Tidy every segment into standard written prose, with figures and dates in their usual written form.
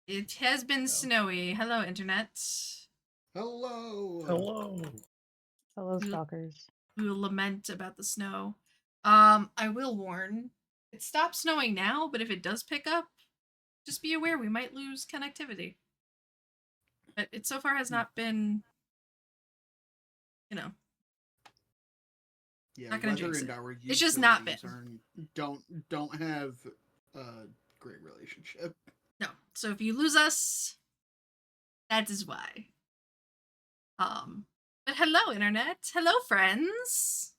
It has been snowy. Hello, internet. Hello. Hello. Hello, stalkers. We will lament about the snow. I will warn, it stops snowing now, but if it does pick up, just be aware we might lose connectivity. But it so far has not been, Yeah, not gonna weather jinx and it. our It's just not utilities don't have a great relationship. no. So if you lose us, that is why. But hello, internet. Hello, friends.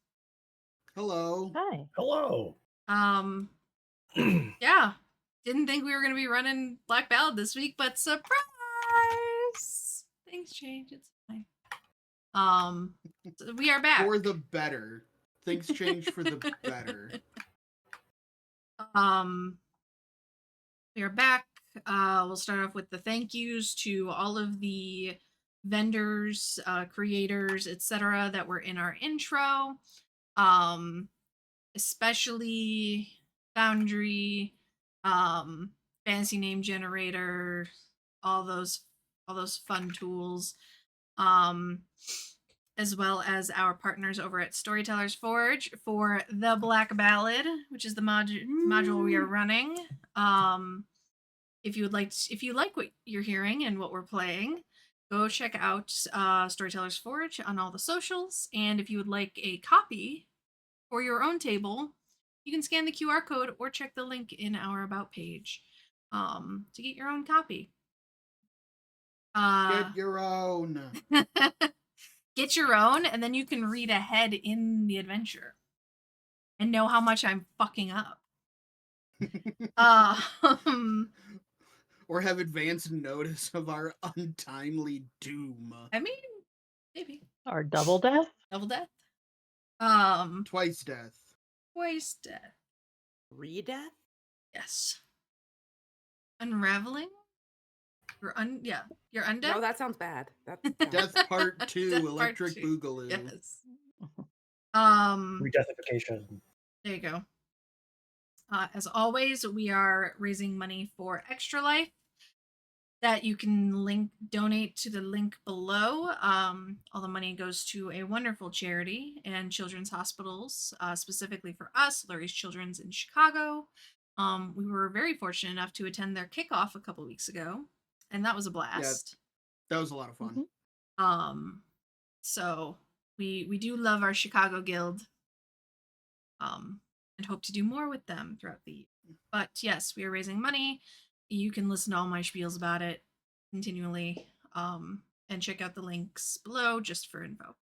Hello. Hi. Hello. Yeah. Didn't think we were gonna be running Black Ballad this week, but surprise! Things change. It's fine. So we are back. For the better. Things change for the better. We are back. We'll start off with the thank yous to all of the vendors, creators, etc. that were in our intro. Especially Foundry, fantasy name generator, all those fun tools. As well as our partners over at Storytellers Forge for the Black Ballad, which is the module we are running. If you like what you're hearing and what we're playing, go check out Storytellers Forge on all the socials. And if you would like a copy for your own table, you can scan the QR code or check the link in our About page to get your own copy. Get your own. Get your own, and then you can read ahead in the adventure and know how much I'm fucking up. Or have advance notice of our untimely doom. I mean, maybe. Our double death? Double death? Twice death. Twice death. Re-death? Yes. Unraveling? You're undead? No, that sounds bad. That's Death Part 2, Death Electric Part 2. Boogaloo. Yes. Redeathification. There you go. As always, we are raising money for Extra Life that you can donate to the link below. All the money goes to a wonderful charity and children's hospitals, specifically for us, Lurie's Children's in Chicago. We were very fortunate enough to attend their kickoff a couple weeks ago, and that was a blast. Yeah, that was a lot of fun. Mm-hmm. So we do love our Chicago Guild. And hope to do more with them throughout the year. But yes, we are raising money. You can listen to all my spiels about it continually, and check out the links below just for info.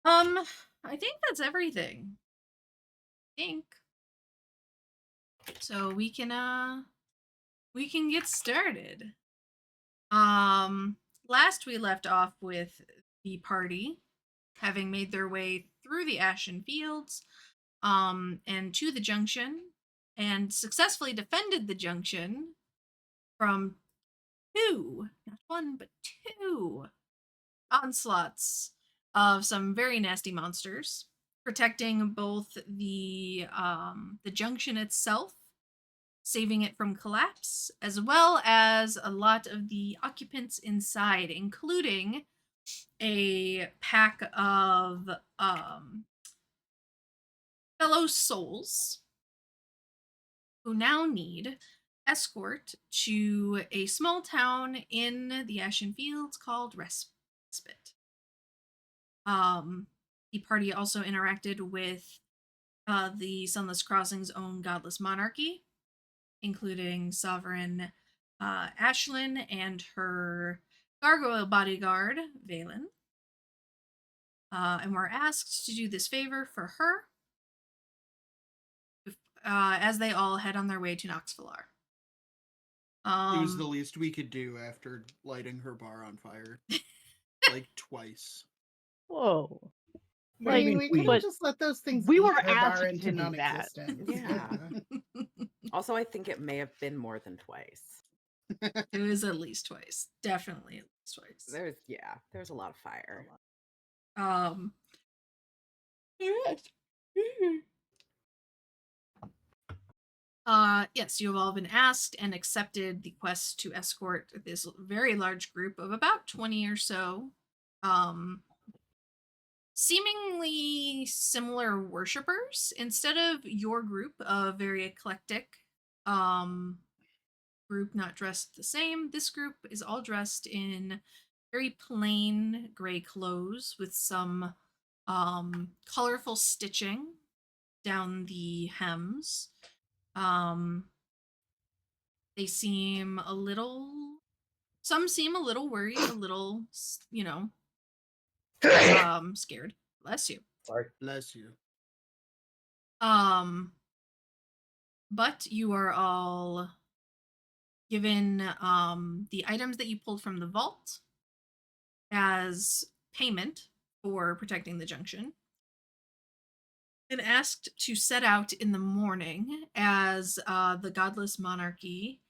I think that's everything. So we can get started. Last we left off with the party having made their way through the Ashen Fields, and to the junction, and successfully defended the junction from two, not one, but two onslaughts of some very nasty monsters, protecting both the junction itself, saving it from collapse, as well as a lot of the occupants inside, including a pack of fellow souls who now need escort to a small town in the Ashen Fields called Respite. The party also interacted with the Sunless Crossing's own godless monarchy, including Sovereign Ashlyn and her gargoyle bodyguard, Valen. And were asked to do this favor for her as they all head on their way to Nox Valar. It was the least we could do after lighting her bar on fire. Like twice. Whoa. I mean, we could have just let those things. We were asked into to do that. non-existence. Yeah. Also, I think it may have been more than twice. It was at least twice. Definitely at least twice. There's a lot of fire. Yes, you have all been asked and accepted the quest to escort this very large group of about 20 or so, um, seemingly similar worshippers. Instead of your group, a very eclectic group not dressed the same, this group is all dressed in very plain gray clothes with some colorful stitching down the hems. They seem a little, some seem a little worried, a little, scared. Bless you. Sorry. Bless you. But you are all given the items that you pulled from the vault as payment for protecting the junction, and asked to set out in the morning as the godless monarchy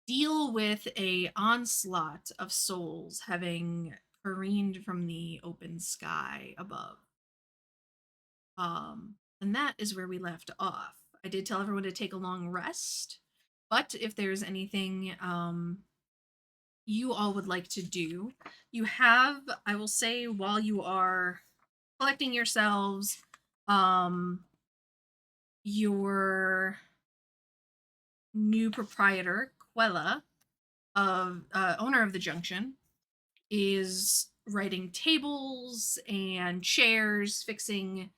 deal with a onslaught of souls having careened from the open sky above. And that is where we left off. I did tell everyone to take a long rest, but if there's anything you all would like to do, you have, I will say, while you are collecting yourselves, your new proprietor, Quella, of owner of the junction, is writing tables and chairs, fixing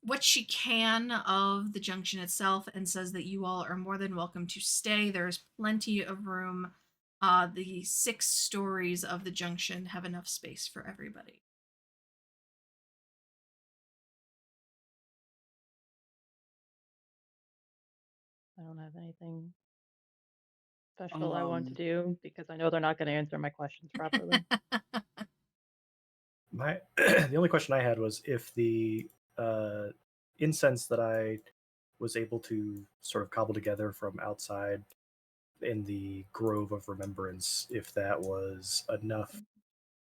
what she can of the junction itself, and says that you all are more than welcome to stay. There is plenty of room. The 6 stories of the junction have enough space for everybody. I don't have anything special I want to do because I know they're not going to answer my questions properly. The only question I had was if the incense that I was able to sort of cobble together from outside in the Grove of Remembrance, if that was enough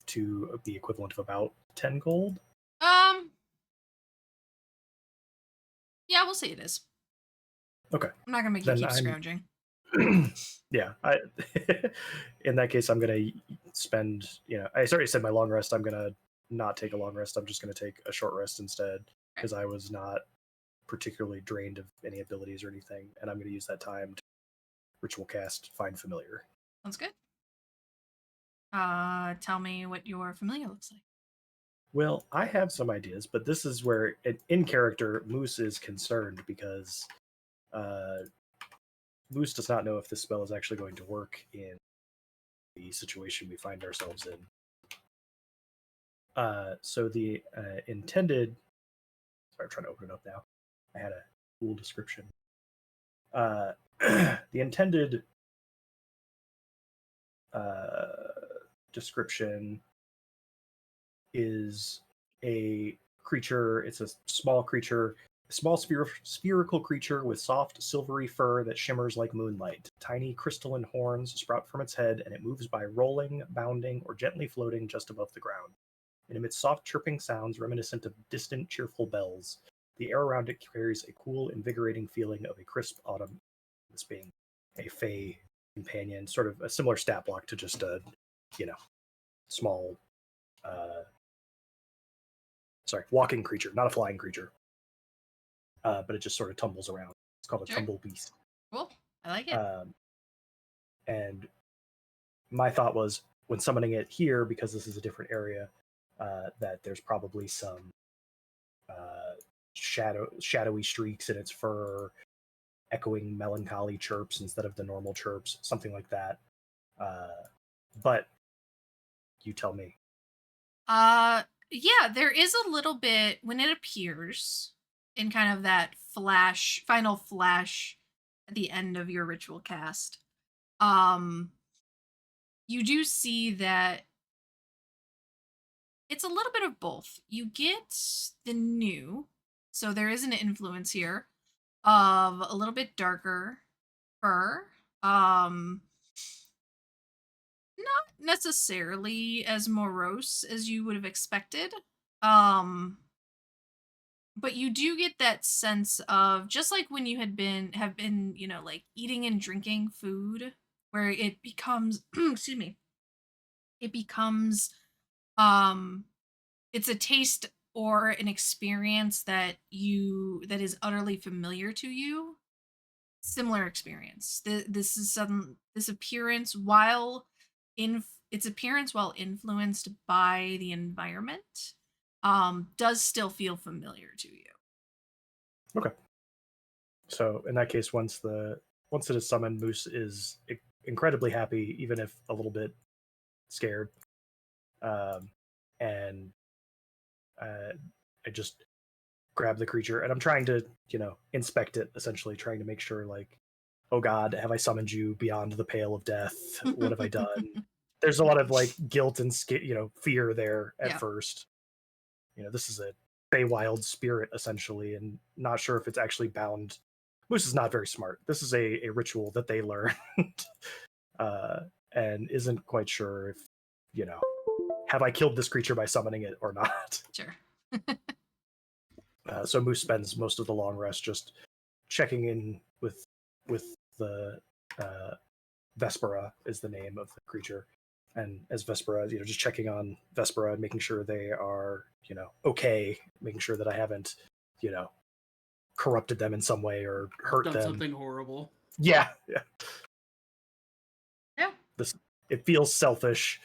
to be equivalent of about 10 gold. Yeah, we'll say it is. Okay. I'm not gonna make you keep scrounging. Yeah, in that case, I'm gonna spend. I already said my long rest. I'm gonna not take a long rest. I'm just gonna take a short rest instead because I was not particularly drained of any abilities or anything, and I'm gonna use that time to ritual cast Find Familiar. Sounds good. Tell me what your familiar looks like. Well, I have some ideas, but this is where, in character, Moose is concerned because Moose does not know if this spell is actually going to work in the situation we find ourselves in. So the intended... Sorry, I'm trying to open it up now. I had a cool description. The intended description is a creature. It's a small creature, a small spherical creature with soft silvery fur that shimmers like moonlight. Tiny crystalline horns sprout from its head, and it moves by rolling, bounding, or gently floating just above the ground. It emits soft chirping sounds reminiscent of distant, cheerful bells. The air around it carries a cool, invigorating feeling of a crisp autumn. This being a fey companion, sort of a similar stat block to just a, small, walking creature, not a flying creature. But it just sort of tumbles around. It's called a tumble beast. Cool. I like it. And my thought was, when summoning it here, because this is a different area, that there's probably some shadowy streaks in its fur, echoing melancholy chirps instead of the normal chirps, something like that. But you tell me. Yeah, there is a little bit when it appears in kind of that final flash at the end of your ritual cast. You do see that it's a little bit of both. You get the new, so there is an influence here of a little bit darker fur. Not necessarily as morose as you would have expected. but you do get that sense of, just like when you have been, like eating and drinking food, where it becomes excuse me, it becomes um it's a taste or an experience that is utterly familiar to you. Similar experience. This is this appearance, while in its appearance while influenced by the environment, does still feel familiar to you. Okay. So in that case, once it is summoned, Moose is incredibly happy, even if a little bit scared. And I just grab the creature, and I'm trying to, inspect it, essentially trying to make sure, like, oh God, have I summoned you beyond the pale of death? What have I done? There's a lot of like guilt and fear there at Yeah. first. This is a Feywild spirit essentially, and not sure if it's actually bound. Moose is not very smart. This is a ritual that they learned, and isn't quite sure if, have I killed this creature by summoning it or not. Sure. So Moose spends most of the long rest just checking in with the Vespera is the name of the creature, and as Vespera, just checking on Vespera and making sure they are, okay, making sure that I haven't, corrupted them in some way or hurt Done them. Something horrible. Yeah. Yeah. It feels selfish,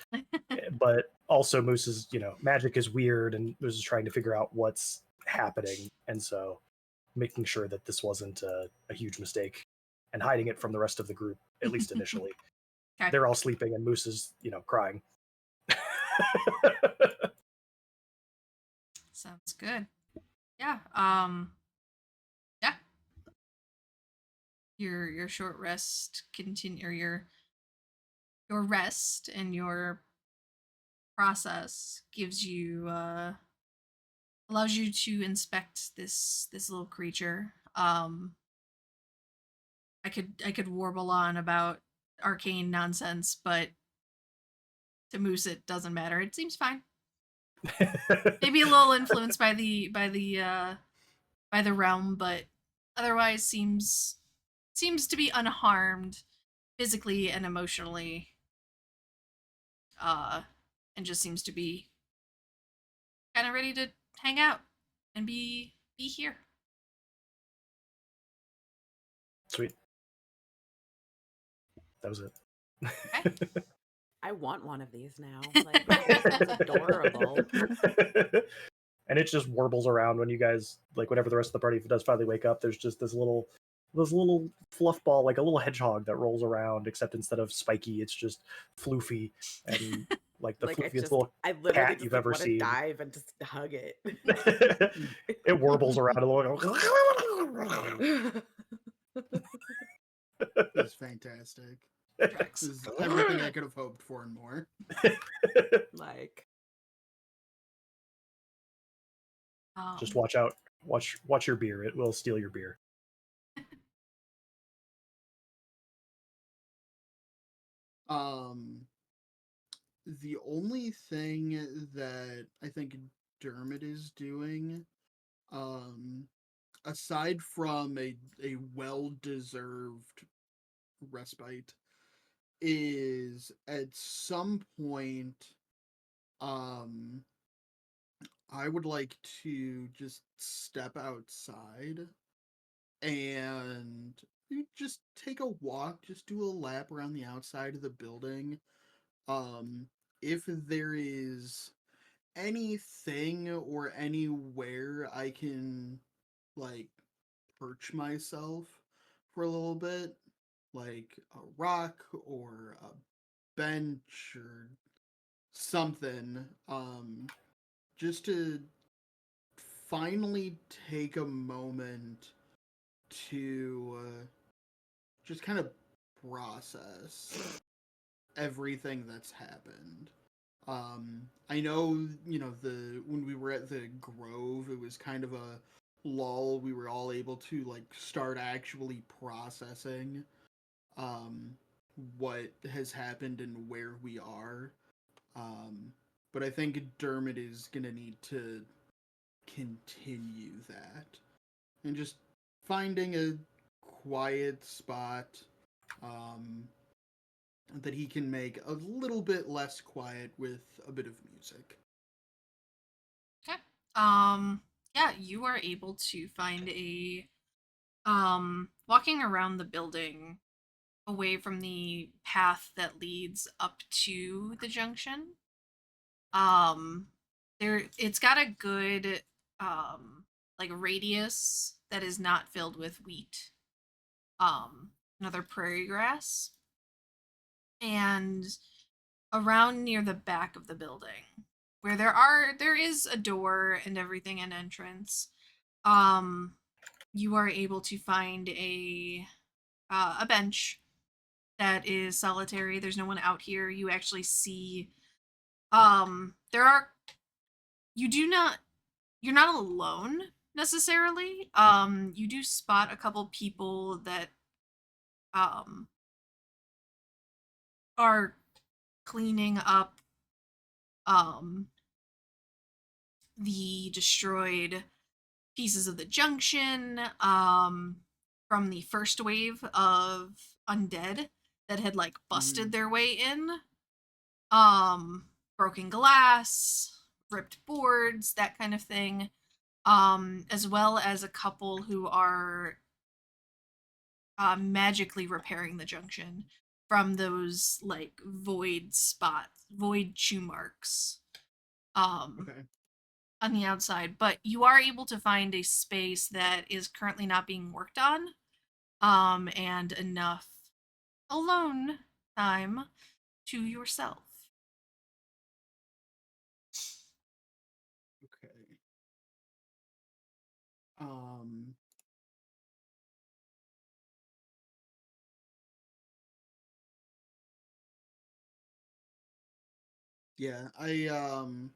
but also Moose is, magic is weird, and Moose is trying to figure out what's happening, and so making sure that this wasn't a huge mistake and hiding it from the rest of the group, at least initially. Okay. They're all sleeping, and Moose is, crying. Sounds good. Yeah. Yeah. Your short rest continue, or your rest and your process gives you allows you to inspect this little creature. I could warble on about arcane nonsense, but to Moose it doesn't matter. It seems fine. Maybe a little influenced by the realm, but otherwise seems to be unharmed physically and emotionally. And just seems to be kind of ready to hang out and be here. Sweet. That was it. Okay. I want one of these now. Like, this sounds adorable. And it just warbles around when you guys, like, whenever the rest of the party does finally wake up. There's just this little fluff ball, like a little hedgehog that rolls around, except instead of spiky, it's just floofy and like the Like, floofiest little I literally cat just you've like, ever want to seen. dive and just hug it. It warbles around a little. It's fantastic. This is everything I could have hoped for and more. Like, just watch out. Watch your beer. It will steal your beer. The only thing that I think Dermot is doing, aside from a well-deserved respite, is at some point, I would like to just step outside and just take a walk, just do a lap around the outside of the building. If there is anything or anywhere I can, like, perch myself for a little bit, like a rock or a bench or something, just to finally take a moment to just kind of process everything that's happened. I know, when we were at the Grove, it was kind of a lull. We were all able to, like, start actually processing what has happened and where we are. But I think Dermot is gonna need to continue that. And just finding a quiet spot that he can make a little bit less quiet with a bit of music. Okay. Yeah, you are able to find a walking around the building away from the path that leads up to the junction. Um it's got a good like radius that is not filled with wheat. Another prairie grass. And around near the back of the building where there is a door and everything, an entrance, um you are able to find a bench that is solitary. There's no one out here. You actually see there are you do not you're not alone necessarily. You do spot a couple people that um are cleaning up um the destroyed pieces of the junction from the first wave of undead that had like busted their way in. Broken glass, ripped boards, that kind of thing. As well as a couple who are magically repairing the junction from those like void spots, void chew marks. Okay. On the outside, but you are able to find a space that is currently not being worked on, and enough alone time to yourself. Okay. Um yeah, I'm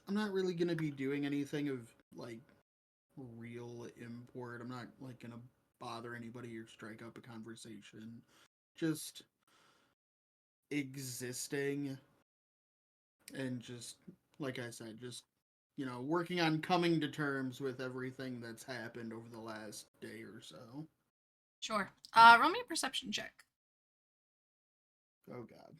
not really gonna be doing anything of like real import. I'm not like gonna bother anybody or strike up a conversation. Just existing and just like I said, just working on coming to terms with everything that's happened over the last day or so. Sure. Roll me a perception check. Oh god.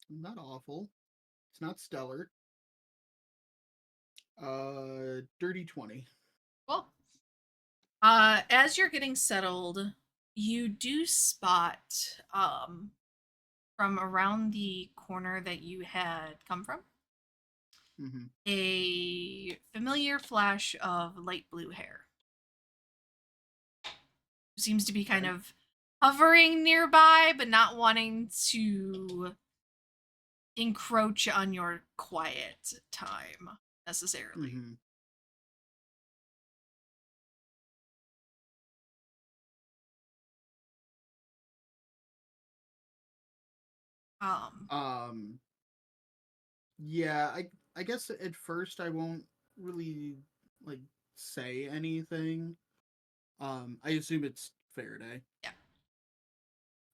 Not awful. It's not stellar. Dirty 20. Well, as you're getting settled, you do spot from around the corner that you had come from Mm-hmm. a familiar flash of light blue hair. Seems to be kind of hovering nearby, but not wanting to encroach on your quiet time necessarily. Mm-hmm. Um, Yeah, I guess at first I won't really like say anything. I assume it's Faraday. yeah.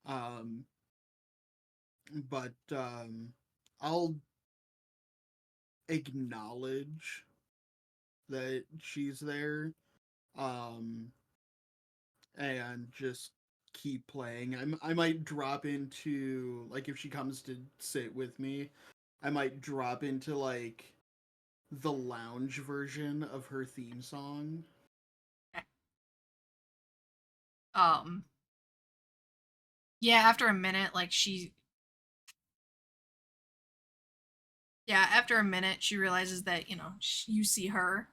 Um, but I'll acknowledge that she's there. Um, and just keep playing. I might drop into like if she comes to sit with me, I might drop into like the lounge version of her theme song. Um, yeah, after a minute, like after a minute, she realizes that, you see her.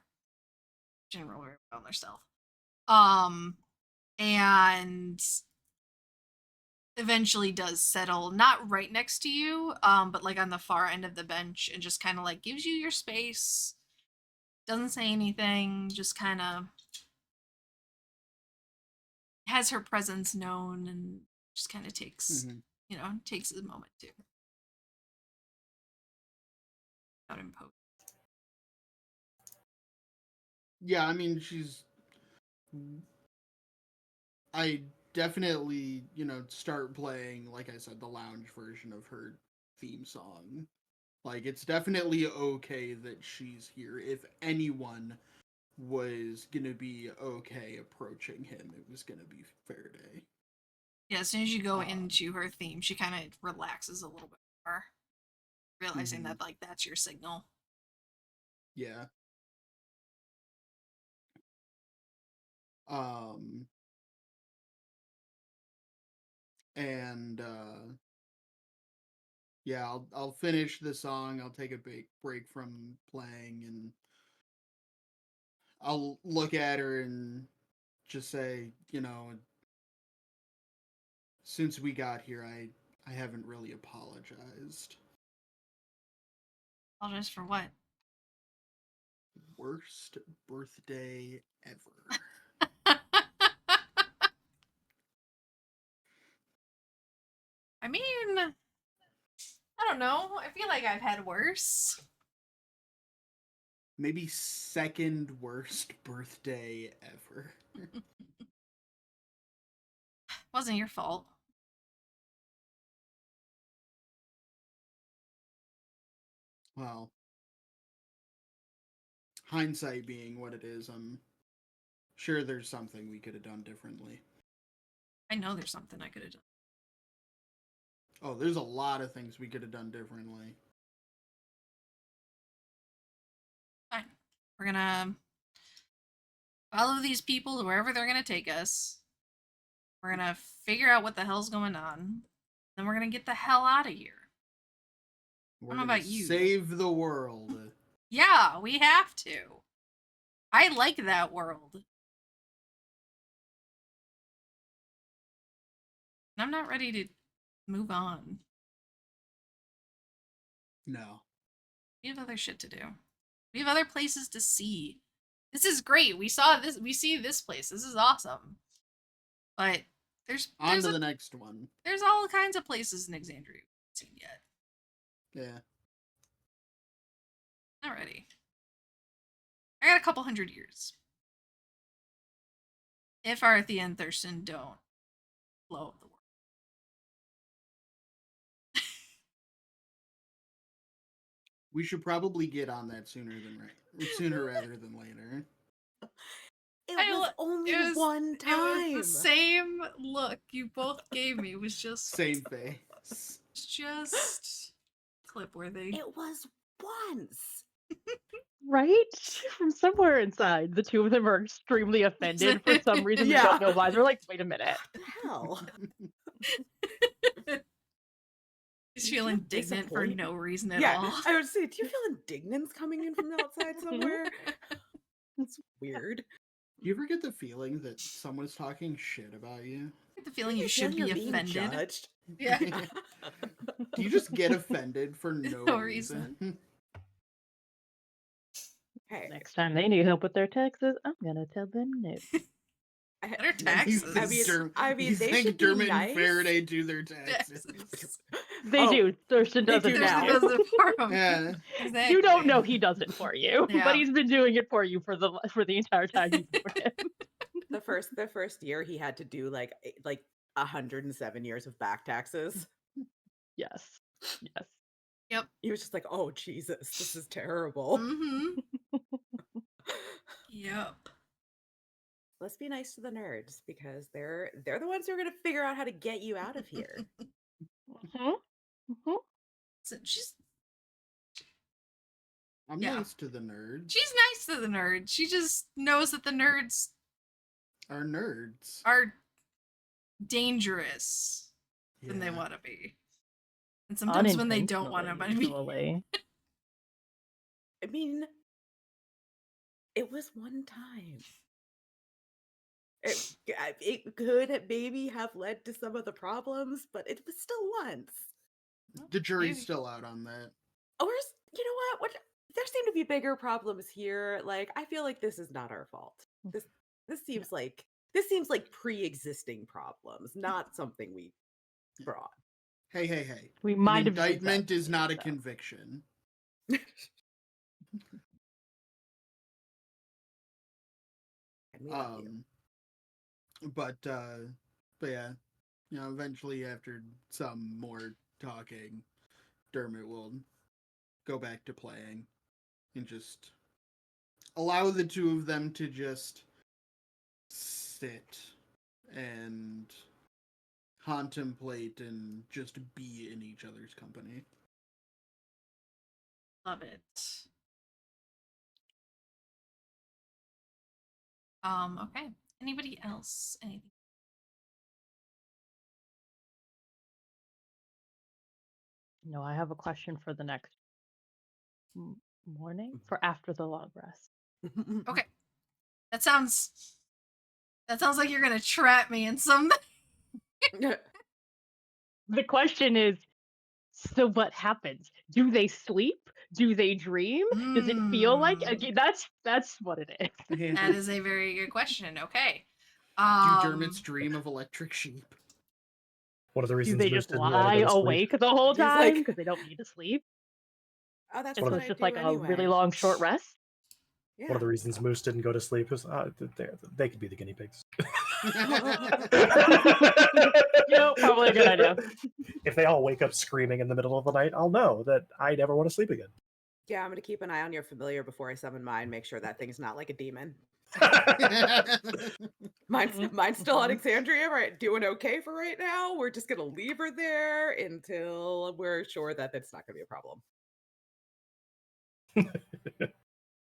She didn't roll very well on their stealth. And eventually does settle, not right next to you, but like on the far end of the bench and just kind of like gives you your space. Doesn't say anything, just kind of has her presence known and just kind of takes, takes a moment to not impose. Yeah, I mean she's I definitely, start playing, like I said, the lounge version of her theme song. Like, it's definitely okay that she's here. If anyone was gonna be okay approaching him, it was gonna be Faraday. Yeah, as soon as you go Um, into her theme, she kind of relaxes a little bit more, realizing Mhm. that like that's your signal. Yeah. Um, and yeah, I'll finish the song. I'll take a break from playing, and I'll look at her and just say, since we got here, I haven't really apologized. Apologize for what? Worst birthday ever. I mean, I don't know. I feel like I've had worse. Maybe second worst birthday ever. Wasn't your fault. Well, hindsight being what it is, I'm sure there's something we could have done differently. I know there's something I could have done. Oh, there's a lot of things we could have done differently. Fine. We're gonna follow these people to wherever they're gonna take us. We're gonna figure out what the hell's going on. Then we're gonna get the hell out of here. We're I don't know gonna about you. save the world. Yeah, we have to. I like that world. And I'm not ready to move on. No. We have other shit to do. We have other places to see. This is great. We see this place. This is awesome. But On to the next one. there's all kinds of places in Exandria we haven't seen yet. Yeah. Not ready. I got a couple hundred years. If Arthia and Thurston don't blow up the world. We should probably get on that sooner rather than later. It was only one time. It was the same look you both gave me. It was just same face. Just clip worthy. It was once. Right? From somewhere inside, the two of them are extremely offended for some reason. Yeah. They don't know why. They're like, wait a minute. What the hell? He's feeling indignant for no reason at all. I would say, do you feel indignance coming in from the outside somewhere? That's weird. Do you ever get the feeling that someone's talking shit about you? I get the feeling you should be offended. Judged? Yeah. Do you just get offended for no reason? Hey, Next time they need help with their taxes, I'm gonna tell them no. Better taxes. You think Dermot and Faraday do their taxes? They do. Thurston does it now. Thurston does it for him. Yeah. Exactly. You don't know he does it for you, Yeah. but he's been doing it for you for the entire time you've known him. The first year he had to do like 107 years of back taxes. Yes. Yep. He was just like, "Oh Jesus, this is terrible." Mm-hmm. Yep. Let's be nice to the nerds because they're the ones who are going to figure out how to get you out of here. So I'm nice to the nerds. She's nice to the nerds. She just knows that the nerds are nerds. Are dangerous than they want to be. And sometimes when they don't want to be. I mean, it was one time. It could maybe have led to some of the problems, but it was still once. The jury's still out on that. Or, you know what? There seem to be bigger problems here. Like, I feel like this is not our fault. This seems like pre-existing problems, not something we brought. Hey. We might have indictment is not a conviction. But yeah, eventually after some more talking, Dermot will go back to playing and just allow the two of them to just sit and contemplate and just be in each other's company. Love it. Okay. Anybody else? Anything? No, I have a question for the next morning for after the long rest. Okay. That sounds like you're gonna trap me in something. The question is, so what happens? Do they sleep? Do they dream? Does it feel like okay, that's what it is. That is a very good question. Okay. Do Dermots dream of electric sheep? One of the Do reasons they Moose just didn't want to lie go to sleep. awake the whole He's time like- because they don't need to sleep? Oh, that's And what so I it's just do like anyway. a really long short rest. Yeah. One of the reasons Moose didn't go to sleep was they could be the guinea pigs. Probably a good idea. If they all wake up screaming in the middle of the night, I'll know that I never want to sleep again. Yeah, I'm gonna keep an eye on your familiar before I summon mine. Make sure that thing's not like a demon. Mine's still Alexandria, right? Doing okay for right now. We're just gonna leave her there until we're sure that it's not gonna be a problem.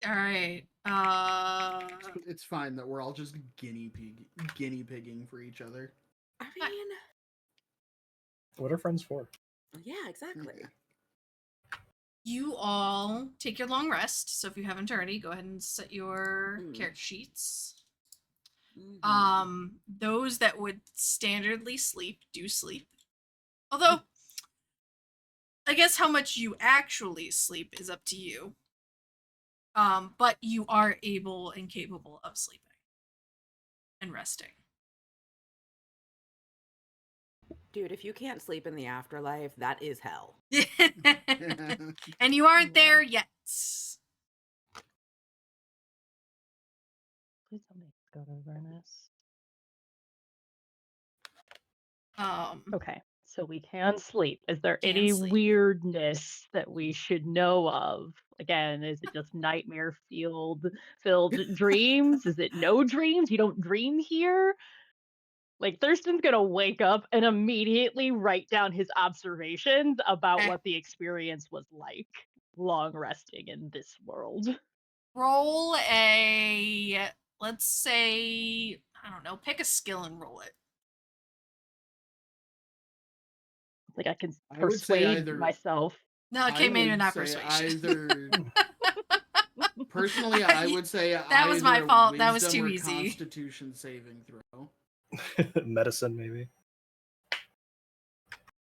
All right. It's fine that we're all just guinea pigging for each other. I mean, What are friends for? yeah, exactly. Okay. You all take your long rest. So if you haven't already, go ahead and set your character sheets. Those that would standardly sleep do sleep. Although, I guess how much you actually sleep is up to you. But you are able and capable of sleeping and resting. Dude, if you can't sleep in the afterlife, that is hell. And you aren't there yet. Please tell me it's go to Avernus. Okay, so we can sleep. Is there Can any sleep. weirdness that we should know of? Again, is it just nightmare filled dreams? Is it no dreams? You don't dream here? Like Thurston's gonna wake up and immediately write down his observations about what the experience was like long resting in this world. Roll a, let's say, I don't know, pick a skill and roll it. Like I can I would say persuade either- myself. No, okay, maybe would not say persuasion. Personally, I would say that was my either fault. That was wisdom too or easy. Constitution saving throw. Medicine, maybe.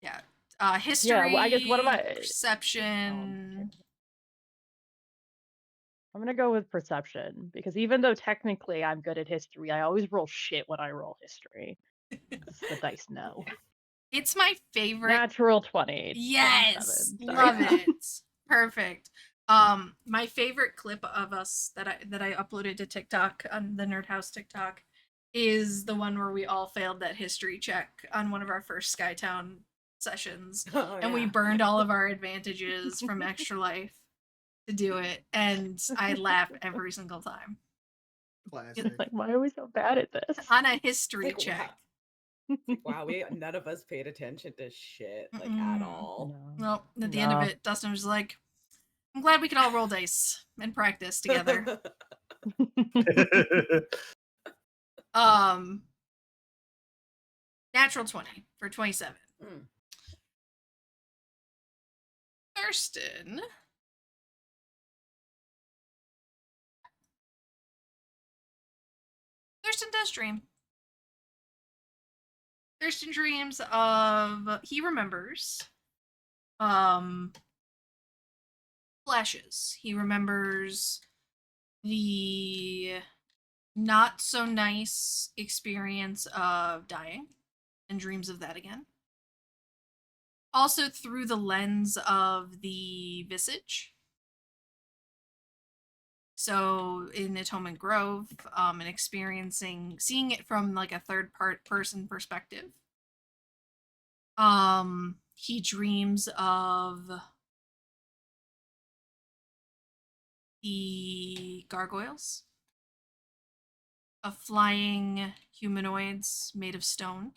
Yeah. History. Yeah, well, I guess what am I? Perception. I'm gonna go with perception because even though technically I'm good at history, I always roll shit when I roll history. The dice know. It's my favorite. Natural 20. Yes, 27, love it. Perfect. My favorite clip of us that I uploaded to TikTok on the Nerdhouse TikTok is the one where we all failed that history check on one of our first Skytown sessions, and we burned all of our advantages from Extra Life to do it, and I laugh every single time. Classic. Like, why are we so bad at this? On a history check. Wow, none of us paid attention to shit like at all. No. Well, at the end of it, Dustin was like, I'm glad we could all roll dice and practice together. Natural 20 for 27. Thurston. Thurston does dream. Thurston dreams of, he remembers flashes. He remembers the not so nice experience of dying and dreams of that again. Also through the lens of the visage. So in Atonement Grove, and seeing it from like a person perspective, he dreams of the gargoyles, of flying humanoids made of stone.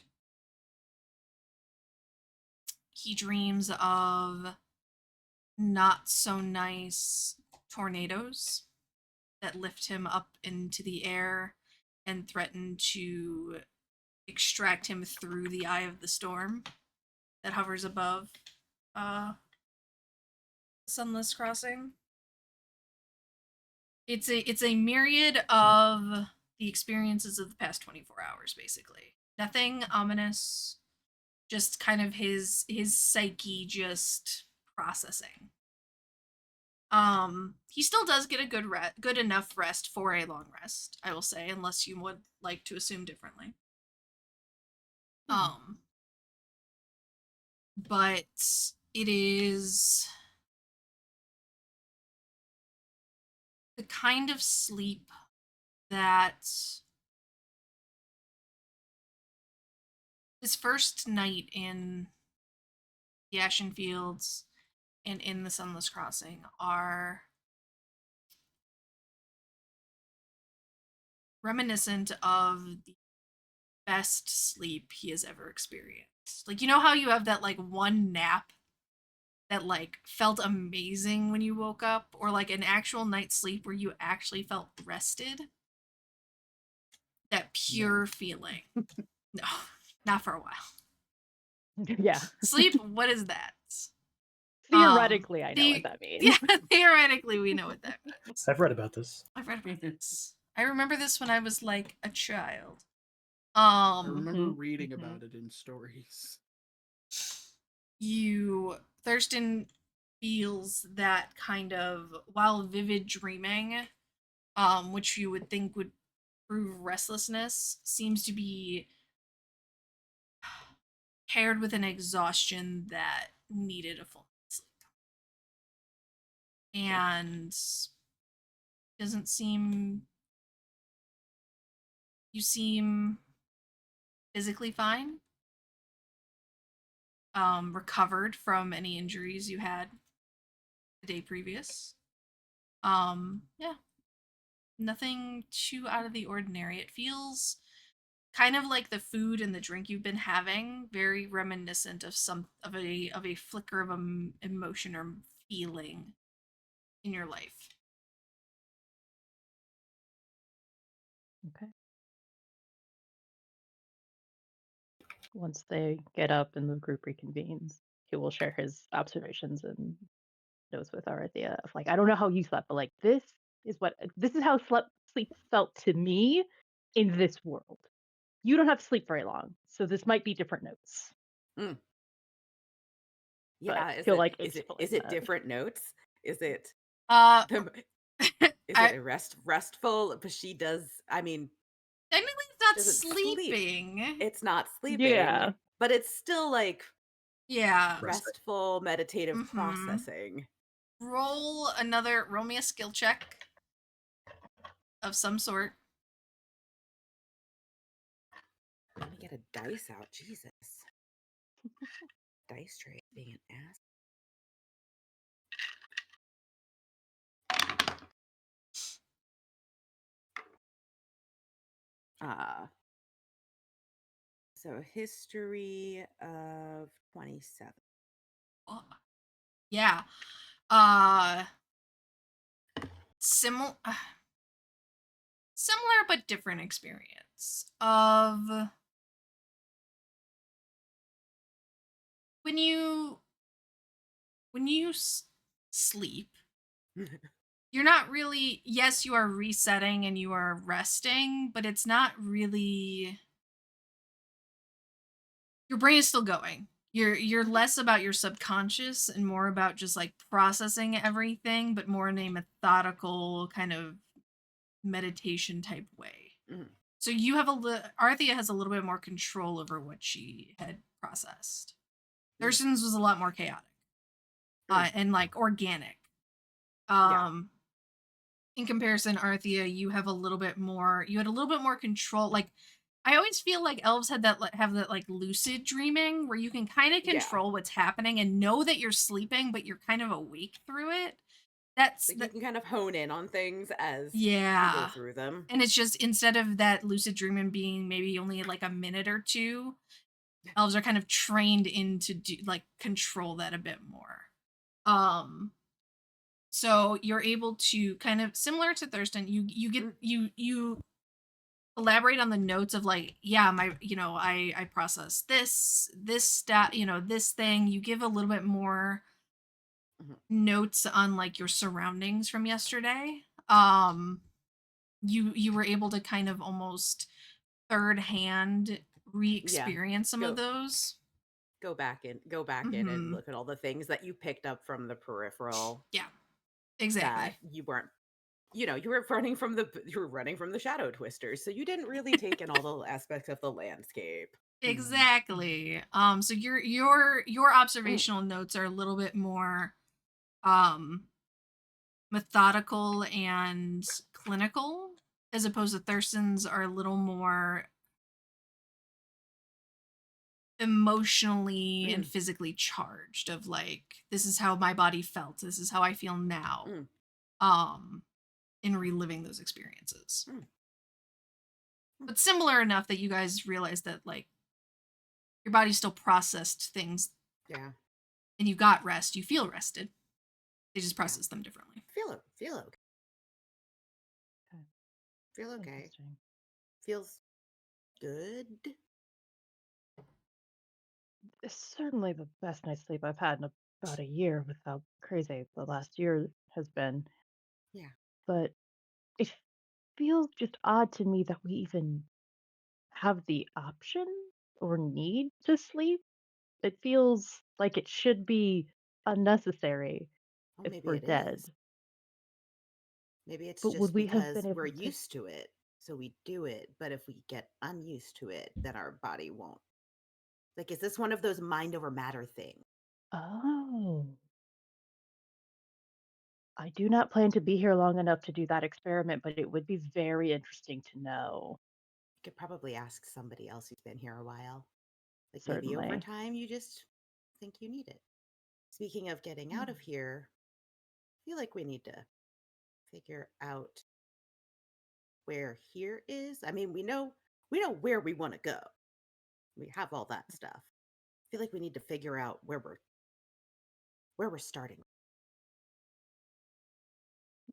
He dreams of not so nice tornadoes that lift him up into the air and threaten to extract him through the eye of the storm that hovers above Sunless Crossing. It's a myriad of the experiences of the past 24 hours, basically. Nothing ominous, just kind of his psyche just processing. He still does get a good enough rest for a long rest, I will say, unless you would like to assume differently. But it is the kind of sleep that his first night in the Ashen Fields and in the Sunless Crossing are reminiscent of the best sleep he has ever experienced. Like, you know how you have that like one nap that like felt amazing when you woke up, or like an actual night's sleep where you actually felt rested? That pure feeling. No, not for a while. Yeah. Sleep, what is that? Theoretically, I know what that means. Yeah, theoretically, we know what that means. I've read about this. I've read about this. I remember this when I was like a child. I remember reading Mhm. about it in stories. Thurston feels that kind of, while vivid dreaming, which you would think would prove restlessness, seems to be paired with an exhaustion that needed a full night's sleep. And doesn't seem, you seem physically fine, recovered from any injuries you had the day previous. Yeah, nothing too out of the ordinary. It feels kind of like the food and the drink you've been having, very reminiscent of a flicker of emotion or feeling in your life. Okay. Once they get up and the group reconvenes, he will share his observations and notes with Arithia of like, I don't know how you slept, but like this is how sleep felt to me in this world. You don't have to sleep very long, so this might be different notes. Mm. But Yeah, he'll like is explain it that. different notes? Is it Is it restful? But she does. I mean, technically it's not doesn't sleep. sleeping. It's not sleeping. Yeah. But it's still like Yeah. restful, meditative Mhm. processing. Roll me a skill check of some sort. Let me get a dice out. Jesus. Dice tray being an ass. So history of 27. Yeah. Similar but different experience of when you sleep, you're not really, yes, you are resetting and you are resting, but it's not really, your brain is still going. You're less about your subconscious and more about just like processing everything, but more in a methodical kind of meditation type way. Mhm. So you have Arthea has a little bit more control over what she had processed. Thurston's was a lot more chaotic, and like organic. Yeah. in comparison, Arthea, you have a little bit more. You had a little bit more control. Like, I always feel like elves have that like lucid dreaming where you can kind of Yeah. control what's happening and know that you're sleeping, but you're kind of awake through it. That's Like you can kind of hone in on things as you go yeah. through them. And it's just instead of that lucid dreaming being maybe only like a minute or two, elves are kind of trained into like control that a bit more. So you're able to kind of similar to Thurston, you get you elaborate on the notes of like, yeah, my I process this stat, this thing. You give a little bit more notes on like your surroundings from yesterday. You were able to kind of almost third hand re-experience some of Go those. go back in and look at all the things that you picked up from the peripheral Yeah, exactly. that you weren't you were running from the shadow twisters, so you didn't really take in all the aspects of the landscape. Exactly. So your observational notes are a little bit more um methodical and clinical, as opposed to Thurston's are a little more emotionally and physically charged of like, this is how my body felt, this is how I feel now. In reliving those experiences. But similar enough that you guys realize that like your body still processed things. Yeah. And you got rest, you feel rested. They just process them differently. Feel okay. Feel okay. Feels good. It's certainly the best night's sleep I've had in about a year with how crazy the last year has been. Yeah. But it feels just odd to me that we even have the option or need to sleep. It feels like it should be unnecessary Well, if maybe we're it dead. is. Maybe it's But would just we have been because we're able to? used to it, so we do it. But if we get unused to it, then our body won't. Like, is this one of those mind over matter things? Oh. I do not plan to be here long enough to do that experiment, but it would be very interesting to know. You could probably ask somebody else who's been here a while. Like maybe over Certainly. time you just think you need it. Speaking of getting out of here, I feel like we need to figure out where here is. I mean, we know where we want to go. We have all that stuff. I feel like we need to figure out where we're starting.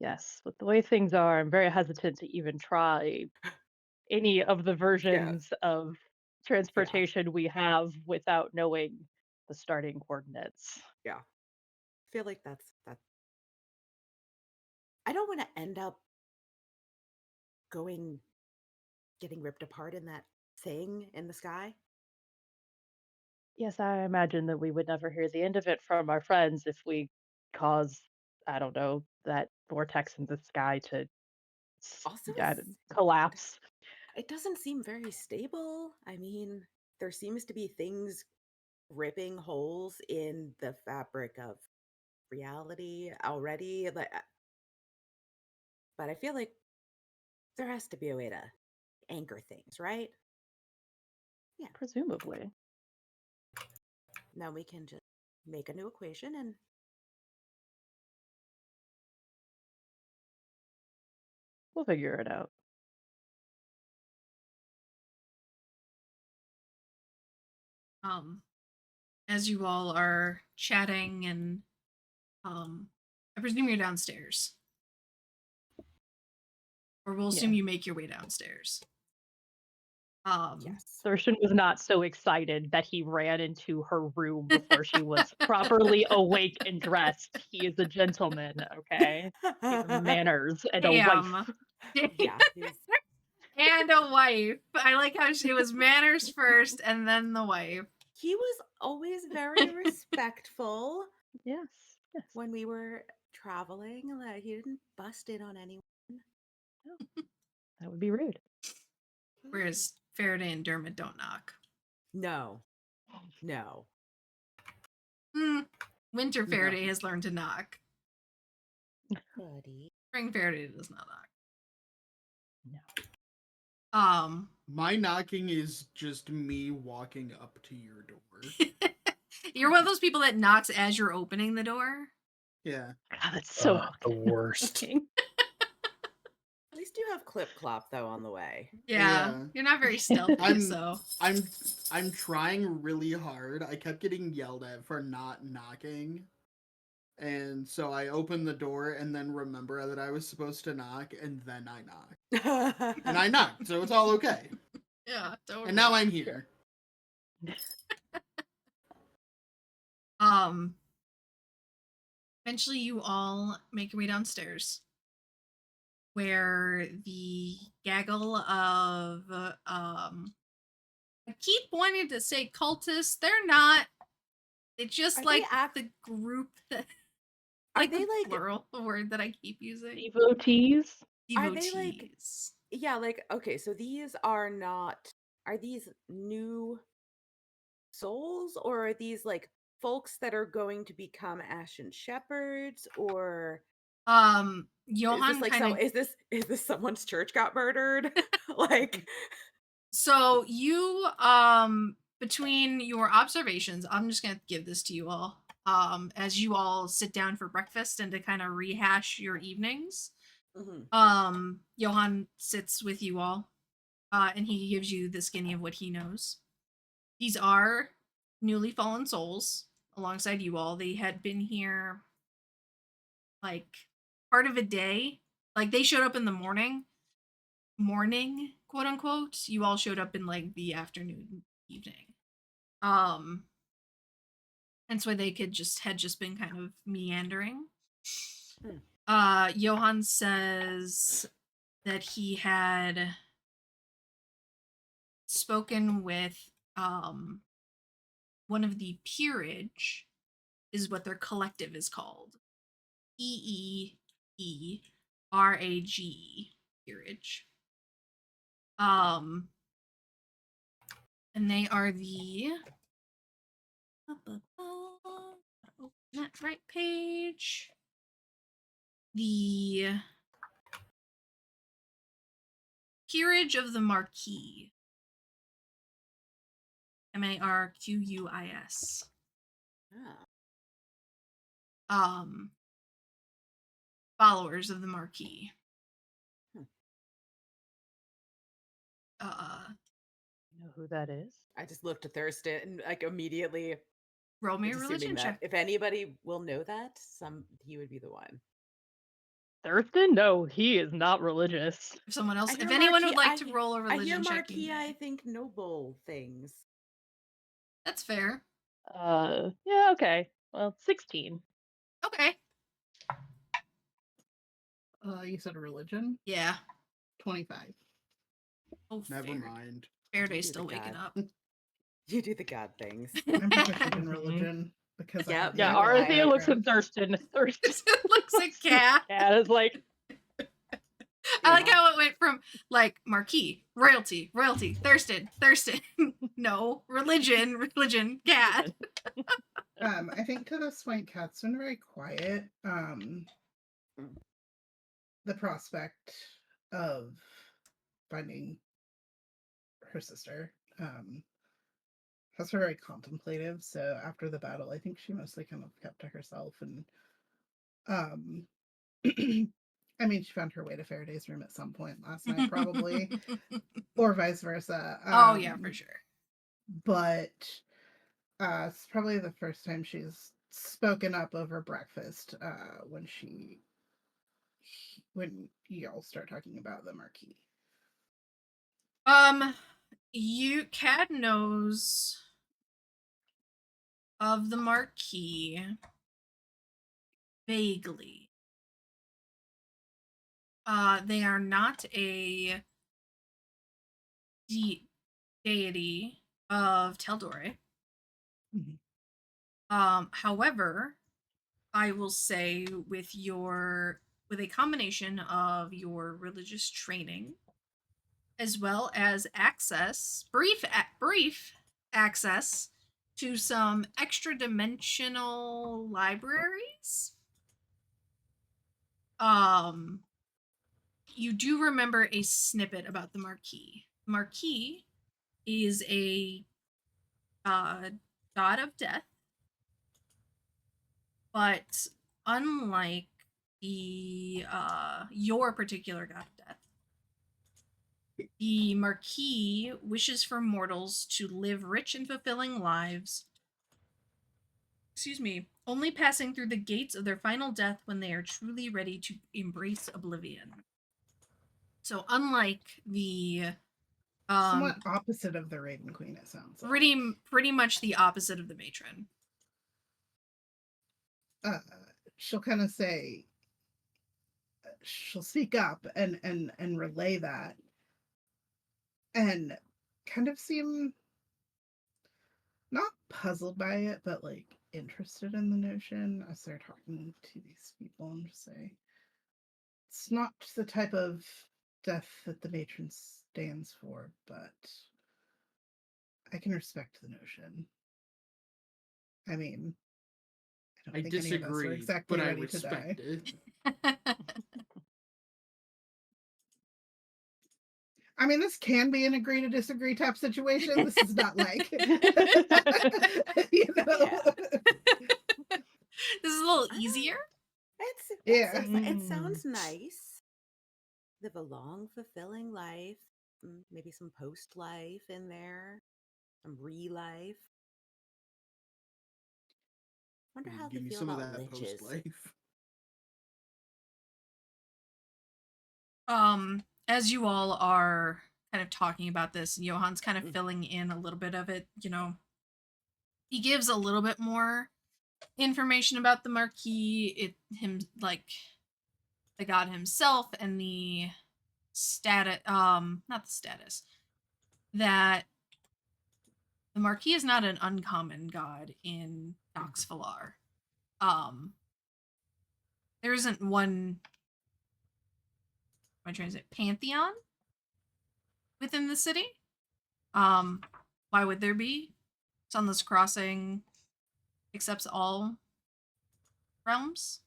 Yes, with the way things are, I'm very hesitant to even try any of the versions of transportation we have without knowing the starting coordinates. Yeah. I feel like that. I don't want to end up getting ripped apart in that thing in the sky. Yes, I imagine that we would never hear the end of it from our friends if we cause, I don't know, that vortex in the sky to Also, collapse. it doesn't seem very stable. I mean, there seems to be things ripping holes in the fabric of reality already. But I feel like there has to be a way to anchor things, right? Yeah. Presumably. Now we can just make a new equation and We'll figure it out. As you all are chatting and I presume you're downstairs. Or we'll assume you make your way downstairs. yes. Thurston was not so excited that he ran into her room before she was properly awake and dressed. He is a gentleman, okay? He has manners and a wife. Yeah. And a wife. I like how it was manners first and then the wife. He was always very respectful. Yes. When we were traveling, like he didn't bust in on anyone. No. That would be rude. Whereas Faraday and Dermot don't knock. No. Winter Faraday has learned to knock. Buddy. Ring Faraday does not knock. No. My knocking is just me walking up to your door. You're one of those people that knocks as you're opening the door. Yeah. God, that's so the worst. fucking- At least you have Clip Clop though on the way. Yeah, you're not very stealthy, so I'm trying really hard. I kept getting yelled at for not knocking. And so I open the door and then remember that I was supposed to knock, and then I knock. And I knocked, so it's all okay. yeah, totally. And now I'm here. Eventually you all make your way downstairs, where the gaggle of I keep wanting to say cultists. They're not. It's just Are like they the group that Are like they the like plural, the word that I keep using. Devotees. Are they like Devotees. yeah, like okay, so these are not are these new souls or are these like folks that are going to become Ashen Shepherds or is Johann this like kind of is this someone's church got murdered? Like so you between your observations, I'm just gonna give this to you all. As you all sit down for breakfast and to kind of rehash your evenings. Johann sits with you all, and he gives you the skinny of what he knows. These are newly fallen souls alongside you all. They had been here like part of a day. Like they showed up in the morning, quote unquote. You all showed up in like the afternoon, evening. And so they had just been kind of meandering. Johann says that he had spoken with one of the Peerage, is what their collective is called. Peerage. Peerage. And they are the open that right page. The Peerage of the Marquis. Marquis. Followers of the Marquis. You know who that is? I just looked at Thurston and like immediately Roll me a assuming religion that check. if anybody will know that, he would be the one. Thurston? No, he is not religious. If someone else, I if hear anyone would Marquis- like to roll a I hear religion check, you Marquis, I may. think noble things. That's fair. Yeah, okay. Well, 16. Okay. You said religion? Yeah. 25. Oh, Never mind. Faraday's You do still the waking god. up. You do the god things. I'm proficient in religion because I Yep, have the Yeah, so am I. Arthea looks at Thurston. Thurston Looks like cat. Cat is like, I like how it went from like Marquis, royalty, Thurston, no, religion, cat. I think to this point Cat's been very quiet. The prospect of finding her sister has her very contemplative, so after the battle I think she mostly kind of kept to herself and I mean she found her way to Faraday's room at some point last night probably or vice versa. Oh yeah, for sure. But it's probably the first time she's spoken up over breakfast when y'all start talking about the Marquis. Cad knows of the Marquis vaguely. They are not a deity of Teldore. However, I will say with a combination of your religious training as well as brief access to some extra dimensional libraries, you do remember a snippet about the Marquis. Marquis is a god of death, but unlike the your particular god of death, the Marquis wishes for mortals to live rich and fulfilling lives. Excuse me, only passing through the gates of their final death when they are truly ready to embrace oblivion. So unlike the Somewhat opposite of the Raven Queen, it sounds like. pretty much the opposite of the matron. She'll kind of say, she'll speak up and relay that, and kind of seem not puzzled by it, but like interested in the notion as they're talking to these people, and just say, it's not the type of death that the matron stands for, but I can respect the notion. I mean, I don't think any of us are disagree, exactly but I ready to die. respect it. I mean, this can be an agree to disagree type situation. This is not like, you know. Yeah. This is a little easier. It sounds nice. Live a long, fulfilling life. Maybe some post life in there, some re-life. Wonder how Give they me feel some of about that post liches. life. As you all are kind of talking about this, Johan's kind of filling in a little bit of it, you know. He gives a little bit more information about the Marquis, like the god himself and the status, not the status, that the Marquis is not an uncommon god in Nox Valar. There isn't one, am I trying to say, pantheon within the city. Why would there be? Sunless Crossing accepts all realms.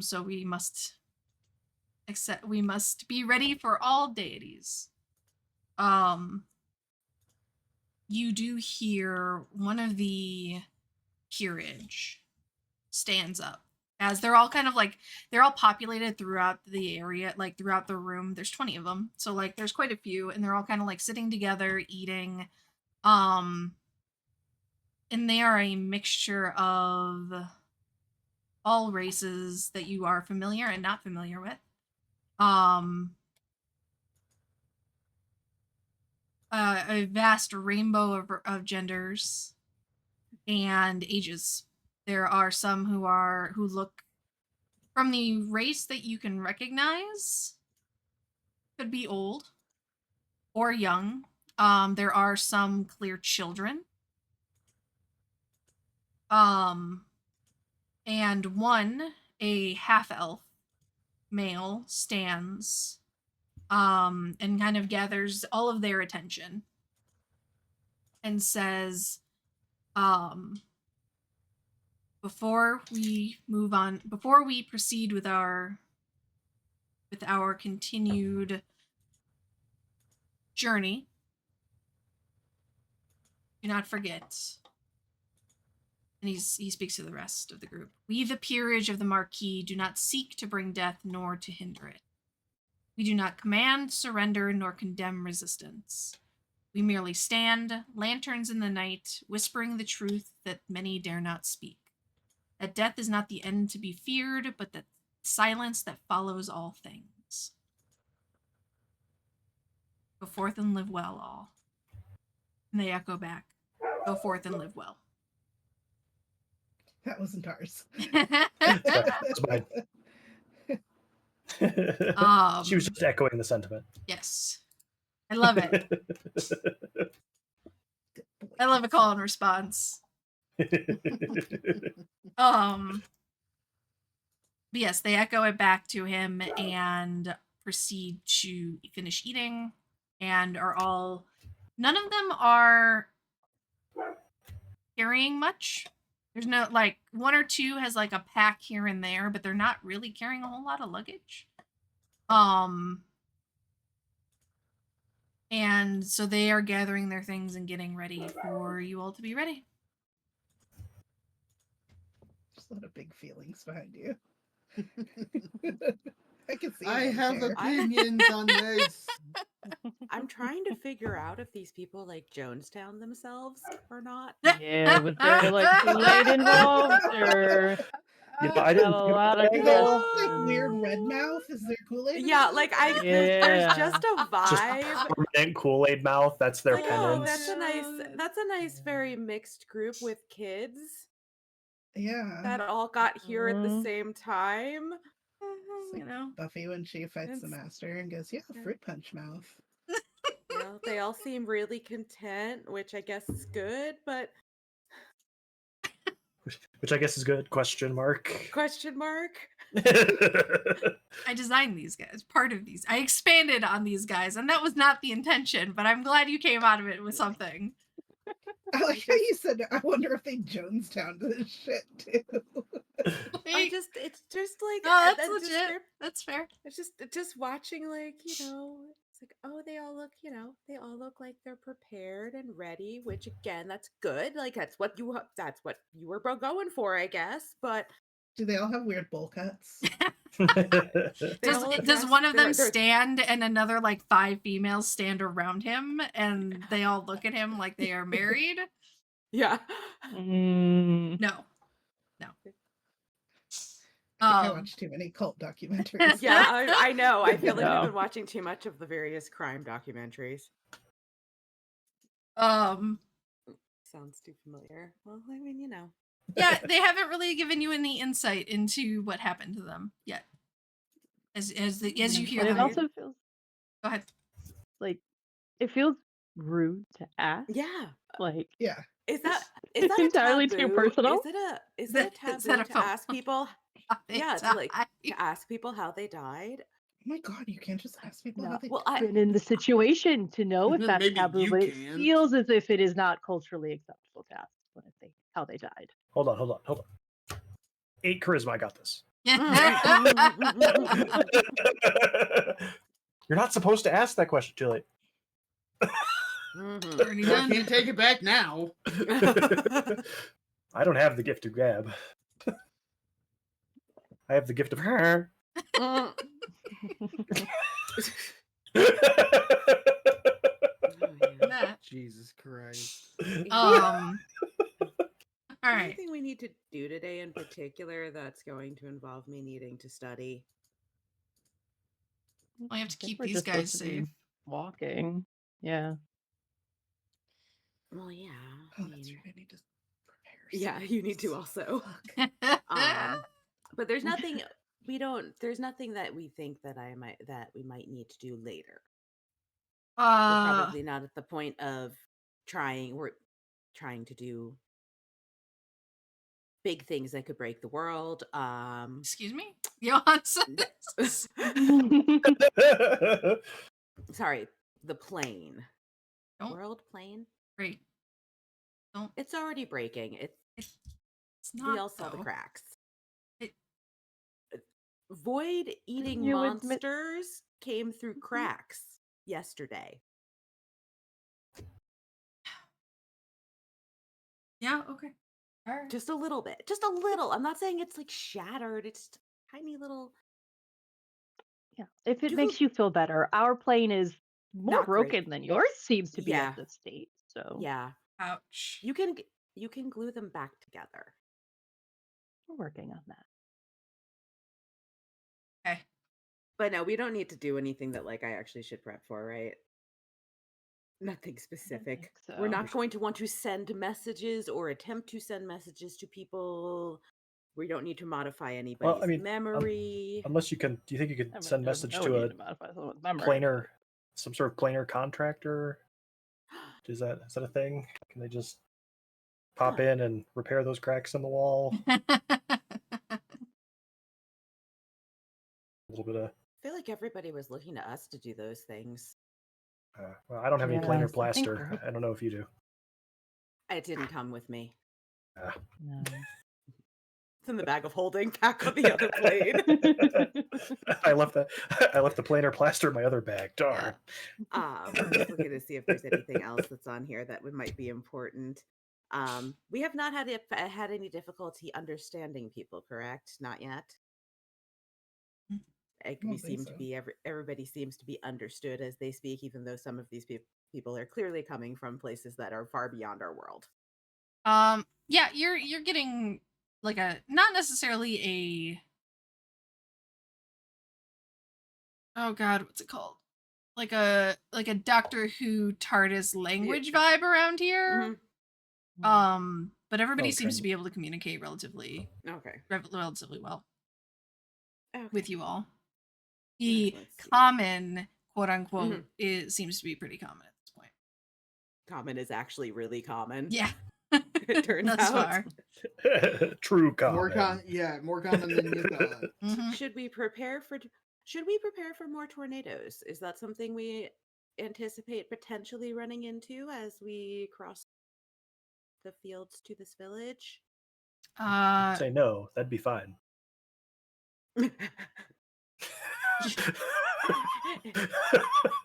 So we must be ready for all deities. You do hear one of the Peerage stands up as they're all kind of like, they're all populated throughout the area, like throughout the room. There's 20 of them, so like there's quite a few, and they're all kind of like sitting together eating. And they are a mixture of all races that you are familiar and not familiar with. A vast rainbow of genders and ages. There are some who look from the race that you can recognize, could be old or young. There are some clear children. And one, a half elf male, stands and kind of gathers all of their attention and says, before we proceed with our continued journey, do not forget. And he speaks to the rest of the group. We, the peerage of the Marquis, do not seek to bring death nor to hinder it. We do not command surrender nor condemn resistance. We merely stand, lanterns in the night, whispering the truth that many dare not speak. That death is not the end to be feared, but the silence that follows all things. Go forth and live well, all. And they echo back, go forth and live well. That wasn't ours. That was mine. She was just echoing the sentiment. Yes. I love it. I love a call and response. But yes, they echo it back to him and proceed to finish eating, and are all, none of them are carrying much. There's no like one or two has like a pack here and there, but they're not really carrying a whole lot of luggage. And so they are gathering their things and getting ready for you all to be ready. There's a lot of big feelings behind you. I can see. I it, I'm have sure. opinions on this. I'm trying to figure out if these people like Jonestown themselves or not. Yeah, was there like Kool-Aid involved, or You know, I got a didn't think lot of of that Do they all angle. have, like weird questions? red mouth? Is there Kool-Aid? Yeah, involved? like there's Yeah. just a Just vibe. permanent Kool-Aid mouth. That's their Like, Oh, oh, penance. that's a nice, very mixed group with kids Yeah. that all got here at the Mhm. same time. It's like You know. Buffy when she fights the It's- master and goes, "Yeah, Yeah. fruit punch mouth." You know, they all seem really content, which I guess is good, but Which I guess is good. Question mark. question mark. I designed these guys, part of these. I expanded on these guys, and that was not the intention, but I'm glad you came out of it with something. I like how you said, "I wonder if they Jonestown to this shit too." It's just like Oh, that's that legit. That's fair. It's just watching, like, it's like, oh, they all look like they're prepared and ready, which again, that's good. Like that's what you were going for, I guess. But Do they all have weird bowl cuts? they all Does dress- one of them they're- stand and another like 5 females stand around him and they all look at him like they are married? Yeah. Mm. No. No. I think I watch too many cult documentaries. Yeah, I know. I feel like No. we've been watching too much of the various crime documentaries. Sounds too familiar. Well, I mean, Yeah, they haven't really given you any insight into what happened to them yet. As you hear But it them. also feels Go ahead. like it feels rude to ask. Yeah. Like, Yeah. Is that entirely a too taboo? personal? Is that a Is taboo that a to phone? ask people? They Yeah, die. to ask people how they died. Oh my god, you can't just ask people how no, they Well, died. been in the situation to know if that's Maybe taboo, you but it can't. feels as if it is not culturally acceptable to ask how they died. Hold on. 8 charisma. I got this. You're not supposed to ask that question, Julie. Already Well, I done. can't take it back now. I don't have the gift of gab. I have the gift of her. Oh, yeah. That. Jesus Christ. All right. Anything we need to do today in particular that's going to involve me needing to study? Well, you have to I think keep we're these just guys supposed to be safe. walking. Yeah. Well, yeah. Oh, that's right. I need to prepare. Yeah, some you need to things. also. Fuck. But there's nothing there's nothing that we think that we might need to do later. We're probably not at the point of we're trying to do big things that could break the world. Excuse me? Johansson. Sorry, the plane. Don't World plane? break. Don't. It's already breaking. It's not. We all saw the though. cracks. It- Void eating You admit- monsters came through cracks yesterday. Yeah. Okay. All right. Just a little bit. Just a little. I'm not saying it's like shattered. It's tiny little. Yeah. If it You makes you feel better, our plane is more Not great. broken than yours seems to be Yeah. at this state. So Yeah. Ouch. You can glue them back together. we're working on that. Okay. But no, we don't need to do anything that like I actually should prep for, right? Nothing specific. think We're so. not going to want to send messages or attempt to send messages to people. We don't need to modify anybody's memory. Unless you can, do you think you could send message to a planar, some sort of planar contractor? Is that a thing? Can they just pop in and repair those cracks in the wall? A little bit of. I feel like everybody was looking to us to do those things. Well, I don't have any Yes, I planar think plaster. we're- I don't know if you do. It didn't come with me. No. It's in the bag of holding back on the other plane. I left the planar plaster in my other bag. Darn. I'm just looking to see if there's anything else that's on here that might be important. We have not had any difficulty understanding people, correct? Not yet. I We don't think seem to so. be everybody seems to be understood as they speak, even though some of these people are clearly coming from places that are far beyond our world. Yeah, you're getting like a not necessarily oh god, what's it called? Like a Doctor Who TARDIS language vibe around here. But everybody seems to be able to communicate relatively well Okay. with you all. The Let's see. common, quote unquote, seems to be pretty common at this point. Common is actually really common. Yeah. It turns Thus out. far. True common. More common than you thought. Mhm. Should we prepare for more tornadoes? Is that something we anticipate potentially running into as we cross the fields to this village? Say no, that'd be fine.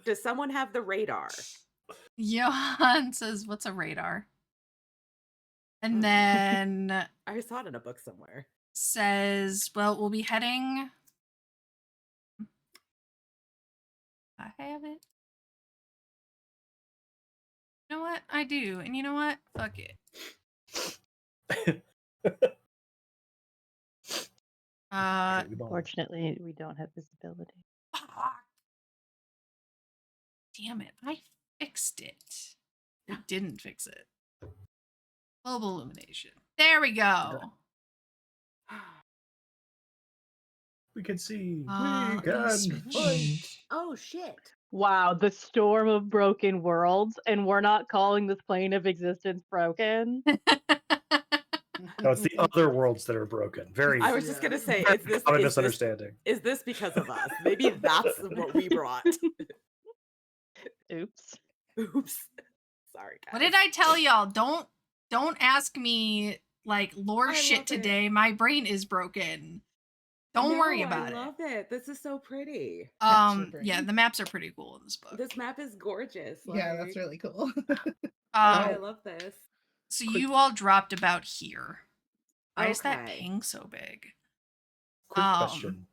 Does someone have the radar? Johan says, "What's a radar?" And then I saw it in a book somewhere. says, "Well, we'll be heading." I have it. You know what? I do. And you know what? Fuck it. Unfortunately, we don't have visibility. Fuck. Damn it. I fixed it. I didn't fix it. Global illumination. There we go. We can see. We let me can switch. fight. Oh shit. Wow, the storm of broken worlds, and we're not calling this plane of existence broken. No, it's the other worlds that are broken. Very. I was just gonna say, common misunderstanding. Is this because of us? Maybe that's what we brought. Oops. Sorry, guys. What did I tell y'all? Don't ask me like lore I shit love it. today. My brain is broken. Don't worry about I love it. This is so pretty. Yeah, the maps are pretty cool in this book. This map is gorgeous. Yeah, that's really cool. I love this. So you all dropped about here. Why is that Okay. ping so big? Quick question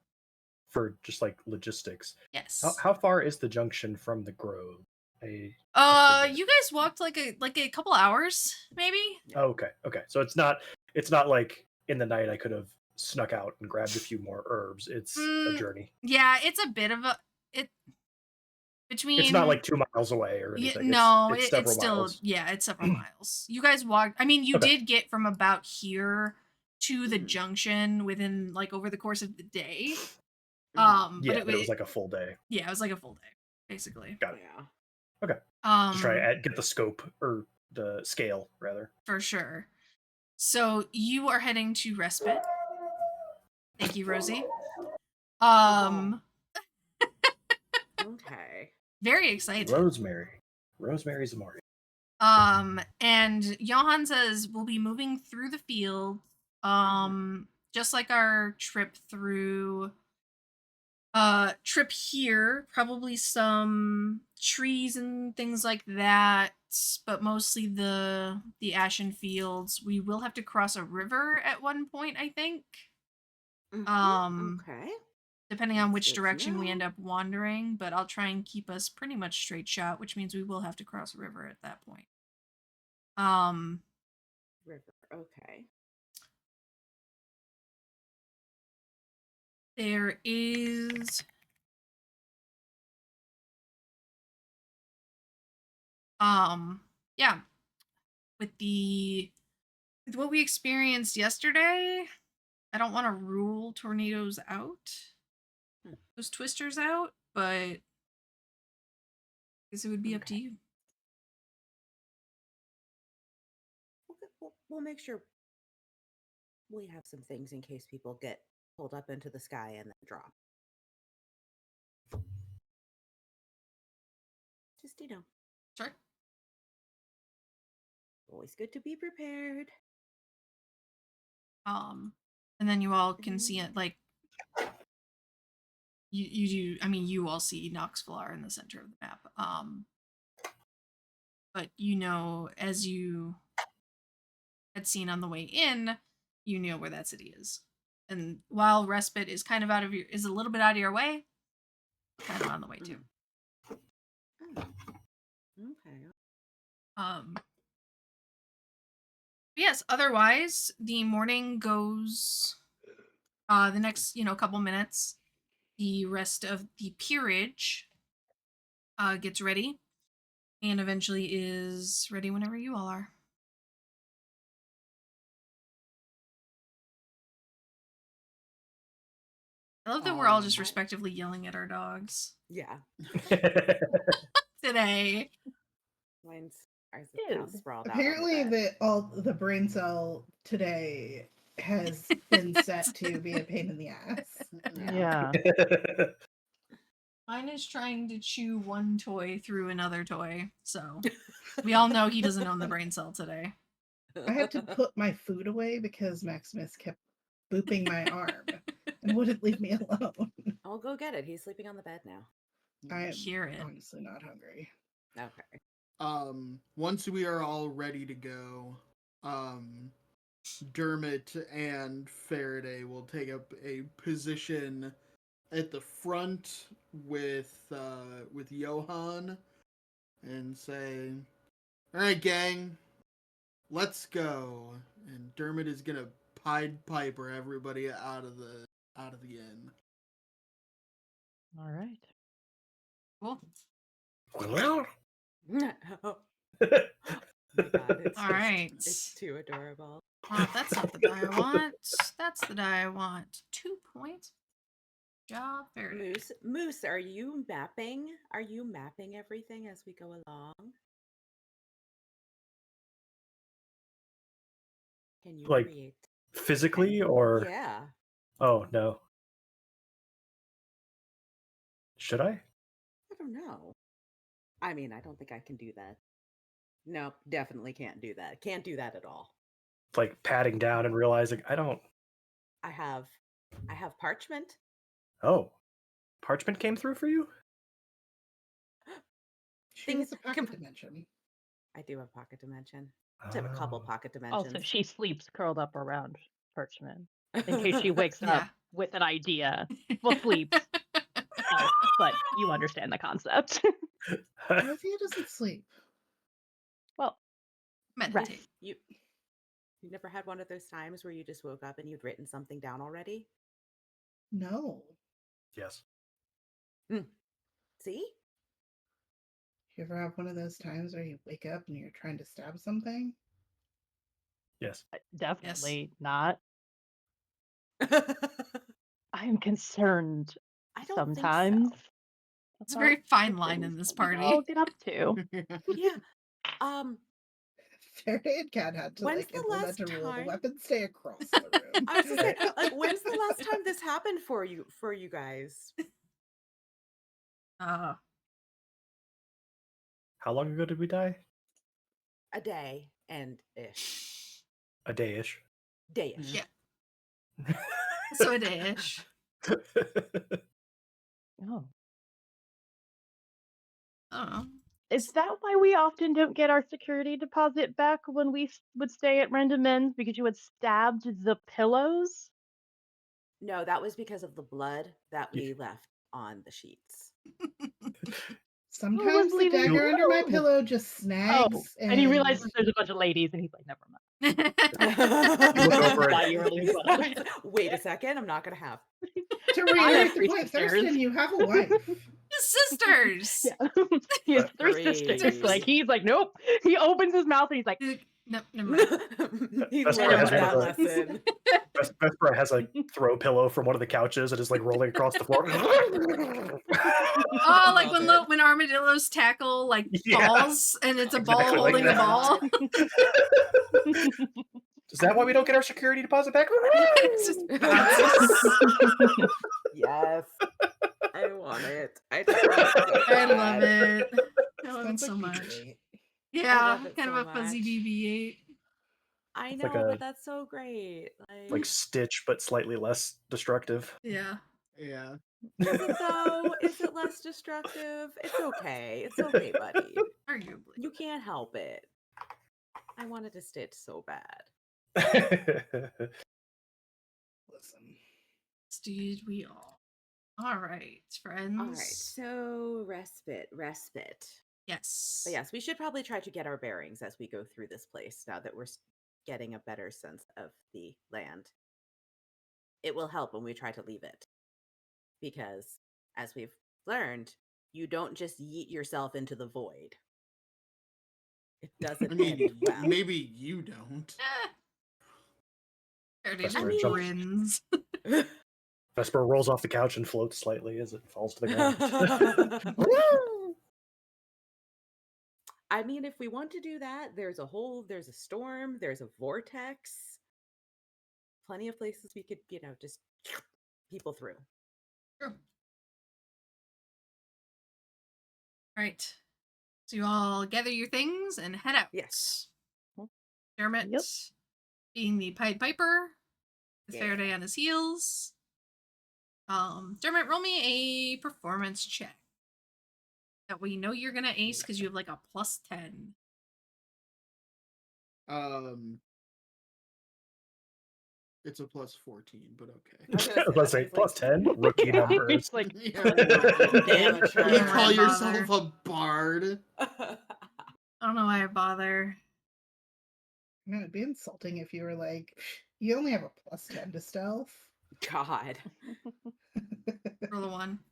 for just like logistics. Yes. How far is the junction from the grove? You guys walked like a couple hours, maybe? Oh, okay. So it's not like in the night I could have snuck out and grabbed a few more herbs. It's a journey. Yeah, it's a bit of a between. It's not like 2 miles away or anything. No, it's several it's still miles. Yeah, it's several miles. You guys walked. I mean, you did get from about here to the junction within like over the course of the day. But it was like a full day. Yeah, it was like a full day, basically. Got it. Yeah. Okay. Just try to get the scope or the scale rather. For sure. So you are heading to Respite. Thank you, Rosie. Okay. Very excited. Rosemary's Amore. And Johan says we'll be moving through the field. Just like our trip through trip here, probably some trees and things like that, but mostly the Ashen Fields. We will have to cross a river at one point, I think. Okay. Depending on which direction we end up wandering, but I'll try and keep us pretty much straight shot, which means we will have to cross a river at that point. River. Okay. There is yeah. With what we experienced yesterday, I don't want to rule tornadoes out. Those twisters out, but I guess it would be up to you. We'll make sure we have some things in case people get pulled up into the sky and then drop. Just, Sure. Always good to be prepared. And then you all can see it like you do. I mean, you all see Nox Valar in the center of the map. But as you had seen on the way in, you know where that city is. And while Respite is kind of is a little bit out of your way, kind of on the way too. Oh. Okay. Yes, otherwise the morning goes the next, couple minutes, the rest of the peerage gets ready and eventually is ready whenever you all are. I love that we're all just respectively yelling at our dogs Yeah. today. Mine's ours is Ew. now sprawled out. Apparently, the brain cell today has been set to be a pain in the ass. Yeah. Mine is trying to chew one toy through another toy, so we all know he doesn't own the brain cell today. I had to put my food away because Maximus kept booping my arm and wouldn't leave me alone. I'll go get it. He's sleeping on the bed now. I hear it. honestly not hungry. Okay. Once we are all ready to go, Dermot and Faraday will take up a position at the front with Johan and say, "All right, gang, let's go." And Dermot is gonna Pied Piper everybody out of the inn. All right. Cool. Well, Oh my god, All right. It's too adorable. That's not the die I want. That's the die I want. 2 points. Job, Faraday. Moose, are you mapping? Are you mapping everything as we go along? Can you Like, create? physically or? Yeah. Oh, no. Should I? I don't know. I mean, I don't think I can do that. No, definitely can't do that. Can't do that at all. It's like patting down and realizing I don't. I have parchment. Oh, parchment came through for you? She Things has a pocket can- dimension. I do have pocket dimension. I have a couple Oh. pocket dimensions. Also, she sleeps curled up around Parchment in case she wakes up with an idea. Well, sleeps. But you understand the concept. Althea doesn't sleep. Well, Meditate. rest. You never had one of those times where you just woke up and you'd written something down already? No. Yes. See? You ever have one of those times where you wake up and you're trying to stab something? Yes. Definitely not. I'm concerned I don't sometimes. think so. It's a very fine the line in things this that we party. all get up to. Yeah. Faraday and Cat had to When's the implement last a rule. The time- weapons stay across the room. I was just saying, like, when's the last time this happened for you guys? How long ago did we die? A day and ish. A day-ish. Day-ish. Yeah. So a day-ish. Oh. I don't know. Is that why we often don't get our security deposit back when we would stay at random inns? Because you had stabbed the pillows? No, that was because of the blood that Yeah. we left on the sheets. Sometimes the bleeding dagger under my through? pillow just snags. Oh, and he realizes there's a bunch of ladies, and he's like, never mind. You look over Why and you were leaving blood. Wait a second, I'm not gonna have. To I have reiterate the 3 point, sisters. Thurston, you have a wife. Sisters. Yeah. He has 3 sisters. Three. Like, he's like, nope. He opens his mouth and he's like, No, never mind. He That's learned what that has lesson. Vesper has a throw pillow from one of the couches and is like rolling across the floor. Oh, like when armadillos tackle like Yeah. balls and it's a Exactly ball like holding that. a ball. Is that why we don't get our security deposit back? It's just bounces. Yes. I want it. I just want it so I love bad. it. I love it Sounds so like much. BB-8. Yeah, love it kind so of a fuzzy much. BB-8. I It's like know, but a that's so great. like Stitch, but slightly less destructive. Yeah. Yeah. Is it though? Is it less destructive? It's okay. It's okay, buddy. Arguably. You can't help it. I wanted to Stitch so bad. Listen. Did we all? All right, friends. All right. So respite. Yes. But yes, we should probably try to get our bearings as we go through this place now that we're getting a better sense of the land. It will help when we try to leave it. Because, as we've learned, you don't just yeet yourself into the void. It doesn't I mean, end well. maybe you don't. Faraday just Vesper mean- jumps. grins. Vesper rolls off the couch and floats slightly as it falls to the ground. I mean, if we want to do that, there's a storm, there's a vortex. Plenty of places we could, just people through. True. Right. So you all gather your things and head out. Yes. Dermot Yep. being the Pied Piper, with Yeah. Faraday on his heels. Dermot, roll me a performance check. That way you know you're gonna ace because you have like a +10. It's a +14, but okay. I was I was about to say like, +10 rookie Yeah. numbers. It's like Yeah, right. Amateur. You Yeah. call Bother. yourself a bard? I don't know why I bother. I mean, it'd be insulting if you were like, you only have a +10 to stealth. God. Roll a 1.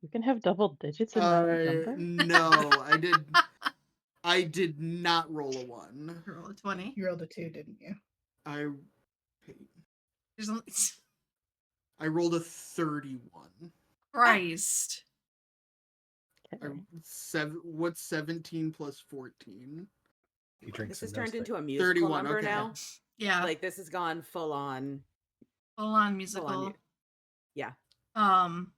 you can have double digits in that number. No, I did not roll a 1. Roll a 20. You rolled a 2, didn't you? There's only I rolled a 31. Christ. Okay. What's 17 plus 14? He drinks This has and knows turned things. into a musical 31, number okay. now. Yeah. Like this has gone full on. Full on musical. Yeah. I'm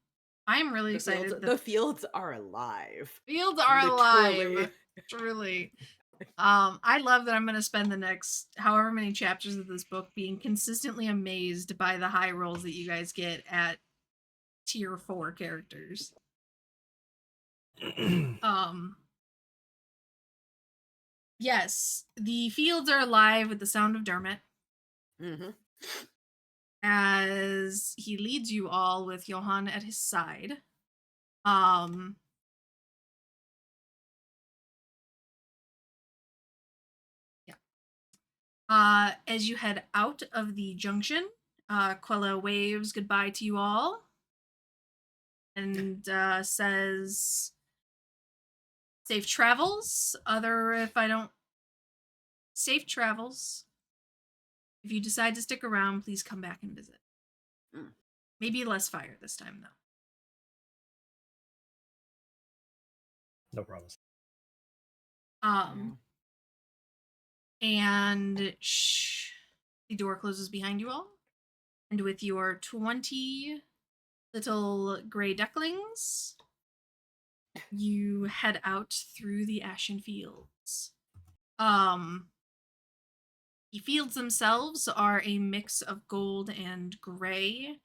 really excited. The fields are alive. Fields are Literally. alive. Truly. I love that I'm going to spend the next however many chapters of this book being consistently amazed by the high rolls that you guys get at tier 4 characters. Yes, the fields are alive with the sound of Dermot Mm-hmm. as he leads you all with Johann at his side. As you head out of the junction, Quella waves goodbye to you all and says, safe travels. Safe travels. If you decide to stick around, please come back and visit. Mm. Maybe less fire this time, though. No promise. And the door closes behind you all. And with your 20 little gray ducklings, you head out through the Ashen Fields. The fields themselves are a mix of gold and gray.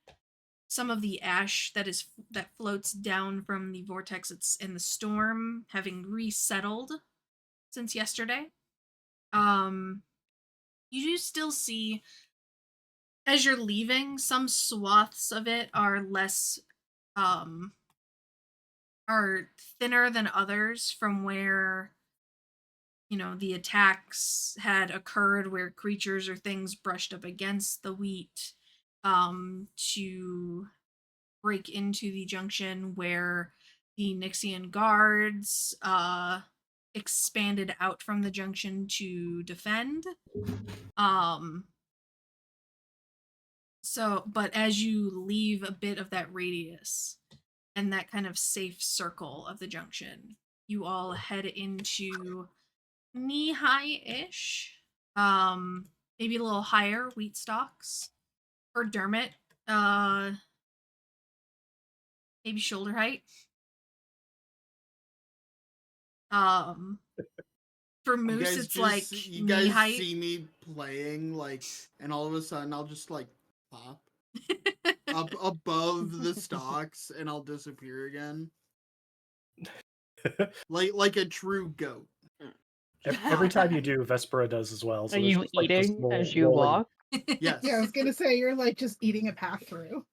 Some of the ash that floats down from the vortex in the storm, having resettled since yesterday. You do still see, as you're leaving, some swaths of it are less, are thinner than others from where, the attacks had occurred, where creatures or things brushed up against the wheat, to break into the junction, where the Nixian guards, expanded out from the junction to defend. But as you leave a bit of that radius and that kind of safe circle of the junction, you all head into knee-high-ish, maybe a little higher wheat stalks. For Dermot, maybe shoulder height. For You Moose, guys it's like you knee guys height. see me playing, like, and all of a sudden I'll just like pop up above the stalks and I'll disappear again. Like a true goat. Every time you do, Vespera does as well. Are So there's you just like this eating little as you rolling. walk? Yes. Yeah, I was gonna say you're like just eating a path through.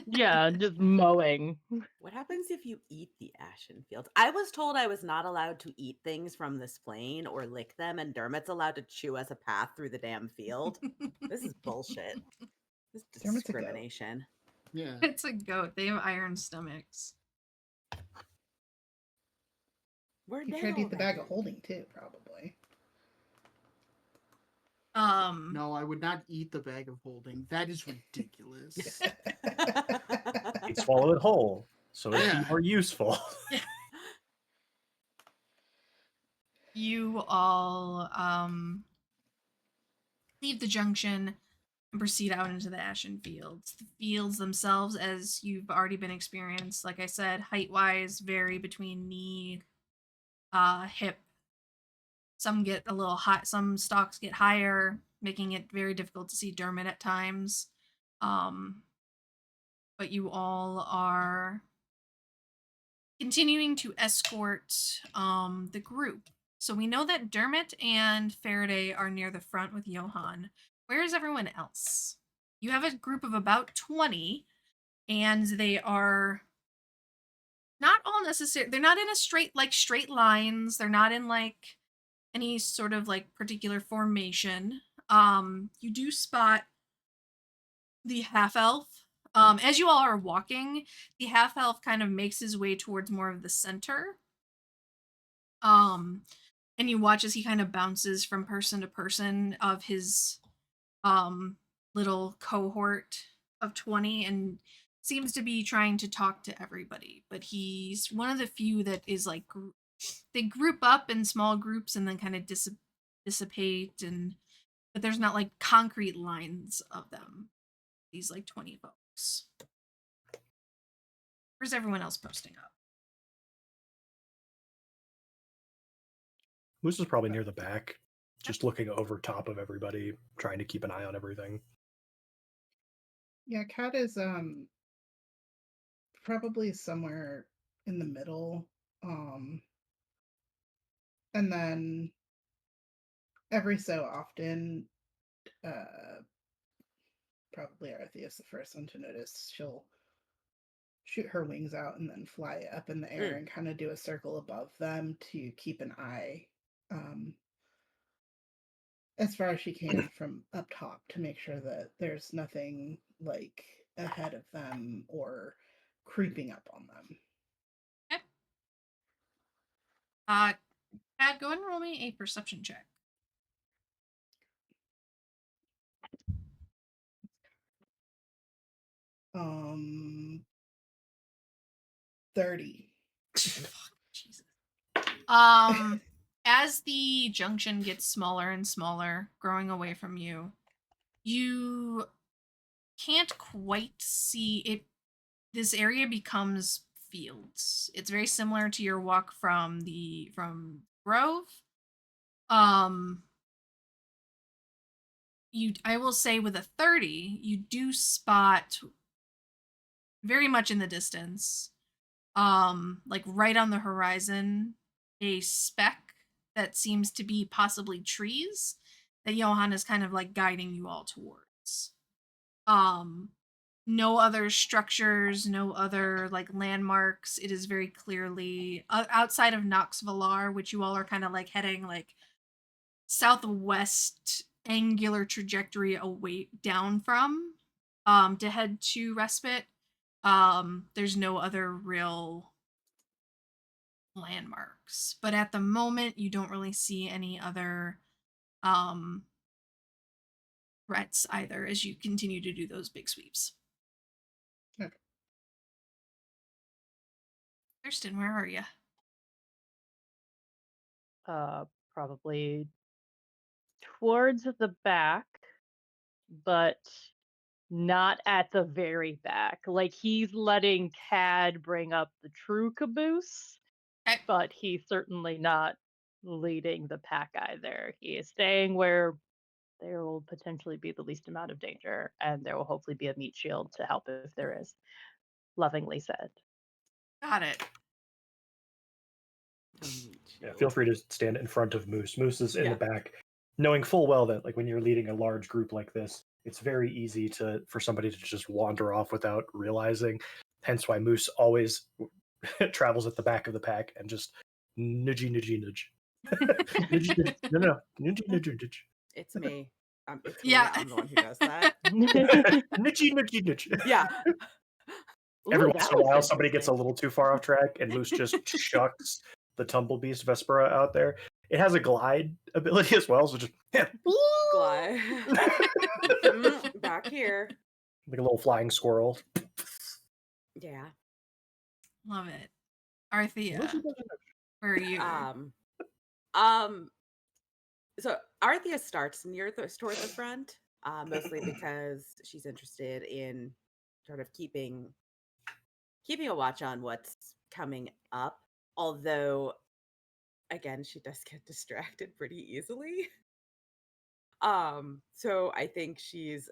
Yeah, just mowing. What happens if you eat the Ashen Fields? I was told I was not allowed to eat things from this plane or lick them, and Dermot's allowed to chew us a path through the damn field. This is bullshit. This is Dermot's a goat. discrimination. Yeah. It's a goat. They have iron stomachs. We're You dead tried to eat the bag of already. holding too, probably. No, I would not eat the bag of holding. That is ridiculous. You swallow it whole, so it'd Yeah. be more useful. You all leave the junction and proceed out into the Ashen Fields. The fields themselves, as you've already been experienced, like I said, height wise, vary between knee, hip. Some get a little high, some stalks get higher, making it very difficult to see Dermot at times. But you all are continuing to escort the group. So we know that Dermot and Faraday are near the front with Johann. Where is everyone else? You have a group of about 20, and they are not all necessary. They're not in a straight lines. They're not in like any sort of like particular formation. You do spot the half elf. As you all are walking, the half elf kind of makes his way towards more of the center. And you watch as he kind of bounces from person to person of his little cohort of 20 and seems to be trying to talk to everybody, but he's one of the few that is like they group up in small groups and then kind of dissipate, and but there's not like concrete lines of them, these like 20 folks. Where's everyone else posting up? Moose is probably near the back, just looking over top of everybody, trying to keep an eye on everything. Yeah, Cat is probably somewhere in the middle. And then every so often, probably Arthea is the first one to notice. She'll shoot her wings out and then fly up in the air and kind of do a circle above them to keep an eye as far as she can from up top to make sure that there's nothing like ahead of them or creeping up on them. Okay. Cat, go ahead and roll me a perception check. Um, 30. Fuck, Jesus. As the junction gets smaller and smaller, growing away from you, you can't quite see it. This area becomes fields. It's very similar to your walk from Grove. I will say with a 30, you do spot very much in the distance, like right on the horizon, a speck that seems to be possibly trees that Johann is kind of like guiding you all towards. No other structures, no other like landmarks. It is very clearly outside of Nox Valar, which you all are kind of like heading like southwest angular trajectory away down from, to head to Respite. There's no other real landmarks, but at the moment you don't really see any other threats either as you continue to do those big sweeps. Okay. Kirsten, where are you? Probably towards the back, but not at the very back. Like he's letting Cad bring up the true caboose, Okay. but he's certainly not leading the pack either. He is staying where there will potentially be the least amount of danger, and there will hopefully be a meat shield to help if there is. Lovingly said. Got it. Yeah, feel free to stand in front of Moose. Moose is in Yeah. the back, knowing full well that like when you're leading a large group like this, it's very easy for somebody to just wander off without realizing. Hence why Moose always travels at the back of the pack and just nudgy nudgy nudge. Nudgy, nudgy, no, nudgy nudgy nudge. It's me. It's me. Yeah. I'm the one who does that. Nudgy nudgy nudge. Yeah. Every Ooh, once that in a was while, somebody gets a interesting. little too far off track, and Moose just chucks the Tumblebeast Vespera out there. It has a glide ability as well, so just Glide. Back here. like a little flying squirrel. Yeah. Love it. Arthea, where are you? So Arthea starts toward the front, mostly because she's interested in sort of keeping a watch on what's coming up. Although, again, she does get distracted pretty easily. So I think she's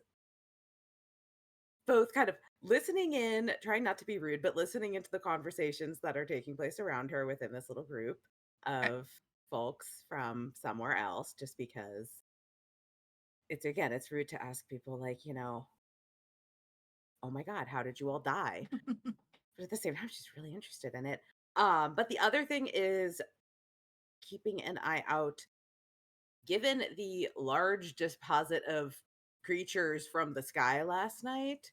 both kind of listening in, trying not to be rude, but listening into the conversations that are taking place around her within this little group of folks from somewhere else, just because it's rude to ask people like, oh my God, how did you all die? But at the same time, she's really interested in it. But the other thing is keeping an eye out, given the large deposit of creatures from the sky last night,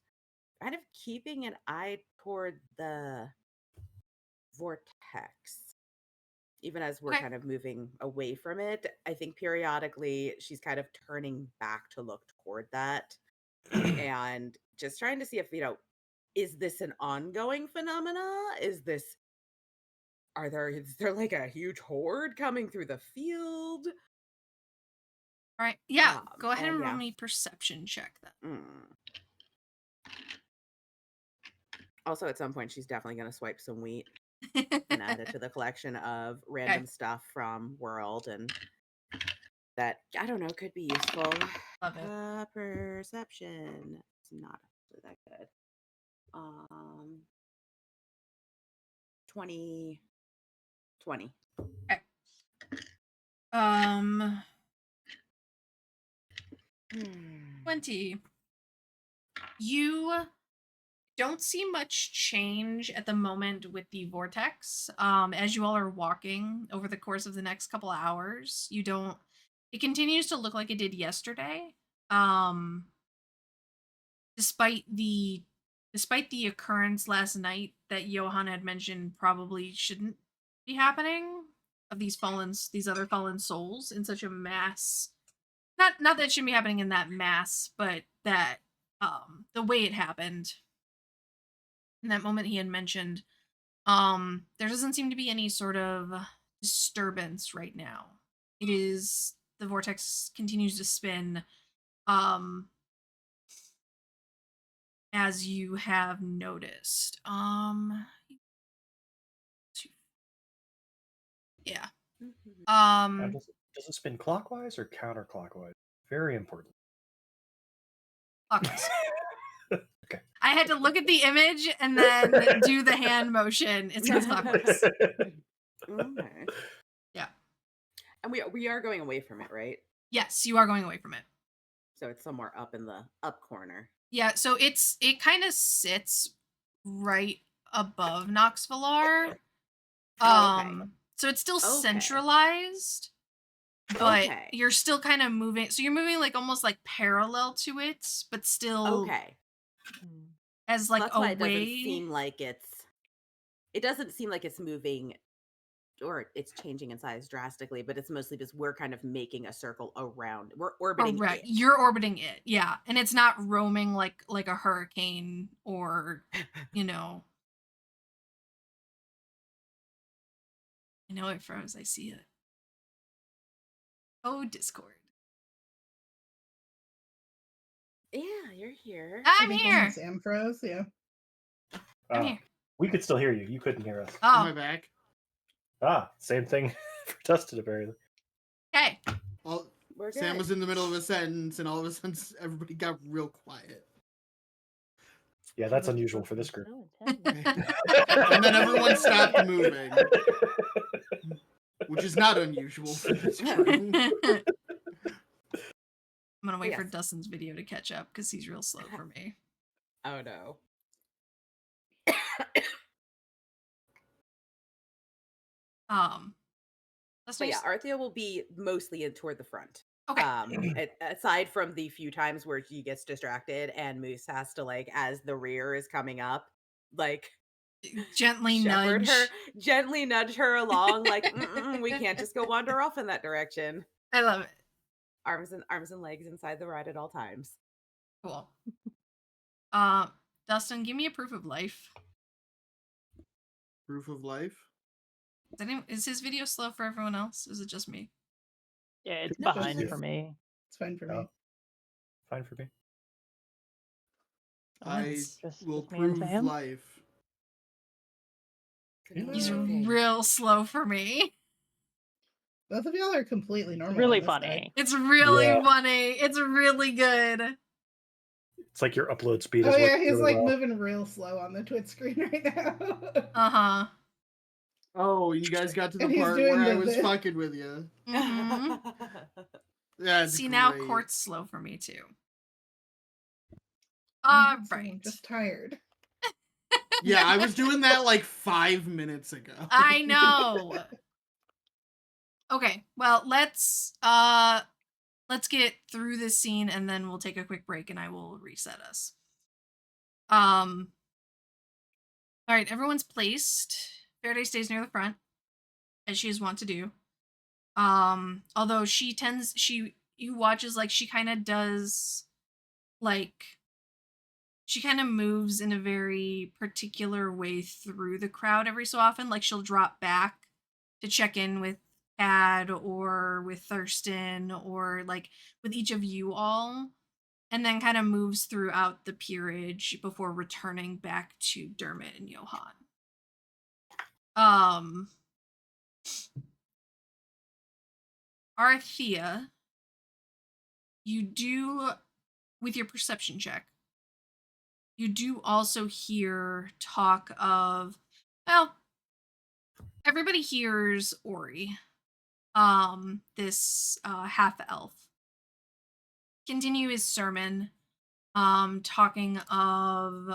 kind of keeping an eye toward the vortex. Even as we're Okay. kind of moving away from it, I think periodically she's kind of turning back to look toward that and just trying to see if, is this an ongoing phenomena? Is there like a huge horde coming through the field? All right. Yeah. Um, Go ahead and and roll yeah. me perception check then. Also, at some point, she's definitely going to swipe some wheat and add it to the collection of random stuff from World, and that, I don't know, could be useful. Love it. Perception. It's not actually that good. 20. Okay. 20. You don't see much change at the moment with the vortex. As you all are walking over the course of the next couple of hours, it continues to look like it did yesterday. Despite the occurrence last night that Johann had mentioned probably shouldn't be happening, of these other fallen souls in such a mass. Not that it shouldn't be happening in that mass, but that the way it happened in that moment he had mentioned, there doesn't seem to be any sort of disturbance right now. The vortex continues to spin, as you have noticed. Yeah. Now, does it spin clockwise or counterclockwise? Very important. Clockwise. Okay. I had to look at the image and then do the hand motion. It goes clockwise. Okay. Yeah. And we are going away from it, right? Yes, you are going away from it. So it's somewhere up in the up corner. Yeah, so it kind of sits right above Nox Valar. Okay. So it's still Okay. centralized, but Okay. you're still kind of moving. So you're moving like almost like parallel to it, but still Okay. as like That's why a it doesn't way. seem like it's moving or it's changing in size drastically, but it's mostly just we're kind of making a circle around. We're orbiting Correct. it. You're orbiting it, yeah, and it's not roaming like a hurricane or, I know it froze. I see it. Oh, Discord. Yeah, you're here. I I'm think here. only Sam froze. Yeah. I'm here. We could still hear you. You couldn't hear us. Am I Oh, back? Same thing for Dustin, apparently. Okay. We're Sam good. was in the middle of a sentence, and all of a sudden, everybody got real quiet. Yeah, that's unusual for this group. So intense. And then everyone stopped moving, which is not unusual for this group. I'm gonna wait for Yes. Dustin's video to catch up because he's real slow for me. Oh no. Dustin, But yeah, Arthea will be mostly in toward the front. okay. Aside from the few times where she gets distracted and Moose has to, like, as the rear is coming up, like, Gently shepherd nudge. her, gently nudge her along, like, we can't just go wander off in that direction. I love it. Arms and legs inside the ride at all times. Cool. Dustin, give me a proof of life. Proof of life. Is his video slow for everyone else? Is it just me? Yeah, it's No, behind it's- for me. It's fine for me. Oh. Fine for me. I Nice. will Just me and prove Sam? life. He's Okay. real slow for me. Both of y'all are completely normal. Really on this side. funny. It's really Yeah. funny. It's really good. It's like your upload speed Oh is yeah, working he's really like well. moving real slow on the Twitch screen right now. Uh-huh. Oh, you guys got to the And he's part doing where I the was this. fucking with you. Mhm. That's See, now great. Court's slow for me too. I'm Alright. just tired. Yeah, I was doing that like 5 minutes ago. I know. Okay, well, let's get through this scene and then we'll take a quick break and I will reset us. All right, everyone's placed. Faraday stays near the front, as she is wont to do. Although you watches like she kind of does, like, she kind of moves in a very particular way through the crowd every so often. Like she'll drop back to check in with Tad or with Thurston or like with each of you all, and then kind of moves throughout the peerage before returning back to Dermot and Johan. Arthea, you do, with your perception check, you do also hear talk of, well, everybody hears Ori, this half elf, continue his sermon, talking of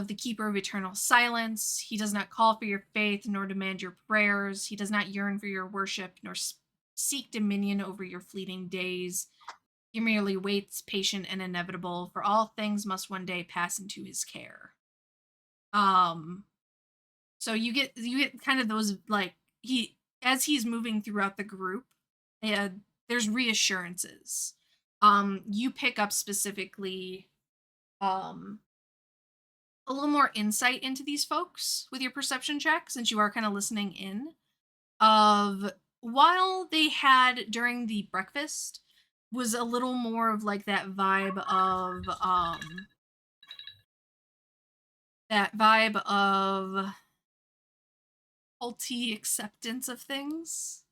the keeper of eternal silence. He does not call for your faith nor demand your prayers. He does not yearn for your worship nor seek dominion over your fleeting days. He merely waits, patient and inevitable, for all things must one day pass into his care. So you get kind of those, like, as he's moving throughout the group, there's reassurances. You pick up specifically a little more insight into these folks with your perception check, since you are kind of listening in, of while they had during the breakfast was a little more of like that vibe of culty acceptance of things.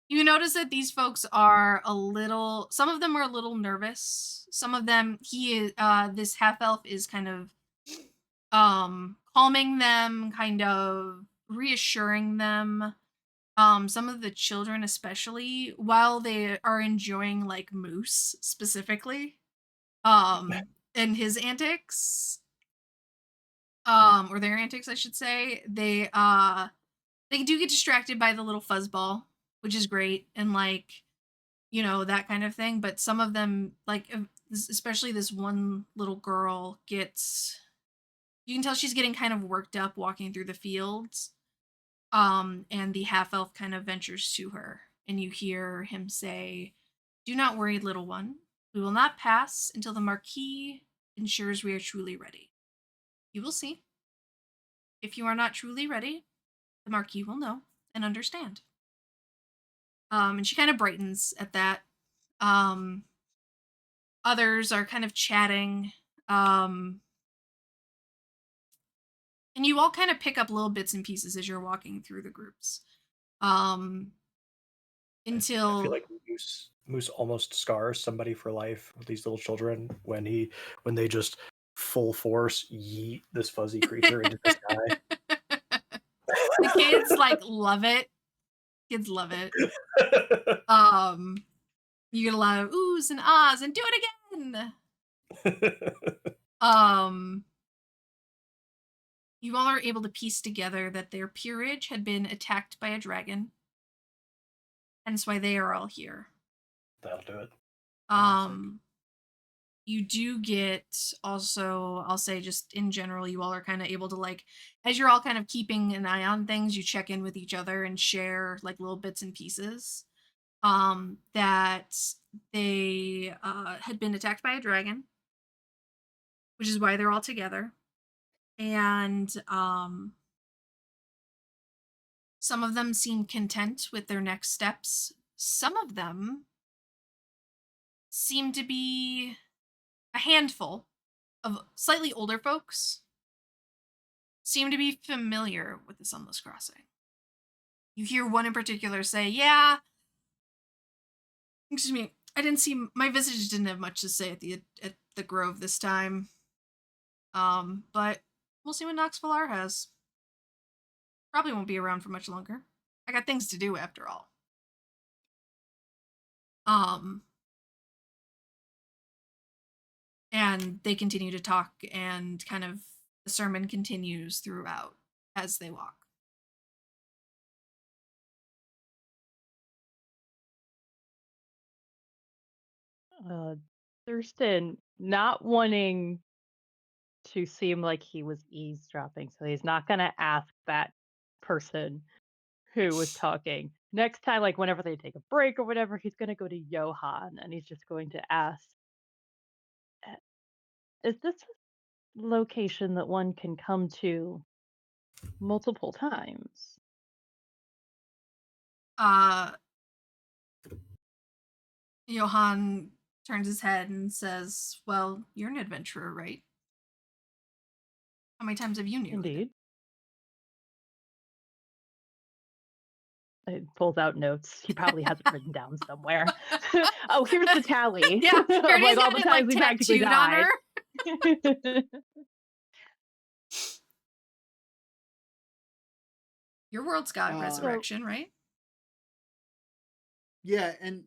You notice that these folks are some of them are a little nervous. Some of them, this half elf is kind of calming them, kind of reassuring them. Some of the children, especially, while they are enjoying like Moose specifically, and his antics, or their antics, I should say, they do get distracted by the little fuzzball, which is great, and like, you know, that kind of thing. But some of them, like, especially this one little girl, you can tell she's getting kind of worked up walking through the fields. And the half elf kind of ventures to her, and you hear him say, "Do not worry, little one. We will not pass until the Marquis ensures we are truly ready. You will see. If you are not truly ready, the Marquis will know and understand." And she kind of brightens at that. Others are kind of chatting. And you all kind of pick up little bits and pieces as you're walking through the groups. I feel Until like Moose almost scars somebody for life with these little children when they just full force yeet this fuzzy creature into the sky. the kids love it. Kids love it. You get a lot of oohs and ahs and do it again. You all are able to piece together that their peerage had been attacked by a dragon. Hence why they are all here. That'll do it. You do get also, I'll say just in general, you all are kind of able to as you're all kind of keeping an eye on things, you check in with each other and share little bits and pieces. That they had been attacked by a dragon, which is why they're all together. And some of them seem content with their next steps. Some of them seem to be a handful of slightly older folks seem to be familiar with the Sunless Crossing. You hear one in particular say, yeah, excuse me, I didn't see, my visitors didn't have much to say at the Grove this time. But we'll see what Nox Valar has. Probably won't be around for much longer. I got things to do after all. And they continue to talk, and kind of the sermon continues throughout as they walk. Thurston, not wanting to seem like he was eavesdropping, so he's not gonna ask that person who was talking. Next time, whenever they take a break or whatever, he's gonna go to Johan and he's just going to ask, is this a location that one can come to multiple times? Johan turns his head and says, well, you're an adventurer, right? How many times have you nearly Indeed. been? It pulls out notes. He probably has it written down somewhere. Oh, here's the tally. Yeah, of all the times we practically died. Your world's got resurrection, right? Yeah, and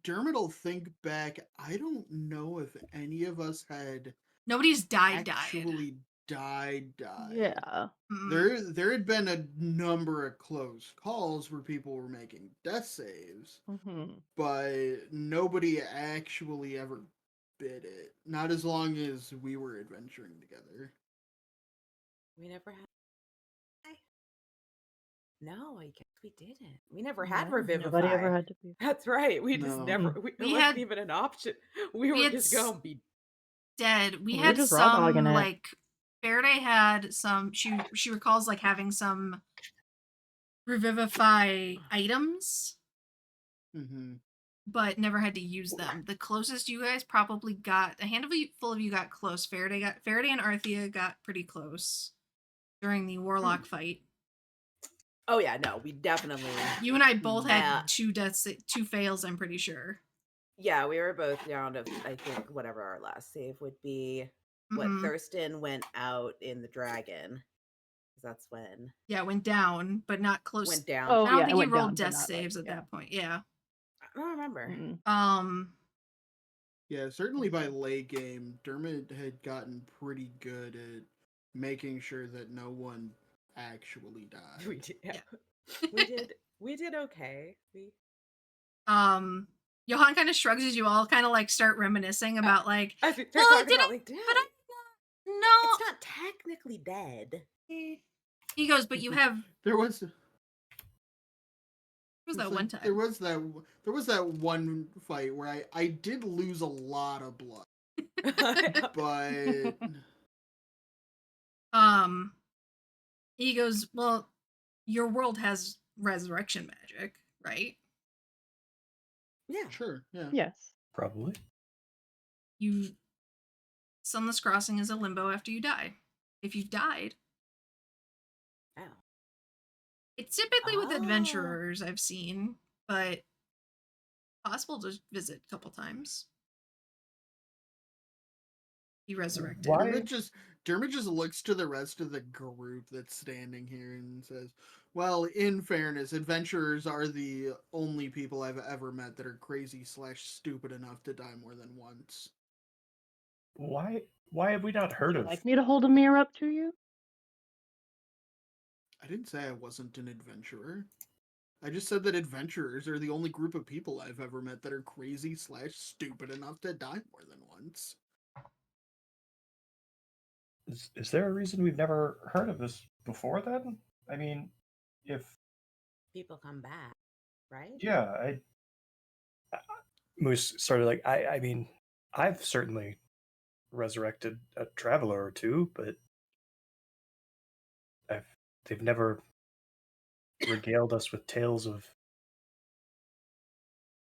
Dermot will think back. I don't know if any of us had Nobody's died. died. Yeah. There had been a number of close calls where people were making death saves, but nobody actually ever bit it. Not as long as we were adventuring together. We never had. No, I guess we didn't. We never had Revivify. Nobody ever had to be. That's right. We just never. It wasn't even an option. We were just going to be dead. We We had just raw dogging some it. Faraday had some. She recalls having some Revivify items, but never had to use them. The closest you guys probably got, a handful of you got close. Faraday and Arthea got pretty close during the Warlock fight. Oh yeah, no, we definitely. You and I both had two fails, I'm pretty sure. Yeah, we were both down to, I think, whatever our last save would be. What Thurston went out in the dragon. That's when. Yeah, it went down, but not close. Went down. Oh, I don't think you rolled death saves at that point. Yeah. I don't remember. Yeah, certainly by late game, Dermot had gotten pretty good at making sure that no one actually died. We did. Yeah. we did okay. Johan kind of shrugs as you all kind of start reminiscing about no, it's not technically dead. He goes, but you have. There was that one time. There was that one fight where I did lose a lot of blood, but he goes, well, your world has resurrection magic, right? Yeah. Sure. Yeah. Yes. Probably. Sunless Crossing is a limbo after you die. if you've died. Oh. It's typically with Oh. adventurers I've seen, but possible to visit a couple times. He resurrected. Why? Dermot just looks to the rest of the group that's standing here and says, well, in fairness, adventurers are the only people I've ever met that are crazy/stupid enough to die more than once. Why have we not heard Would you of? like me to hold a mirror up to you? I didn't say I wasn't an adventurer. I just said that adventurers are the only group of people I've ever met that are crazy/stupid enough to die more than once. Is there a reason we've never heard of this before then? I mean, if People come back, right? yeah, Moose started like I mean, I've certainly resurrected a traveler or two, but they've never regaled us with tales of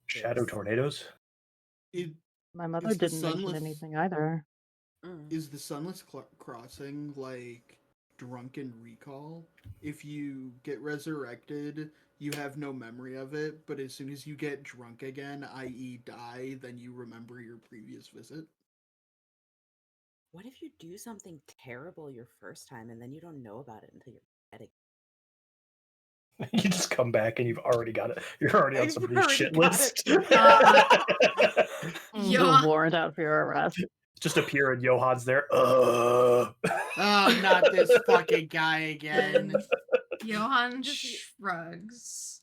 shadow Yes. tornadoes. My mother Is the didn't mention sunless- anything either. Is the Sunless Crossing like Drunken Recall? If you get resurrected, you have no memory of it, but as soon as you get drunk again, i.e., die, then you remember your previous visit. What if you do something terrible your first time and then you don't know about it until you're dead again? You just come back and you've already got it. You're already on You've somebody's already shit got list. it. Do a Yeah. warrant out for your arrest. Just appear and Johan's there. Oh, not this fucking guy again. Johann Just- shrugs.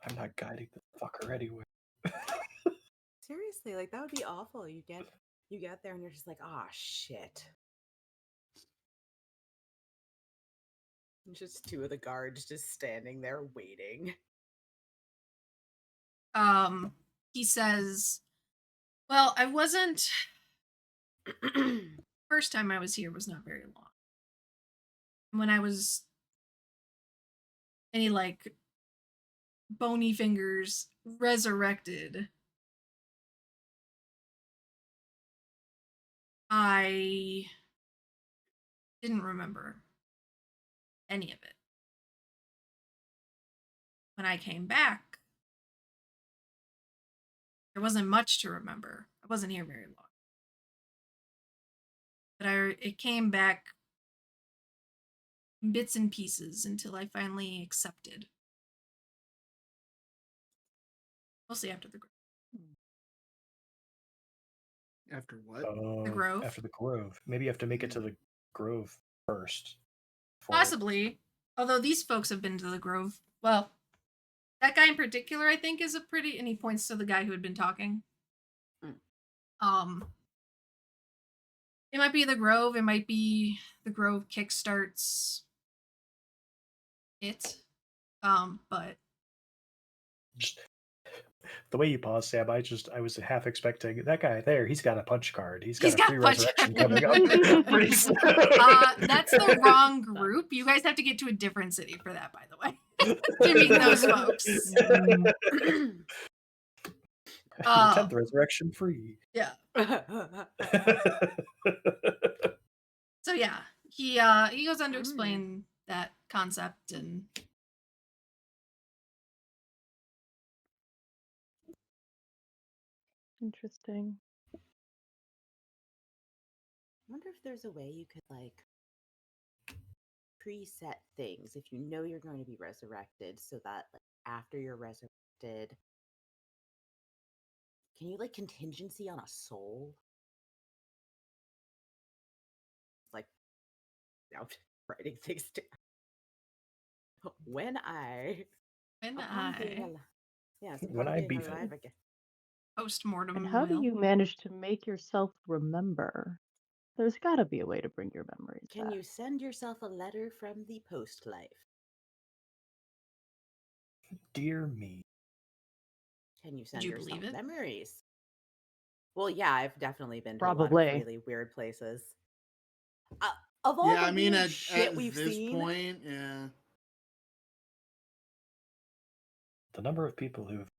I'm not guiding the fucker anywhere. Seriously, like that would be awful. You get there and you're just like, oh shit. And just two of the guards just standing there waiting. He says, well, I wasn't first time I was here was not very long. When I was any like bony fingers resurrected, I didn't remember any of it. When I came back, there wasn't much to remember. I wasn't here very long. But it came back in bits and pieces until I finally accepted. Mostly after the After what? Oh, Grove? after the Grove. Maybe you have to make it to the Grove first. before- Possibly. Although these folks have been to the Grove. Well, that guy in particular, I think, is a pretty. And he points to the guy who had been talking. It might be the Grove. It might be the Grove kickstarts it. But Just the way you pause, Sam, I was half expecting that guy there. He's got a punch card. He's got a free punch resurrection card. coming up pretty soon. That's the wrong group. You guys have to get to a different city for that, by the way, to meet those folks. Your 10th resurrection free. Yeah. So yeah, he goes on to explain that concept and Interesting. I wonder if there's a way you could like preset things if you know you're going to be resurrected so that like, after you're resurrected, can you like contingency on a soul? Like, I'm writing things down. When I When I beef it. alive again. post-mortem. And how do will. you manage to make yourself remember? There's got to be a way to bring your memories Can back. you send yourself a letter from the post life? Dear me. Can you send you yourself believe it? memories? Well, yeah, I've definitely been to a lot Probably. of really weird places. Of all the weird shit we've this seen, point, yeah. The number of people who've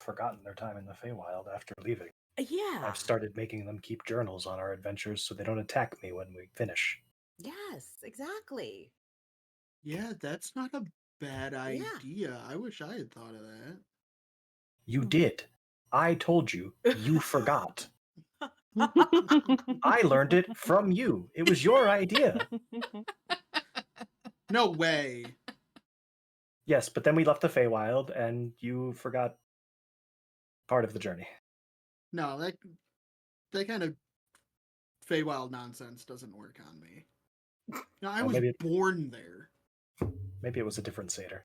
forgotten their time in the Feywild after leaving. Yeah. I've started making them keep journals on our adventures so they don't attack me when we finish. Yes, exactly. Yeah, that's not a bad Yeah. idea. I wish I had thought of that. You did. I told you. You forgot. I learned it from you. It was your idea. No way. Yes, but then we left the Feywild and you forgot part of the journey. No, that kind of Feywild nonsense doesn't work on me. No, I Oh, was maybe- born there. Maybe it was a different satyr.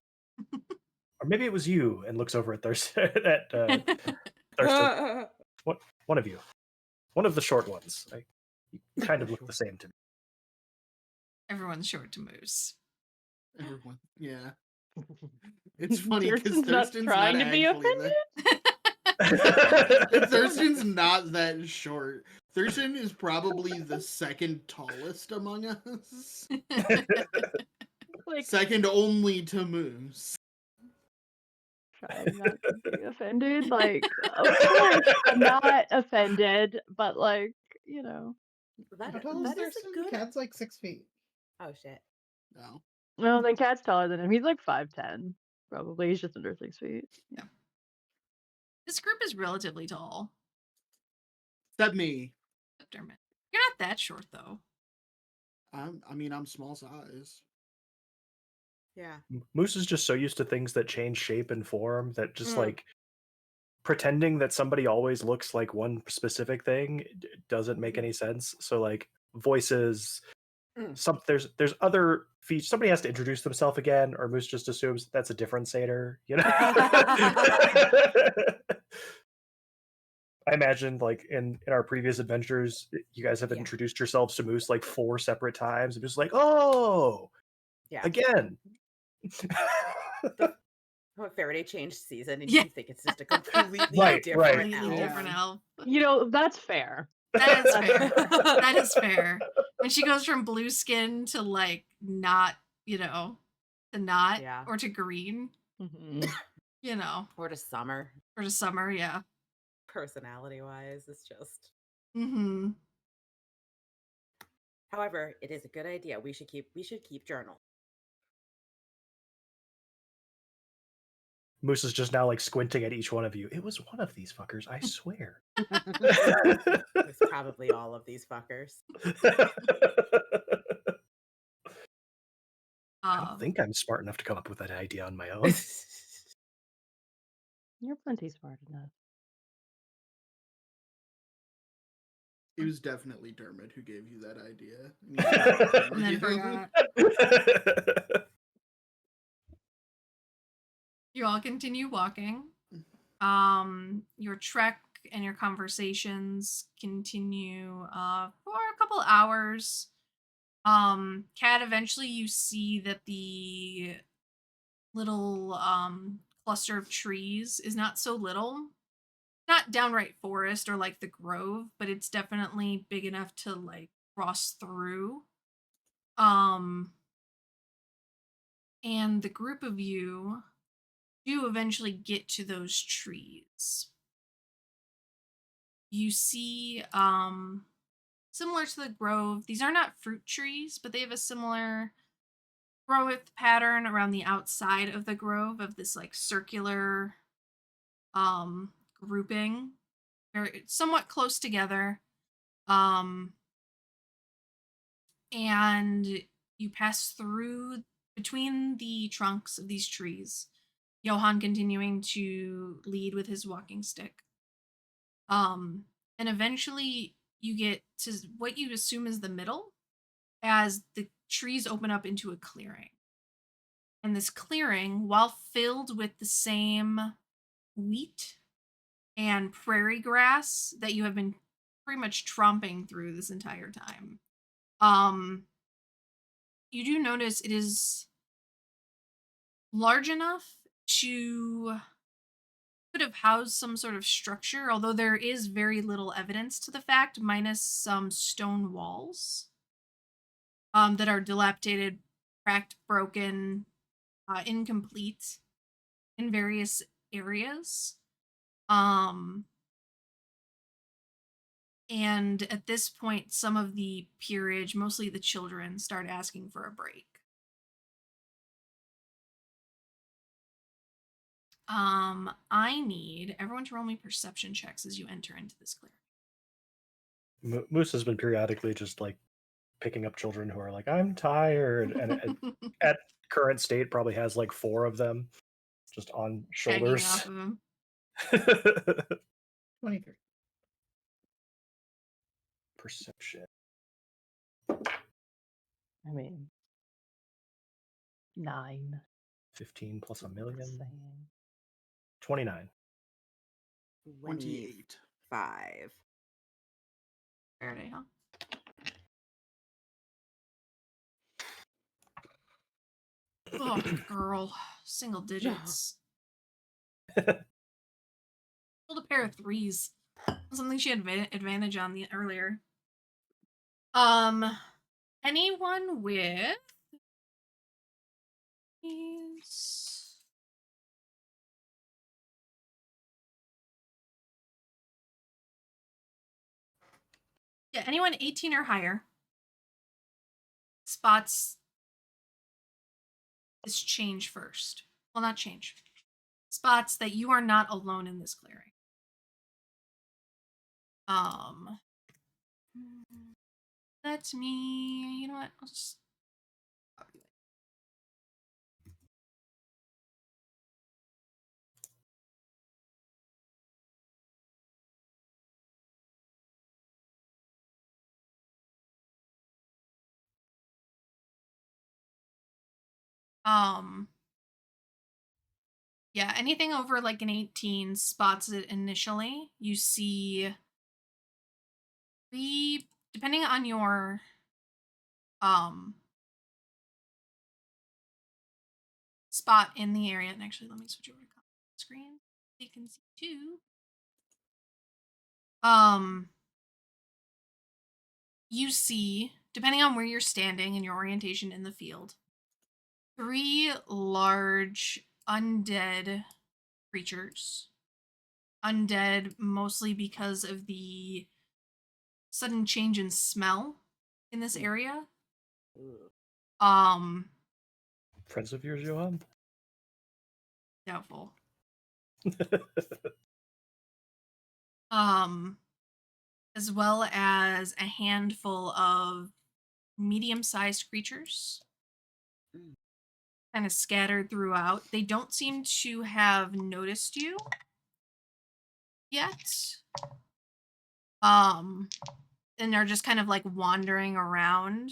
Or maybe it was you and looks over at Thurston. Thurston. One of you. One of the short ones. You kind of look the same to me. Everyone's short to Moose. Everyone, yeah. It's funny because Thurston's not Thurston's trying not to be actually offended. Thurston's not that short. Thurston is probably the second tallest among us. Like, Second only to Moose. trying not to be offended. Like, of course, I'm not offended, but like, you know. That, How tall is that is a Thurston? good. Cat's like 6 feet. Oh shit. No. No, then Cat's taller than him. He's like 5'10". Probably. He's just under 6 feet. Yeah. This group is relatively tall. Except me. Except Dermot. You're not that short, though. I'm small size. Yeah. Moose is just so used to things that change shape and form that just Mm. like pretending that somebody always looks like one specific thing doesn't make any sense. So like voices, there's other features. Somebody has to introduce themselves again, or Moose just assumes that's a different satyr. You know. I imagine like in our previous adventures, you guys have Yeah. introduced yourselves to Moose like 4 separate times. And just like, oh, Yeah. again. Faraday changed season, and Yeah. you think it's just a completely Right, different right. Completely elf. different elf. You know, that's fair. That is fair. That is fair. When she goes from blue skin to like not, to not, Yeah. or to green, Mhm. Or to summer, or to summer, yeah. personality-wise, it's just. Mm-hmm. However, it is a good idea. We should keep journal. Moose is just now like squinting at each one of you. It was one of these fuckers, I swear. It's probably all of these fuckers. I don't think I'm smart enough to come up with that idea on my own. You're plenty smart enough. It was definitely Dermot who gave you that idea. And then forgot. You all continue walking. Your trek and your conversations continue for a couple hours. Kat, eventually you see that the little cluster of trees is not so little. Not downright forest or like the grove, but it's definitely big enough to like cross through. And the group of you do eventually get to those trees. You see, similar to the grove, these are not fruit trees, but they have a similar growth pattern around the outside of the grove of this like circular grouping. They're somewhat close together. And you pass through between the trunks of these trees. Johann continuing to lead with his walking stick. And eventually you get to what you assume is the middle as the trees open up into a clearing. And this clearing, while filled with the same wheat and prairie grass that you have been pretty much tromping through this entire time, you do notice it is large enough to could have housed some sort of structure, although there is very little evidence to the fact, minus some stone walls that are dilapidated, cracked, broken, incomplete in various areas. And at this point, some of the peerage, mostly the children, start asking for a break. I need everyone to roll me perception checks as you enter into this clearing. Moose has been periodically just like picking up children who are like, I'm tired, and at current state probably has like 4 of them just on Hanging shoulders. off of him. 23. Perception. I mean, 9. 15 plus a Just million. saying. 29. 28. 5. Faraday, huh? Oh, girl. Single digits. Rolled a pair of 3s. Something she had advantage on the earlier. Anyone with these? Yeah, anyone 18 or higher spots this change first. Well, not change. Spots that you are not alone in this clearing. Let me, you know what? I'll just copy it. Yeah, anything over like an 18 spots it initially. You see 3, depending on your spot in the area. And actually, let me switch over to screen so you can see too. You see, depending on where you're standing and your orientation in the field, 3 large undead creatures. Undead mostly because of the sudden change in smell in this area. Friends of yours, Johan? Doubtful. As well as a handful of medium-sized creatures kind of scattered throughout. They don't seem to have noticed you yet. And they're just kind of like wandering around.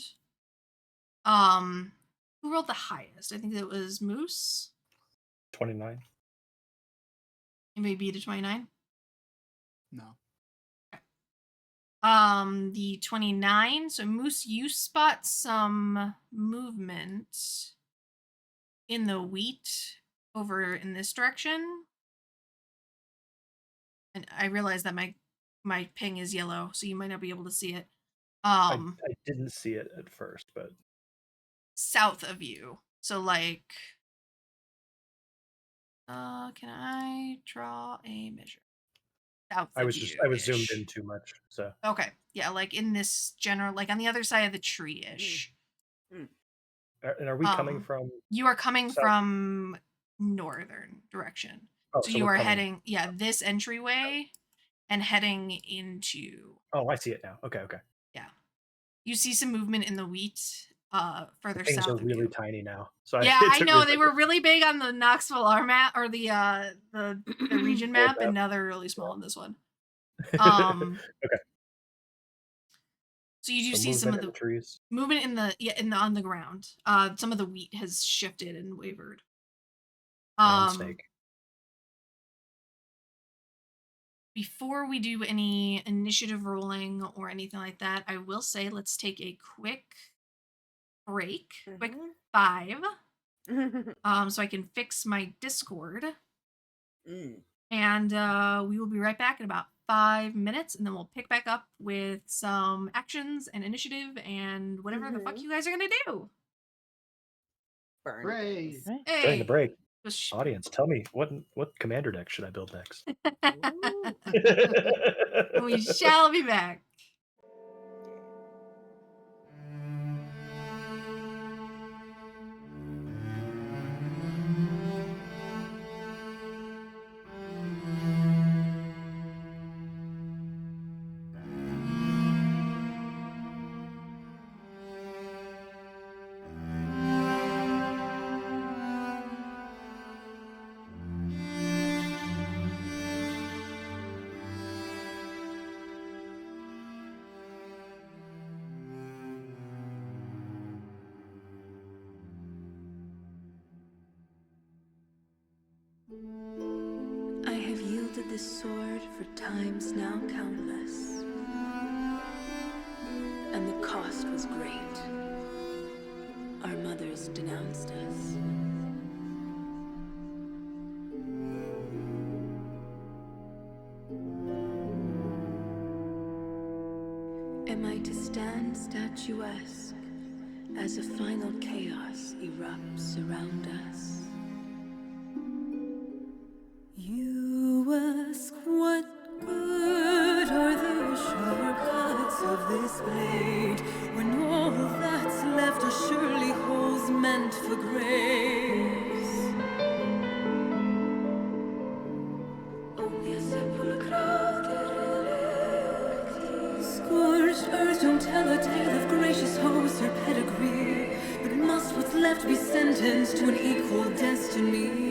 Who rolled the highest? I think it was Moose. 29. Anybody beat a 29? No. The 29. So Moose, you spot some movement in the wheat over in this direction. And I realize that my ping is yellow, so you might not be able to see it. I didn't see it at first, but South of you. So like can I draw a measure? South I of was zoomed in too much. So okay. Yeah, like in this general, like on the other side of the tree-ish. and are we coming from? You are coming south? from northern direction. Oh, so so you we're are coming- heading, yeah, this entryway and heading into. Oh, I see it now. Okay. Yeah. You see some movement in the wheat further Things south are of really you. tiny now. So Yeah, it I took know me they like were really big on the Nox Valar map or the region map, map. and now they're really small in this one. Okay. So you do So see some of movement in the trees. movement on the ground. Some of the wheat has shifted and wavered. Land snake. Before we do any initiative rolling or anything like that, I will say let's take a quick break. Quick 5. So I can fix my Discord. And we will be right back in about 5 minutes, and then we'll pick back up with some actions and initiative and whatever the fuck you guys are gonna do. Hooray. Hey. During the break, Audience, tell me what commander deck should I build next? Ooh. We shall be back. I have yielded this sword for times now countless, and the cost was great. Our mothers denounced us. Am I to stand statuesque as a final chaos erupts around us? You ask what good are the sharp cuts of this blade, when all that's left are surely holes meant for graves. Omnia sepulchra derelicti. Scorched earth don't tell a tale of gracious hosts or pedigree, but must what's left be sentenced to an equal destiny?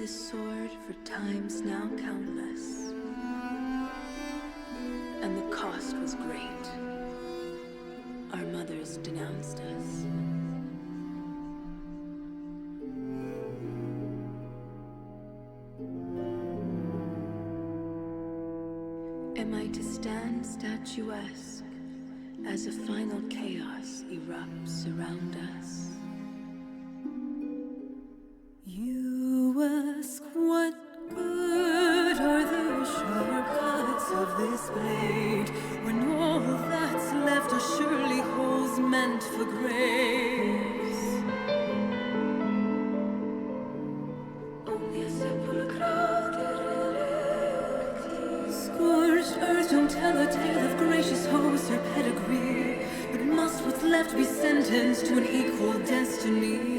this sword for times now countless, and the cost was great. Our mothers denounced us. Am I to stand statuesque as a final chaos erupts around us? You ask what good are the sharp cuts of this blade, when all that's left are surely holes meant for graves. Scorched earth don't tell a tale of gracious host or pedigree, but must what's left be sentenced to an equal destiny?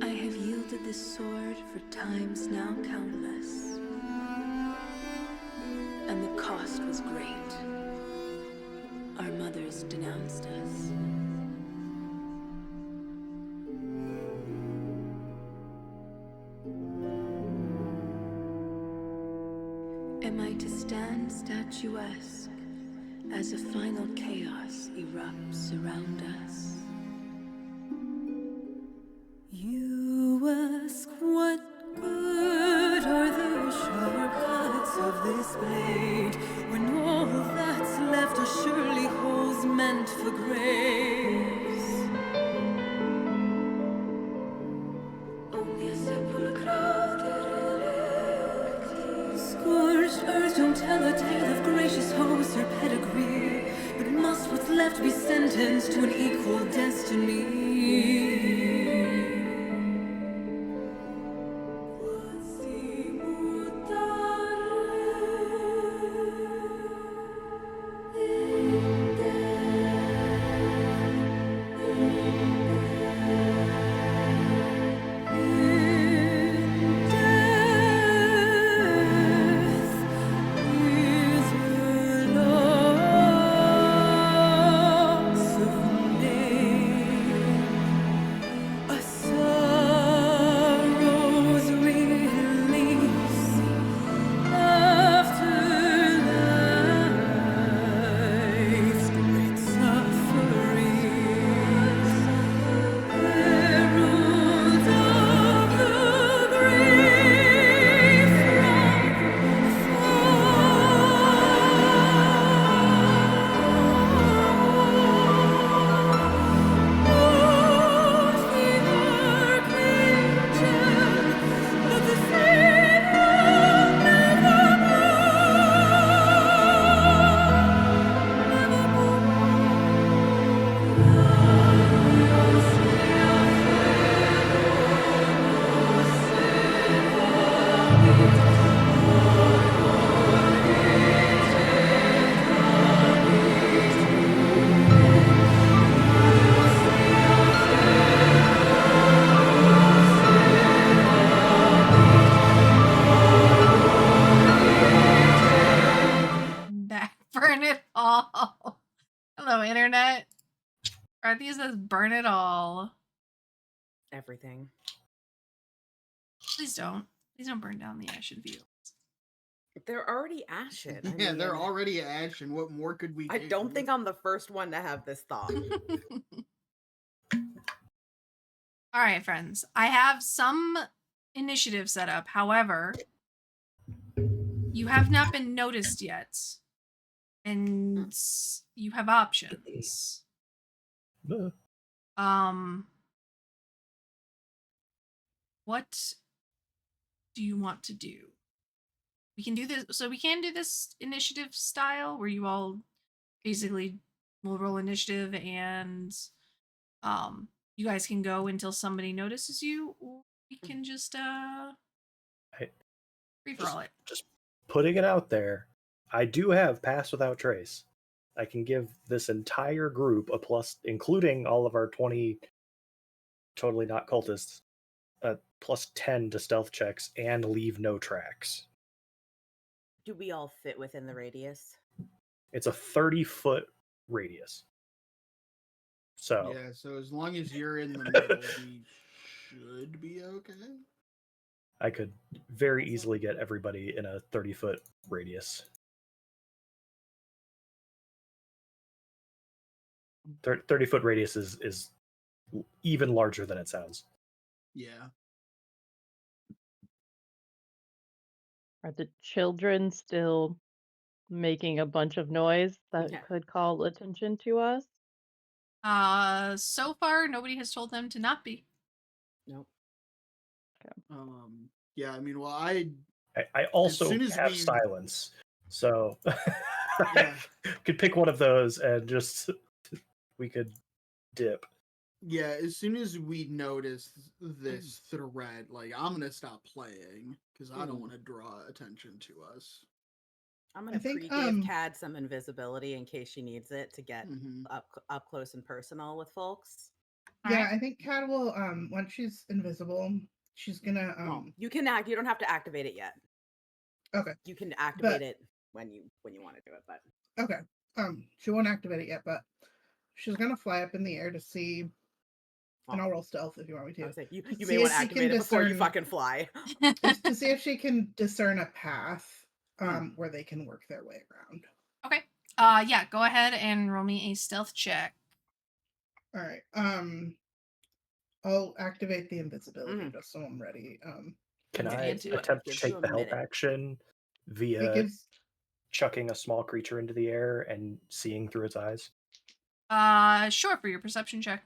I have yielded this sword for times now countless, and the cost was great. Our mothers denounced us. Am I to stand statuesque as a final chaos erupts around us? You ask what good are the sharp cuts of this blade, when all that's left are surely holes meant for graves. Omnia sepulcra left be sentenced to an equal destiny. Burn it all. Hello, internet. Arthea says burn it all. Everything. Please don't. Please don't burn down the Ashen Fields. They're already ashen. I Yeah, they're mean, already ashen. What more could we I do? don't think I'm the first one to have this thought. All right, friends. I have some initiative set up. However, you have not been noticed yet. And you have options. What do you want to do? We can do this. So we can do this initiative style where you all basically will roll initiative and you guys can go until somebody notices you, or we can just free for all it. Just putting it out there, I do have Pass Without Trace. I can give this entire group a plus, including all of our 20 totally not cultists, a plus 10 to stealth checks and leave no tracks. Do we all fit within the radius? It's a 30-foot radius. So Yeah, so as long as you're in the middle, we should be okay. I could very easily get everybody in a 30-foot radius. 30-foot radius is even larger than it sounds. Yeah. Are the children still making a bunch of noise that Yeah. could call attention to us? So far nobody has told them to not be. Nope. Yeah, I mean, well, I also soon as have we- silence, so Yeah. could pick one of those and just we could dip. Yeah, as soon as we notice this threat, like, I'm gonna stop playing because I don't want to draw attention to us. I'm gonna think, pre-give Cad some invisibility in case she needs it to get Mhm. up close and personal with folks. Yeah, Alright. I think Kat will once she's invisible, she's gonna You can act. You don't have to activate it yet. okay. You can activate it when you want to do it. But Okay. She won't activate it yet, but she's gonna fly up in the air to see, and I'll roll stealth if you want me I to. was like, you See may if want to she activate can it before you discern- fucking fly. Just to see if she can discern a path where they can work their way around. Okay. Yeah, go ahead and roll me a stealth check. All right. I'll activate the invisibility just so I'm ready. Can Okay, I and do it. attempt to Gives you take a the help minute. action via It gives chucking a small creature into the air and seeing through its eyes? Sure, for your perception check.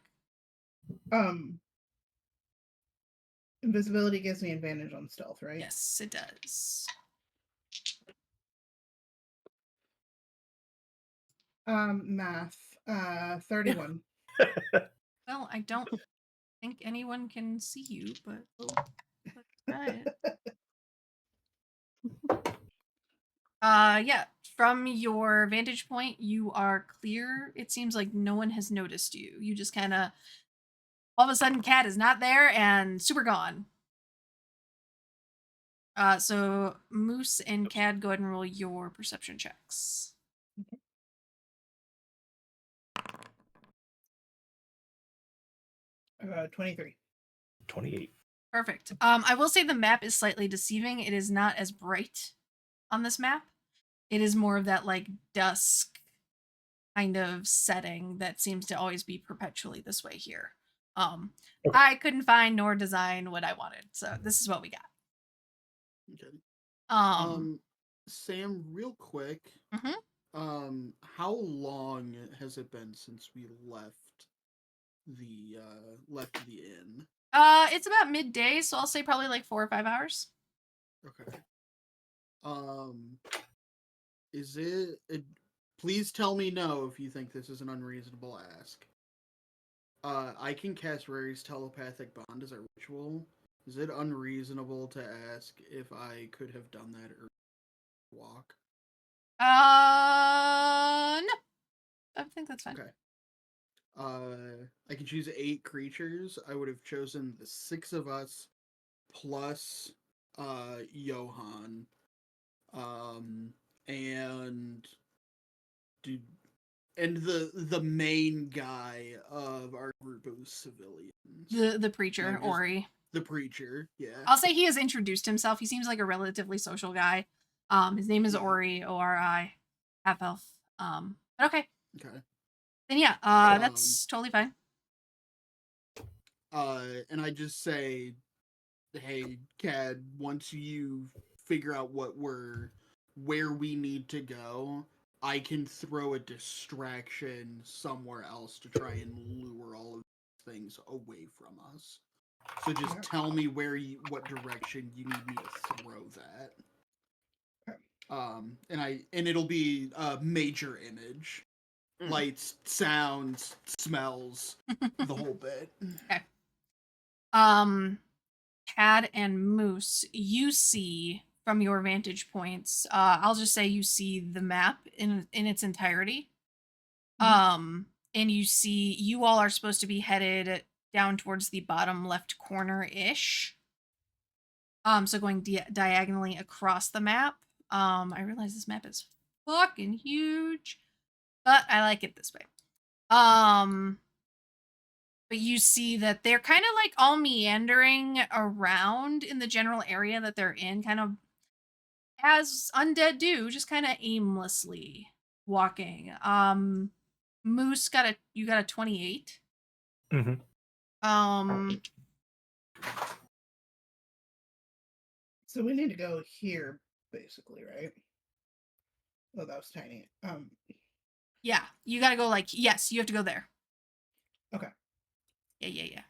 invisibility gives me advantage on stealth, right? Yes, it does. Math. 31. Well, I don't think anyone can see you, but let's try it. Yeah. From your vantage point, you are clear. It seems like no one has noticed you. You just kind of all of a sudden, Cat is not there and super gone. So Moose and Cad, go ahead and roll your perception checks. 23. 28. Perfect. I will say the map is slightly deceiving. It is not as bright on this map. It is more of that like dusk kind of setting that seems to always be perpetually this way here. Okay. I couldn't find nor design what I wanted, so this is what we got. Okay. Sam, real quick. Mhm. How long has it been since we left the inn? It's about midday, so I'll say probably like 4 or 5 hours. Okay. Is it? Please tell me no if you think this is an unreasonable ask. I can cast Rary's telepathic bond as a ritual. Is it unreasonable to ask if I could have done that or walk? No. I think that's fine. Okay. I can choose 8 creatures. I would have chosen the 6 of us plus Johan. And dude, and the main guy of our group of civilians. The preacher, Just Ori. the preacher, yeah. I'll say he has introduced himself. He seems like a relatively social guy. His name is Yeah. Ori, Ori, half elf. But okay. Okay. Then yeah, that's totally fine. And I just say, hey, Cad, once you figure out where we need to go, I can throw a distraction somewhere else to try and lure all of these things away from us. So just tell me what direction you need me to throw that. And it'll be a major image. Lights, sounds, smells, the whole bit. Okay. Cad and Moose, you see from your vantage points, I'll just say you see the map in its entirety. And you see you all are supposed to be headed down towards the bottom left corner-ish. So going diagonally across the map. I realize this map is fucking huge, but I like it this way. But you see that they're kind of like all meandering around in the general area that they're in, kind of as undead do, just kind of aimlessly walking. Moose you got a 28. Mm-hmm. So we need to go here, basically, right? Oh, that was tiny. Yeah, you gotta go like, yes, you have to go there. Okay. Yeah.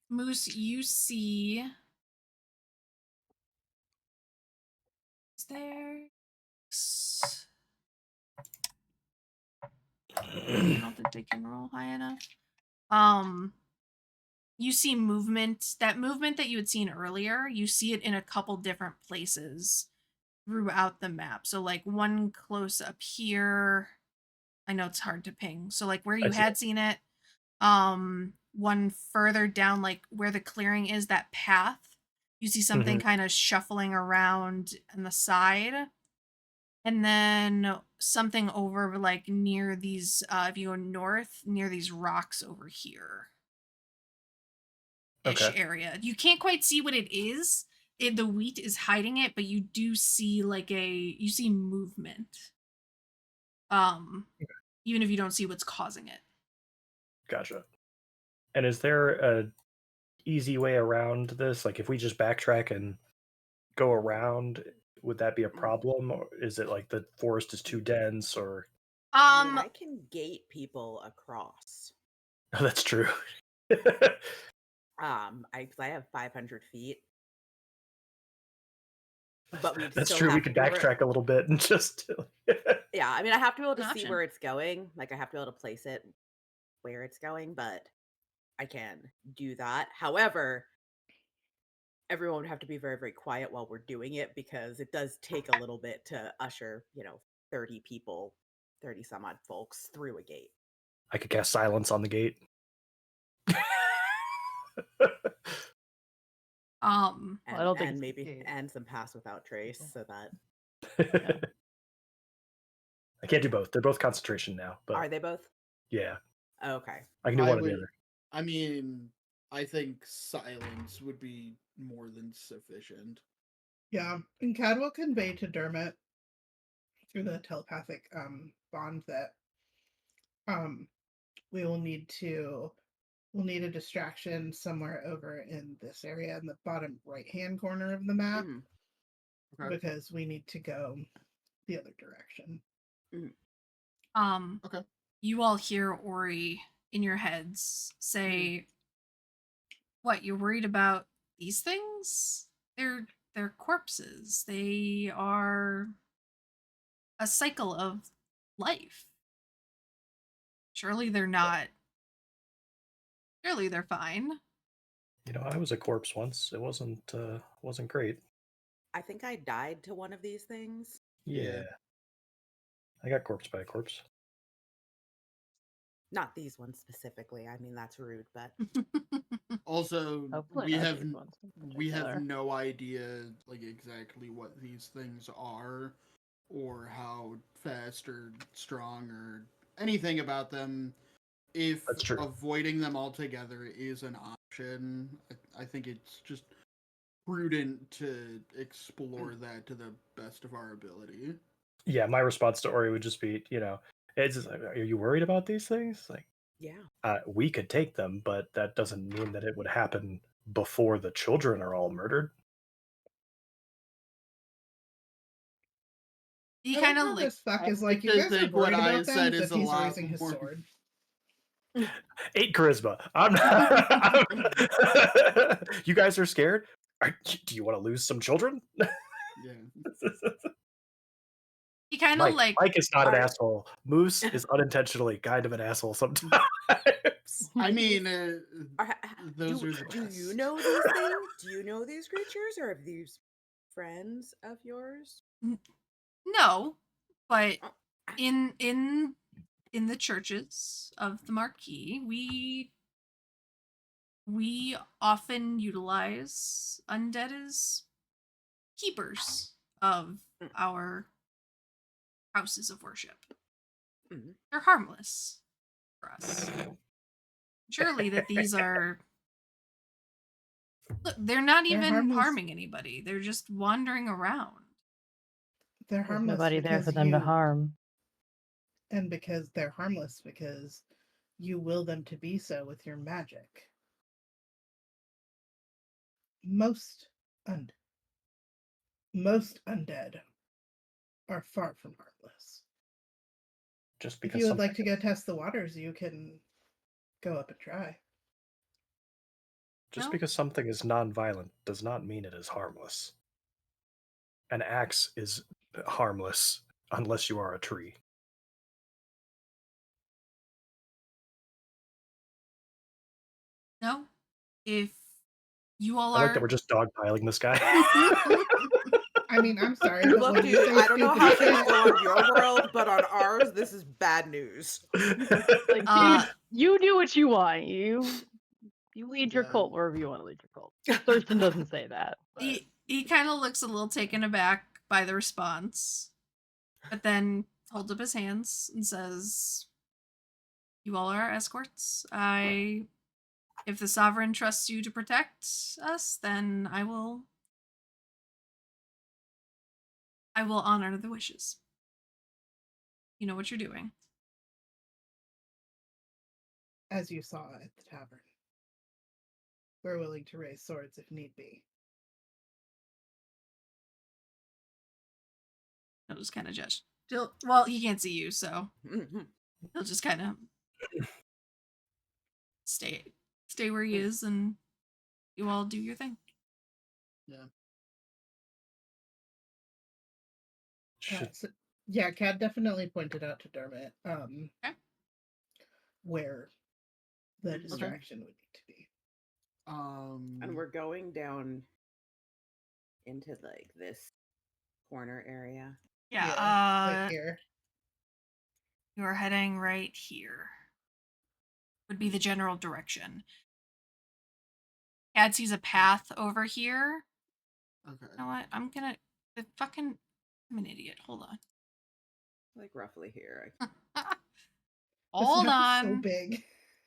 Moose, you see. Is there? I don't think they can roll high enough. You see movement. That movement that you had seen earlier, you see it in a couple different places throughout the map. So like one close up here. I know it's hard to ping. So like where you had seen it, one further down, like where the clearing is, that path, you see something kind of shuffling around on the side. And then something over like near these, if you go north, near these rocks over here. Ish area. You can't quite see what it is. The wheat is hiding it, but you do see like you see movement. Even if you don't see what's causing it. Gotcha. And is there a easy way around this? Like if we just backtrack and go around, would that be a problem? Or is it like the forest is too dense or I can gate people across. Oh, that's true. I have 500 feet. but we'd That's still true. We have could to be backtrack a little bit and just. Yeah, I mean, I have to be able An to see option. where it's going. Like, I have to be able to place it where it's going, but I can do that. However, everyone would have to be very, very quiet while we're doing it because it does take a little bit to usher, 30 people, 30 some odd folks through a gate. I could cast silence on the gate. Um, Well, I don't think And it's maybe gate. and some pass without trace so that I can't do both. They're both concentration now, but are they both? yeah, Okay. I can do I one or the would- other. I mean, I think silence would be more than sufficient. Yeah, and Cad will convey to Dermot through the telepathic bond that we'll need a distraction somewhere over in this area in the bottom right hand corner of the map Mhm. Okay. because we need to go the other direction. Okay. you all hear Ori in your heads say, "What, you're worried about these things? They're corpses. They are a cycle of life. Surely they're not. Surely they're fine." I was a corpse once. It wasn't great. I think I died to one of these things. Yeah. I got corpsed by a corpse. Not these ones specifically. I mean, that's rude, but Also, Hopefully we not have these ones in we have particular. no idea like exactly what these things are or how fast or strong or anything about them. If That's true. avoiding them altogether is an option, I think it's just prudent to explore that to the best of our ability. Yeah, my response to Ori would just be, it's just like, are you worried about these things? Like, yeah. we could take them, but that doesn't mean that it would happen before the children are all murdered. He I kind like of how like this fuck is I like, you just guys are think what worried I about them, said as is if a he's lot raising his more- sword. 8 charisma. I'm not. You guys are scared? Do you want to lose some children? Yeah. he kind of like Mike is not an Are- asshole. Moose is unintentionally kind of an asshole sometimes. I mean, those do, are the do best. you know these things? Do you know these creatures, or are these friends of yours? no, but Oh, in the churches of the Marquis, we often utilize undead as keepers of our houses of worship. Mhm. They're harmless for us. Surely that these are. Look, they're not They're even harmless. harming anybody. They're just wandering around. They're There's harmless nobody there for because them to harm. and because they're harmless because you will them to be so with your magic. Most undead are far from harmless. Just If because you would something like to go test the waters, you can go up and try. Just No. because something is non-violent does not mean it is harmless. An axe is harmless unless you are a tree. No, if you all I are like that we're just dogpiling this guy. I mean, I'm sorry, but Look, when you dude, say I don't know stupid how things shit, go on your world, but on ours, this is bad news. Like, Uh, dude, you do what you want. You lead your Yeah. cult wherever you want to lead your cult. Thurston doesn't say that. But... he kind of looks a little taken aback by the response, but then holds up his hands and says, "You all are our escorts. If the sovereign trusts you to protect us, then I will honor the wishes. You know what you're doing." as you saw at the tavern, we're willing to raise swords if need be. He'll just kind of judge. Well, he can't see you, so Mhm. he'll just kind of stay where he is, and you all do your thing. Yeah. Should Yeah, Cad definitely pointed out to Dermot Okay. where the Mhm. distraction would need to be. And we're going down into like this corner area. Yeah. Right here. You are heading right here. Would be the general direction. Cad sees a path over here. Okay. You know what? I'm an idiot. Hold on. Like roughly here. Hold This map is so on. big.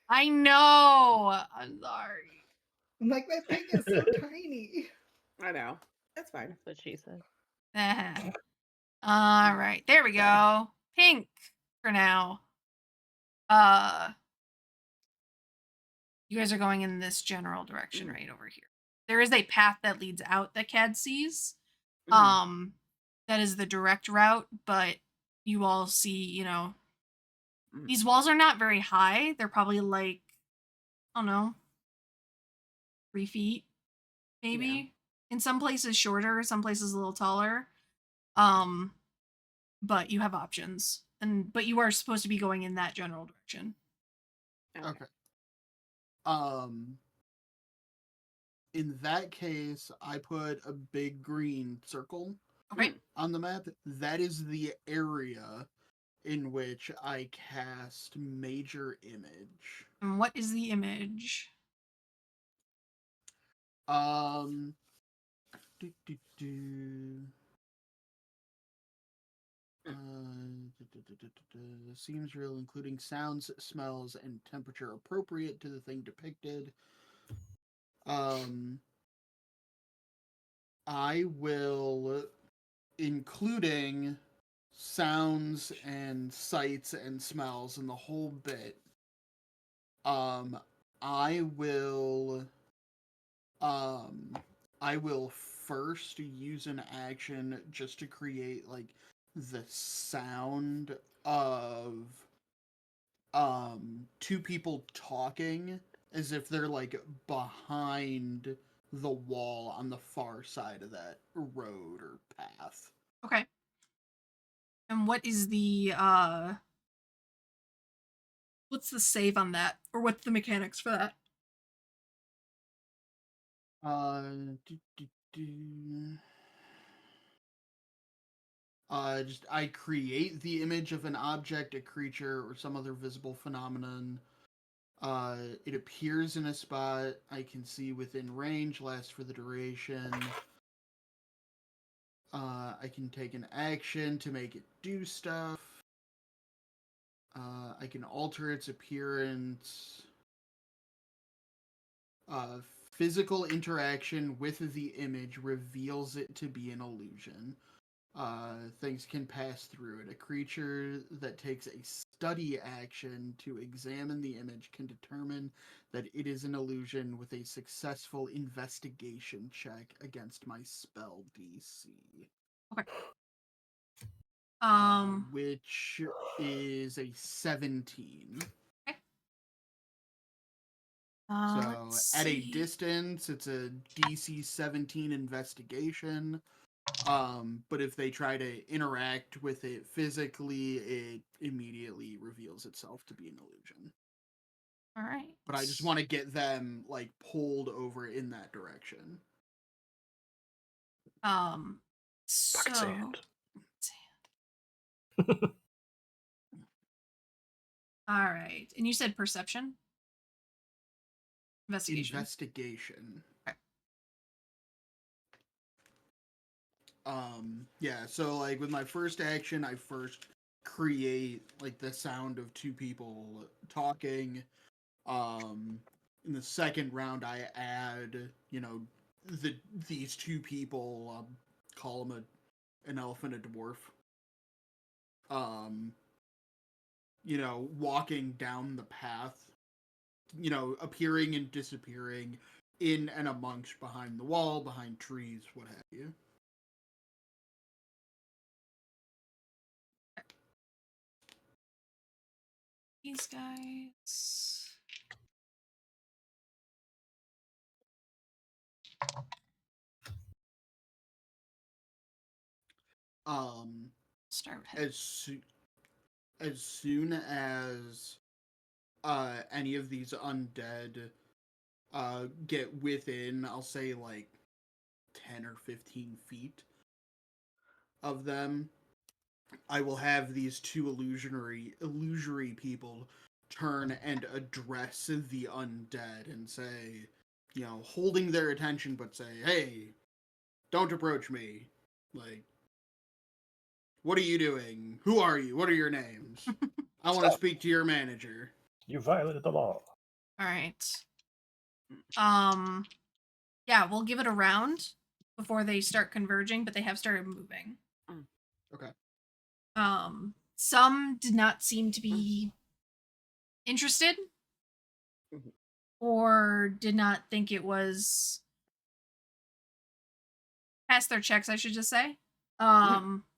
I know. I'm sorry. I'm like, that thing is so tiny. I know. That's fine. That's what she said. All right. There we go. Pink for now. You guys are going in this general direction right over here. There is a path that leads out that Cad sees. That is the direct route, but you all see, these walls are not very high. They're probably like, I don't know, 3 feet, maybe. Yeah. In some places shorter, some places a little taller. But you have options. But you are supposed to be going in that general direction. Okay. In that case, I put a big green circle Okay. on the map. That is the area in which I cast Major Image. And what is the image? Do, do, do. Seems real, including sounds, smells, and temperature appropriate to the thing depicted. I will, including sounds and sights and smells and the whole bit. I will first use an action just to create like the sound of two people talking as if they're like behind the wall on the far side of that road or path. Okay. And what is the what's the save on that? Or what's the mechanics for that? Do, do, do. Just I create the image of an object, a creature, or some other visible phenomenon. It appears in a spot I can see within range, lasts for the duration. I can take an action to make it do stuff. I can alter its appearance. Physical interaction with the image reveals it to be an illusion. Things can pass through it. A creature that takes a study action to examine the image can determine that it is an illusion with a successful investigation check against my spell DC. Okay. Which is a 17. Okay. So at a distance, it's a DC 17 investigation. But if they try to interact with it physically, it immediately reveals itself to be an illusion. All right. But I just want to get them like pulled over in that direction. Bucket sand. All right. And you said perception? Investigation. Okay. Yeah, so like with my first action, I first create like the sound of two people talking. In the second round, I add, these two people, call them an elf and a dwarf. Walking down the path, appearing and disappearing in and amongst behind the wall, behind trees, what have you. These guys. Start with him. as soon as any of these undead get within, I'll say like 10 or 15 feet of them, I will have these two illusory people turn and address the undead and say, holding their attention, but say, hey, don't approach me. Like, what are you doing? Who are you? What are your names? I want to speak to your manager. You violated the law. All right. Yeah, we'll give it a round before they start converging, but they have started moving. Okay. Some did not seem to be interested or did not think it was past their checks, I should just say.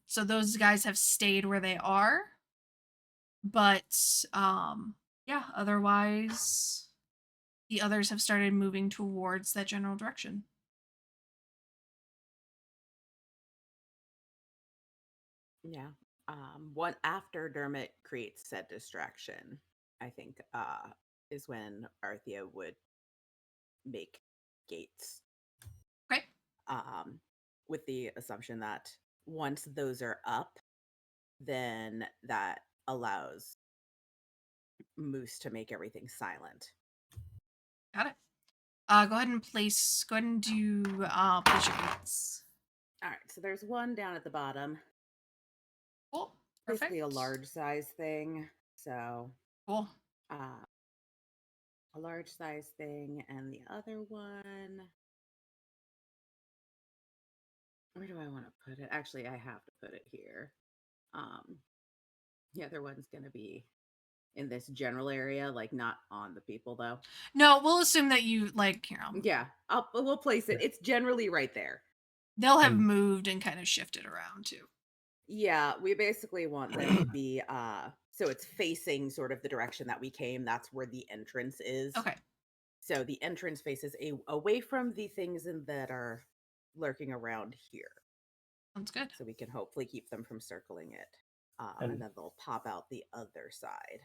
So those guys have stayed where they are. But yeah, otherwise the others have started moving towards that general direction. Yeah. One after Dermot creates said distraction, I think, is when Arthea would make gates. Okay. With the assumption that once those are up, then that allows Moose to make everything silent. Got it. Go ahead and do place your gates. All right, so there's one down at the bottom. Cool. Perfect. Basically a large size thing. So cool. A large size thing, and the other one. Where do I want to put it? Actually, I have to put it here. The other one's gonna be in this general area, like not on the people though. No, we'll assume that you like here. Yeah, we'll place it. It's generally right there. They'll have moved and kind of shifted around too. Yeah, we basically want them to be so it's facing sort of the direction that we came. That's where the entrance is. Okay. So the entrance faces away from the things that are lurking around here. Sounds good. So we can hopefully keep them from circling it. And then they'll pop out the other side.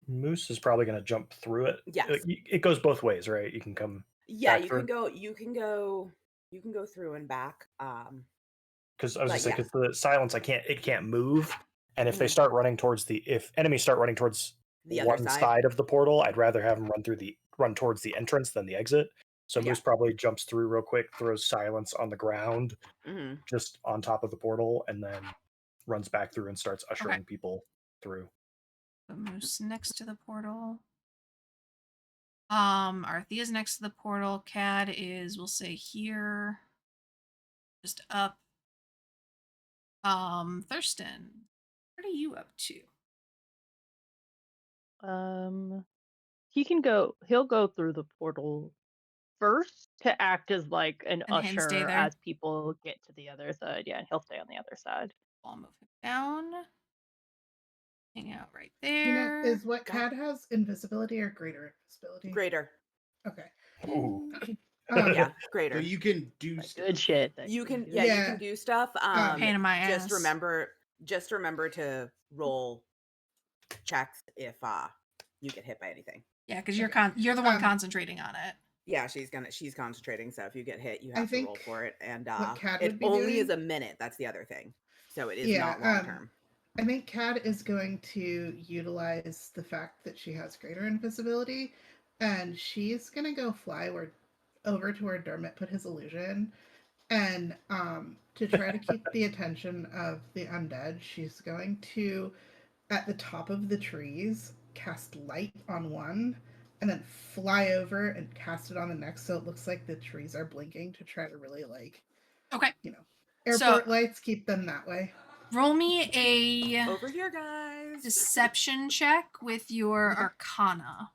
Moose is probably going to jump through it. Yes. It goes both ways, right? You can come. Yeah, you can go through and back. Because I was just saying, because the silence, it can't move. And if they start running towards if enemies start running towards the one side of the portal, I'd rather have them run towards the entrance than the exit. So Moose probably jumps through real quick, throws silence on the ground, just on top of the portal, and then runs back through and starts ushering people through. The Moose next to the portal. Arthea's next to the portal. Cad is, we'll say, here. Just up. Thurston, what are you up to? He'll go through the portal first to act as like an usher as people get to the other side. Yeah, and he'll stay on the other side. I'll move him down. Hang out right there. Is what Cad has invisibility or greater invisibility? Greater. Okay. Ooh. Yeah, greater. So you can do stuff. Good shit. You can you can do stuff. Pain in my ass. Just remember to roll checks if you get hit by anything. Yeah, because you're the one concentrating on it. Yeah, she's concentrating. So if you get hit, you have to roll for it. And it only is a minute. That's the other thing. So it is not long term. I think Cad is going to utilize the fact that she has greater invisibility, and she's gonna go fly over to where Dermot put his illusion, and to try to keep the attention of the undead, she's going to, at the top of the trees, cast light on one, and then fly over and cast it on the next, so it looks like the trees are blinking to try to really airport lights, keep them that way. Roll me a over here, guys. Deception check with your Arcana.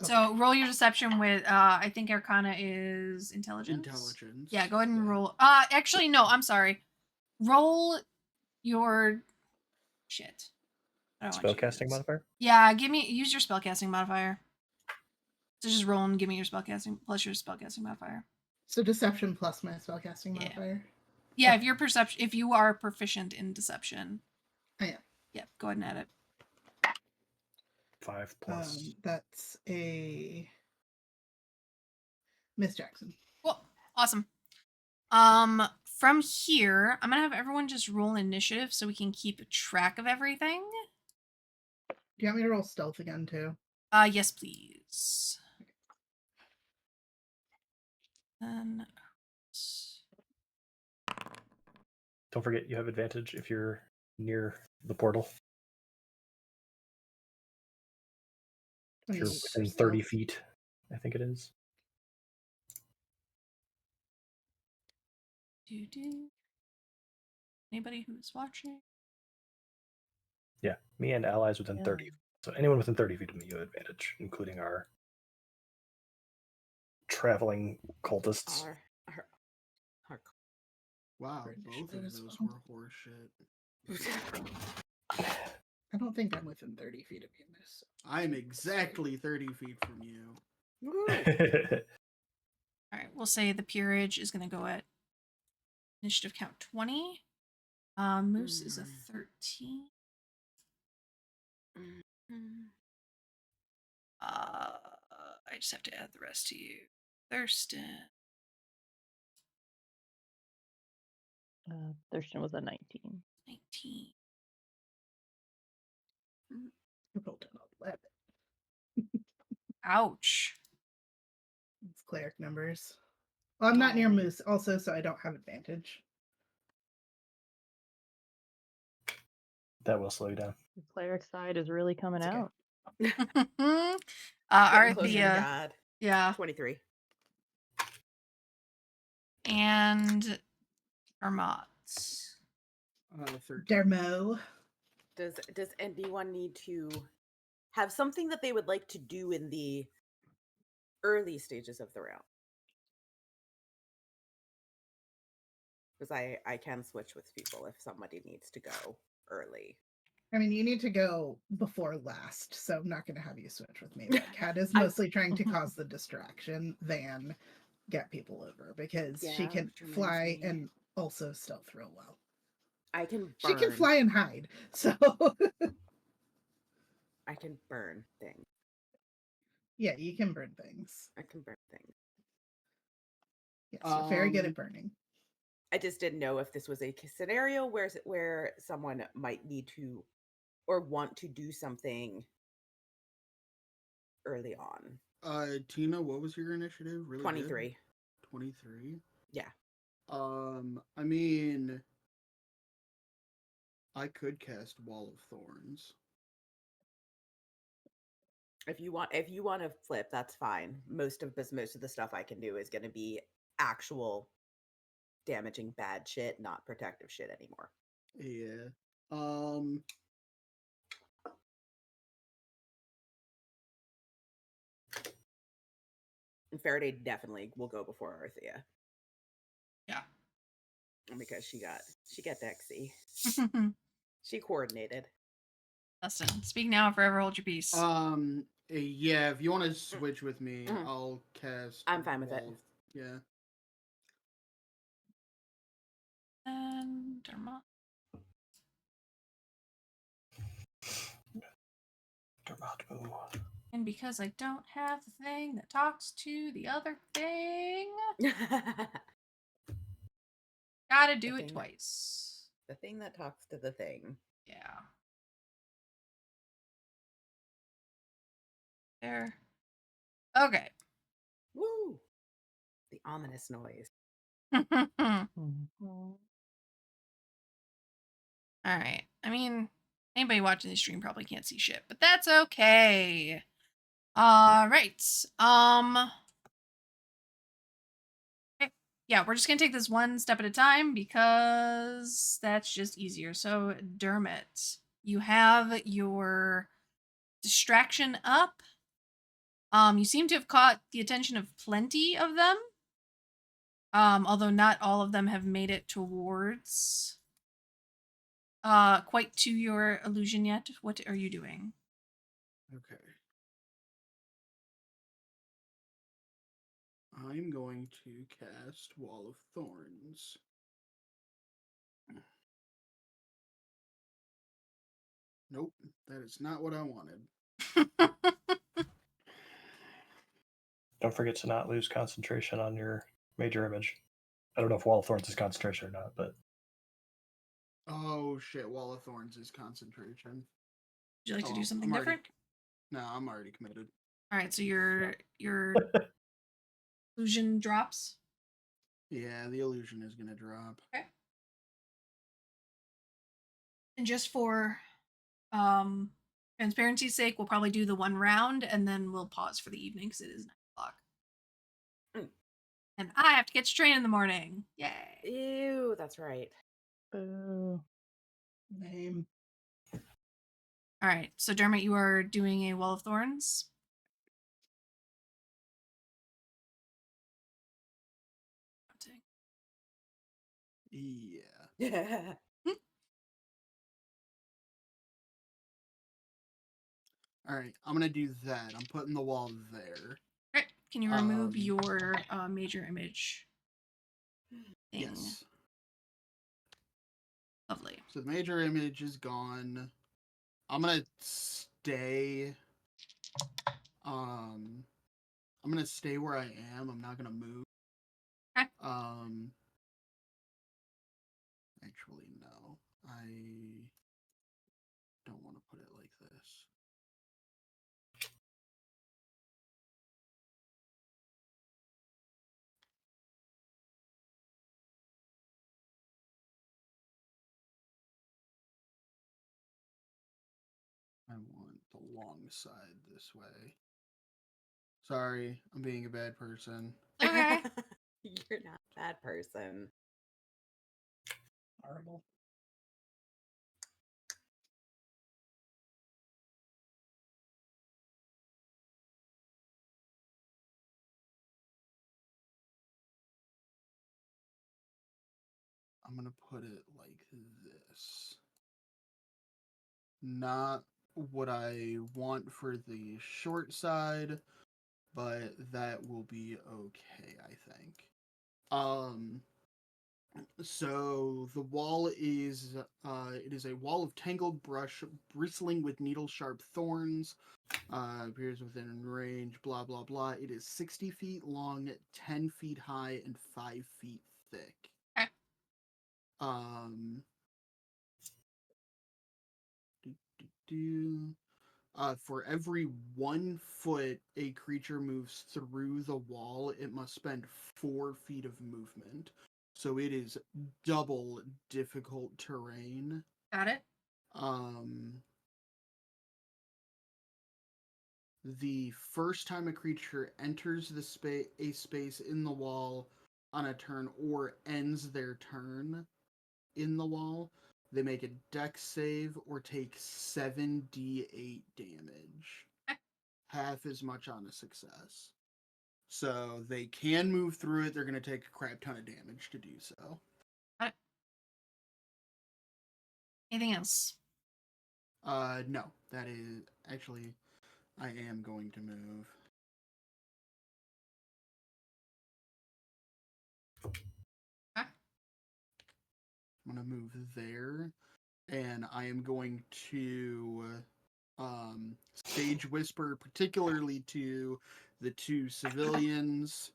So roll your deception with I think Arcana is intelligence. Yeah, go ahead and roll. Actually no, I'm sorry. Roll your shit. Spellcasting modifier? Yeah, use your spellcasting modifier. So just roll and give me your spellcasting plus your spellcasting modifier. So deception plus my spellcasting Yeah. modifier. Yeah, Okay. if you are proficient in deception. I am. Yeah, go ahead and add it. 5 plus. That's a Miss Jackson. Cool. Awesome. From here, I'm gonna have everyone just roll initiative so we can keep track of everything. Do you want me to roll stealth again too? Yes, please. And Don't forget you have advantage if you're near the portal. If you're 28 for within 30 stealth. feet, I think it is. Anybody who's watching? Yeah, me and allies within 30. So anyone within 30 feet of me, you have advantage, including our traveling cultists. Our Wow, For both initiative of as those well. were horseshit. I don't think I'm within 30 feet of you, Miss. I'm exactly 30 feet from you. Woo! All right, we'll say the peerage is going to go at initiative count 20. Moose is a 13. I just have to add the rest to you. Thurston. Thurston was a 19. 19. I rolled an 11. Ouch. It's cleric numbers. Well, I'm not near Moose also, so I don't have advantage. That will slow you down. The cleric side is really coming It's okay. out. Getting closer to Arthea. God. Yeah. 23. And Armot. 13. Dermo. Does anyone need to have something that they would like to do in the early stages of the round? Because I can switch with people if somebody needs to go early. I mean, you need to go before last, so I'm not going to have you switch with me. But Kat is mostly trying to cause the distraction than get people over because she Yeah, can which reminds fly me. and also stealth real well. I can burn. She can fly and hide, so I can burn things. yeah, you can burn things. I can burn things. Yes, you're very good at burning. I just didn't know if this was a scenario where someone might need to or want to do something early on. Tina, what was your initiative? Really 23. Good? 23? Yeah. I mean, I could cast Wall of Thorns. If you want to flip, that's fine. Most of the stuff I can do is going to be actual damaging bad shit, not protective shit anymore. Yeah. And Faraday definitely will go before Arthea. Yeah. Because she got Dexy. She coordinated. Dustin, speak now or forever hold your peace. Yeah, if you want to switch with me, I'll cast. I'm fine with it. Yeah. And Dermot. And because I don't have the thing that talks to the other thing, gotta do it twice. The thing that talks to the thing. Yeah. There. Okay. Woo! The ominous noise. All right. I mean, anybody watching the stream probably can't see shit, but that's okay. All right. Okay. Yeah, we're just gonna take this one step at a time because that's just easier. So, Dermot, you have your distraction up. You seem to have caught the attention of plenty of them. Although not all of them have made it towards quite to your illusion yet. What are you doing? Okay. I'm going to cast Wall of Thorns. Nope, that is not what I wanted. Don't forget to not lose concentration on your major image. I don't know if Wall of Thorns is concentration or not, but Oh shit, Wall of Thorns is concentration. Would you like to Oh, do something I'm already- different? No, I'm already committed. All right, so your illusion drops. Yeah, the illusion is gonna drop. Okay. And just for transparency's sake, we'll probably do the one round and then we'll pause for the evening because it is 9:00. Mm. And I have to catch a train in the morning. Yay! Ew, that's right. Boo. Name. All right, so Dermot, you are doing a Wall of Thorns. Yeah. Yeah. All right, I'm gonna do that. I'm putting the wall there. Okay, can you remove Um, your major image thing? Yes. Lovely. So the major image is gone. I'm gonna stay. I'm gonna stay where I am. I'm not gonna move. Okay. Actually, no. I don't want to put it like this. I want the long side this way. Sorry, I'm being a bad person. Okay. You're not a bad person. Horrible. I'm gonna put it like this. Not what I want for the short side, but that will be okay, I think. So the wall is it is a wall of tangled brush bristling with needle sharp thorns. Appears within range, blah blah blah. It is 60 feet long, 10 feet high, and 5 feet thick. Okay. For every 1 foot a creature moves through the wall, it must spend 4 feet of movement. So it is double difficult terrain. Got it. The first time a creature enters a space in the wall on a turn or ends their turn in the wall, they make a dex save or take 7d8 damage. Half as much on a success. So they can move through it. They're going to take a crap ton of damage to do so. Got it. Anything else? No, that is actually, I am going to move. Okay. I'm going to move there, and I am going to stage whisper, particularly to the two civilians.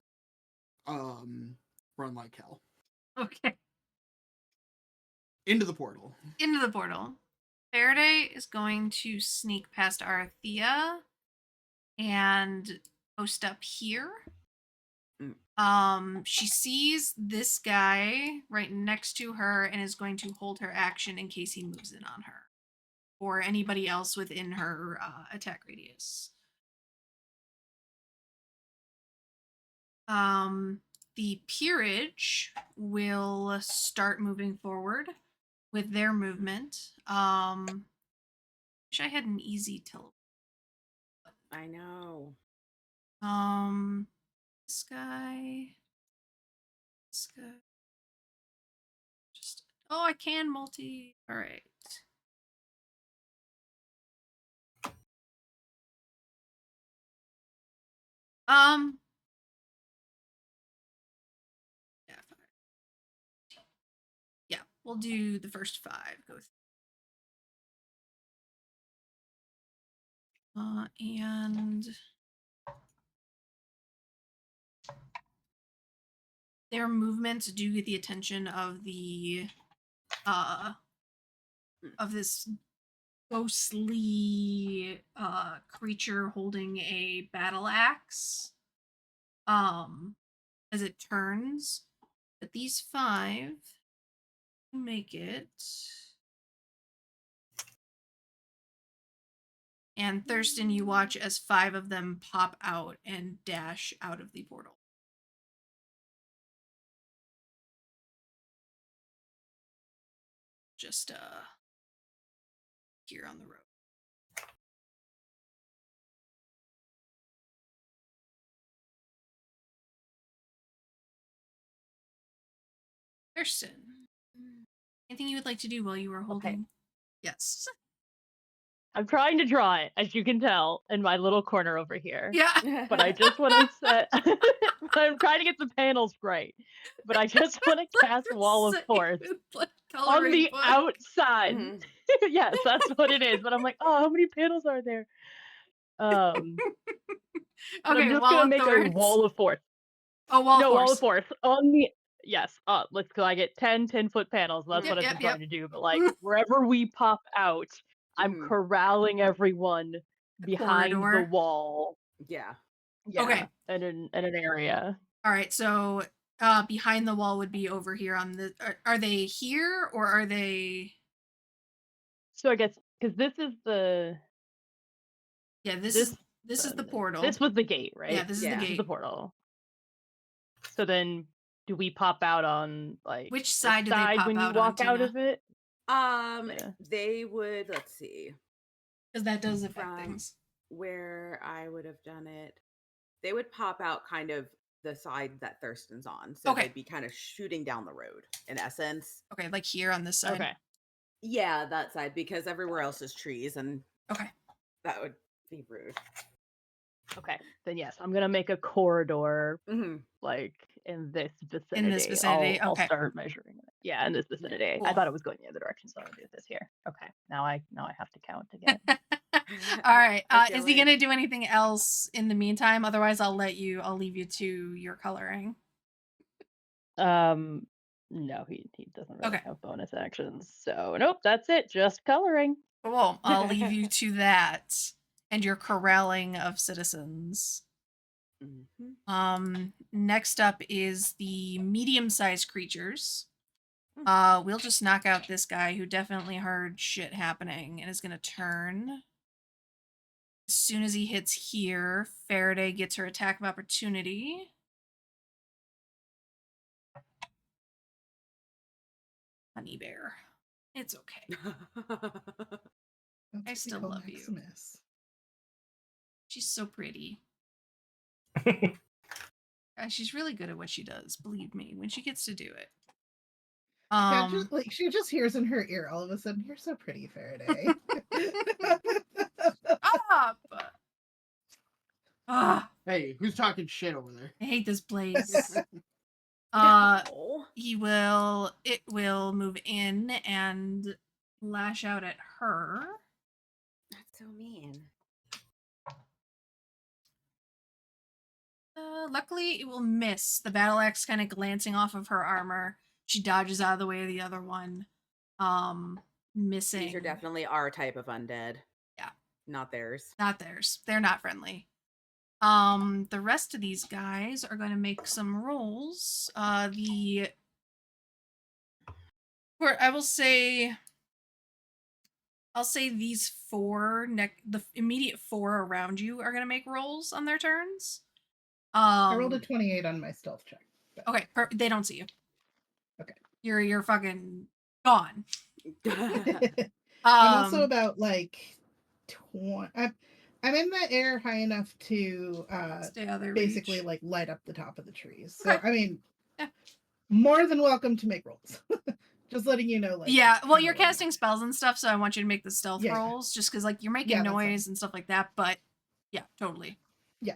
Run like hell. Okay. Into the portal. Into the portal. Faraday is going to sneak past Arathea and post up here. She sees this guy right next to her and is going to hold her action in case he moves in on her or anybody else within her attack radius. The Peerage will start moving forward with their movement. Wish I had an easy teleport. I know. This guy. This guy. Just I can multi. All right. we'll do the first 5. Go through. And their movements do get the attention of the of this ghostly creature holding a battle axe as it turns. But these 5 make it. And Thurston, you watch as 5 of them pop out and dash out of the portal. Just here on the road. Thurston, anything you would like to do while you were holding? Okay. Yes. I'm trying to draw it, as you can tell, in my little corner over here. Yeah. But I just want to set. I'm trying to get the panels right. But I just want to cast Wall of Force on the outside. Yes, that's what it is. But I'm like, oh, how many panels are there? Okay, I'm just gonna make a Wall of Force. Oh, Wall of Force on the. Yes, let's go. I get 10-foot panels. That's what I've been trying to do. But like wherever we pop out, I'm corralling everyone behind the wall. Yeah. Okay. In an area. All right. So, behind the wall would be over here on the. Are they here or are they? So I guess because this is the. Yeah. This is the portal. This was the gate, right? Yeah. This is the gate. This is the portal. So then, do we pop out on like which side do they pop when out you walk on, out Tina? of it? They would. Let's see. Because that does affect things. Where I would have done it, they would pop out kind of the side that Thurston's on. So they'd be kind of shooting down the road, in essence. Okay, like here on this side. Okay. Yeah, that side, because everywhere else is trees, and that would be rude. Okay, then yes, I'm gonna make a corridor, like in this vicinity. In this vicinity, I'll start measuring it. Yeah, in this vicinity. Cool. I thought it was going the other direction, so I'll do this here. Okay, now I have to count again. All right. Is he gonna do anything else in the meantime? Otherwise, I'll leave you to your coloring. No, he doesn't really have bonus actions. So nope, that's it. Just coloring. Cool. I'll leave you to that and your corralling of citizens. Next up is the medium-sized creatures. We'll just knock out this guy who definitely heard shit happening and is gonna turn. As soon as he hits here, Faraday gets her attack of opportunity. Honey bear. It's okay. I still love you. She's so pretty. She's really good at what she does, believe me, when she gets to do it. She just hears in her ear all of a sudden, "You're so pretty, Faraday." Hey, who's talking shit over there? I hate this place. It will move in and lash out at her. That's so mean. Luckily, it will miss. The battle axe kind of glancing off of her armor. She dodges out of the way of the other one. Missing. These are definitely our type of undead. Yeah. Not theirs. Not theirs. They're not friendly. The rest of these guys are going to make some rolls. I'll say these 4 the immediate 4 around you are going to make rolls on their turns. I rolled a 28 on my stealth check. Okay, they don't see you. Okay. You're fucking gone. I'm also about like 20. I'm in the air high enough to basically reach. Like light up the top of the trees. So I mean, more than welcome to make rolls. Just letting you know. Like, yeah, well, you're casting spells and stuff, so I want you to make the stealth rolls, just because like you're making noise and stuff like that. But yeah, totally. Yeah.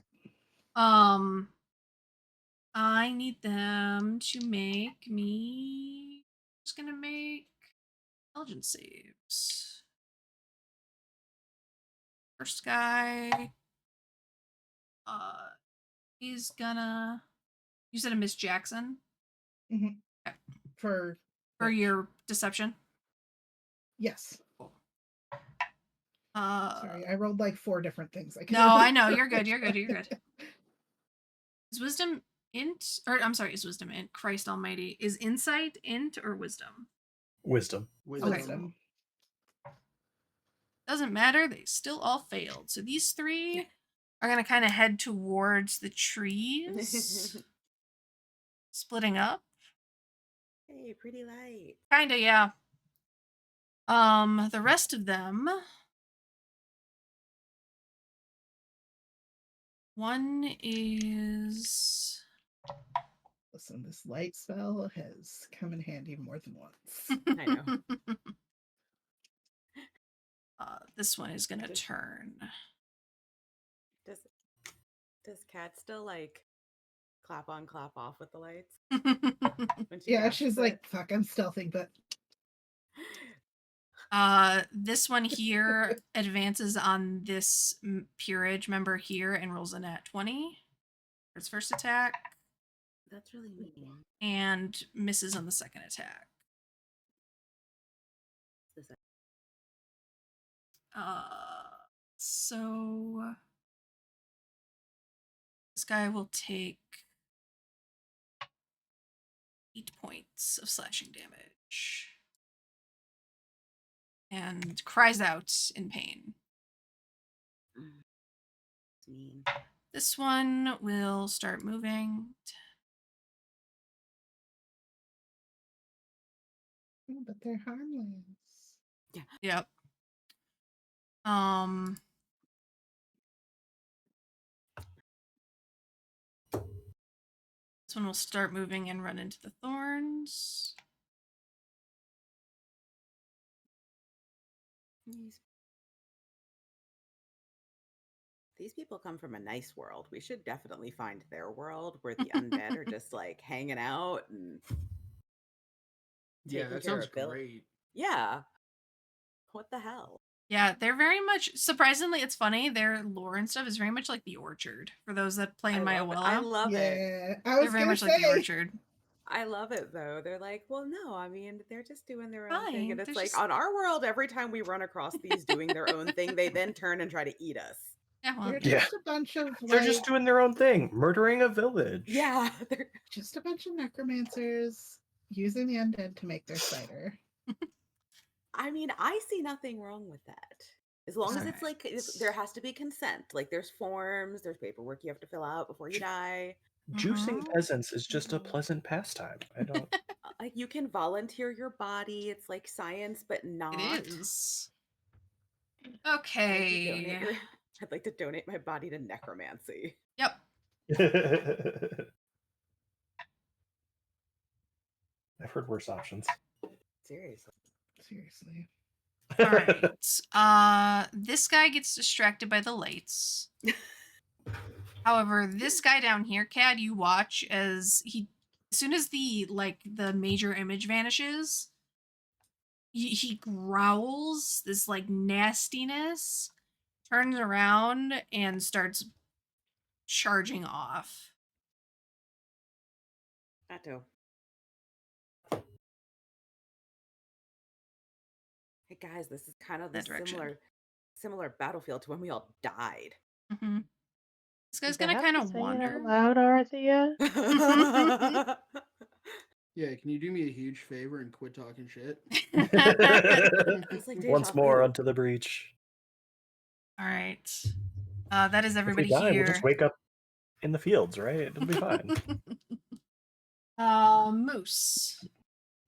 I need them to make me. Just gonna make intelligence saves. First guy. He's gonna. You said a Miss Jackson. Mhm. Okay. For your deception. yes. Cool. Sorry, I rolled like 4 different things. No, I know. You're good. You're good. You're good. Is wisdom int? Or I'm sorry, is wisdom int? Christ almighty. Is insight int or wisdom? Wisdom. Wisdom. Doesn't matter. They still all failed. So these 3 are going to kind of head towards the trees. Splitting up. Hey, pretty light. Kinda, yeah. The rest of them. One is. Listen, this light spell has come in handy more than once. I know. This one is gonna turn. Does Cat still like clap on, clap off with the lights? When she Yeah, casts she's it? like, fuck, I'm stealthing, but This one here advances on this Peerage member here and rolls a nat 20 for its first attack. That's really mean. And misses on the second attack. So this guy will take 8 points of slashing damage. And cries out in pain. It's mean. This one will start moving. oh, but they're harmless. Yep. This one will start moving and run into the thorns. These people come from a nice world. We should definitely find their world where the undead are just like hanging out and Yeah, taking that care sounds of Bill. great. Yeah. What the hell? Yeah, they're very much, surprisingly, it's funny, their lore and stuff is very much like the Orchard. For those that play in I Mayawella, love it. Yeah, I they're was very gonna much like the say. Orchard. I love it though. They're like, well, no, I mean, they're just doing their own thing. Fine, And it's they're like just- on our world, every time we run across these doing their own thing, they then turn and try to eat us. Yeah, well, They're Yeah. just a bunch of They're like, just doing their own thing, murdering a village. Yeah. They're... just a bunch of necromancers using the undead to make their cider. I mean, I see nothing wrong with that. As long as it's like, there has to be consent. Like there's forms, there's paperwork you have to fill out before you die. Juicing Mhm. peasants is just a pleasant pastime. I don't. Like you can volunteer your body. It's like science, but not. It is. Okay. I'd like to donate my body to necromancy. Yep. I've heard worse options. Seriously. All right. This guy gets distracted by the lights. However, this guy down here, Cad, you watch as soon as the major image vanishes, he growls this like nastiness, turns around and starts charging off. Atto. Hey guys, this is kind of the similar battlefield to when we all died. Mm-hmm. This guy's They gonna have kind to of say it wander. out loud, Arthea. Yeah, can you do me a huge favor and quit talking shit? It's like Once deja more vu. onto the breach. All right. That is If we everybody die, here. we'll just wake up in the fields, right? It'll be fine. Moose.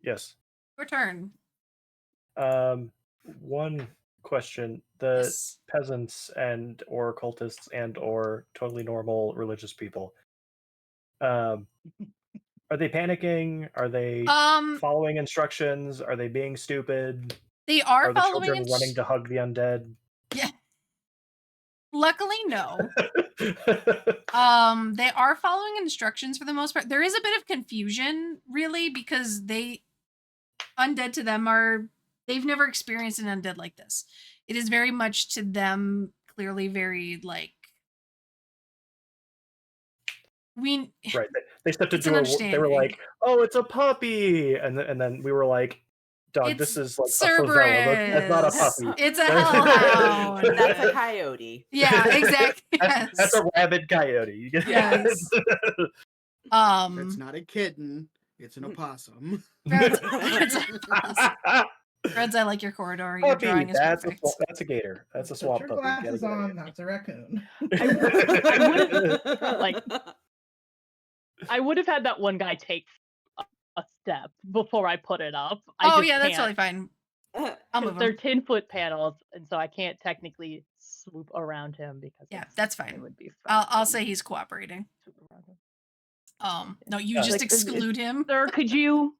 Yes. Your turn. One question: the Yes. peasants and or cultists and or totally normal religious people, are they panicking? Are they following instructions? Are they being stupid? They are the following children running to hug the undead? Yeah. Luckily, no. They are following instructions for the most part. There is a bit of confusion, really, because undead to them are they've never experienced an undead like this. It is very much to them clearly very like we Right. They stepped it's an into a. They were understanding. like, "Oh, it's a puppy," and then we were like, "Dog, this It's is like a favela. That's not a Cerberus. puppy. It's a hellhound. That's a coyote. Yeah, exactly. Yes. That's a rabid coyote." Yes. That's not a kitten. It's an opossum. Fred's, Fred's, I like your corridor. Your Puppy, drawing is perfect. that's a gator. That's a Put swamp your puppy. glasses Get it. on. That's a raccoon. I would have had that one guy take a step before I put it up. Oh yeah, that's totally fine. I'll move They're him. 10-foot panels, and so I can't technically swoop around him because that's it fine. would be. I'll say he's cooperating. No, you just exclude him. Sir, could you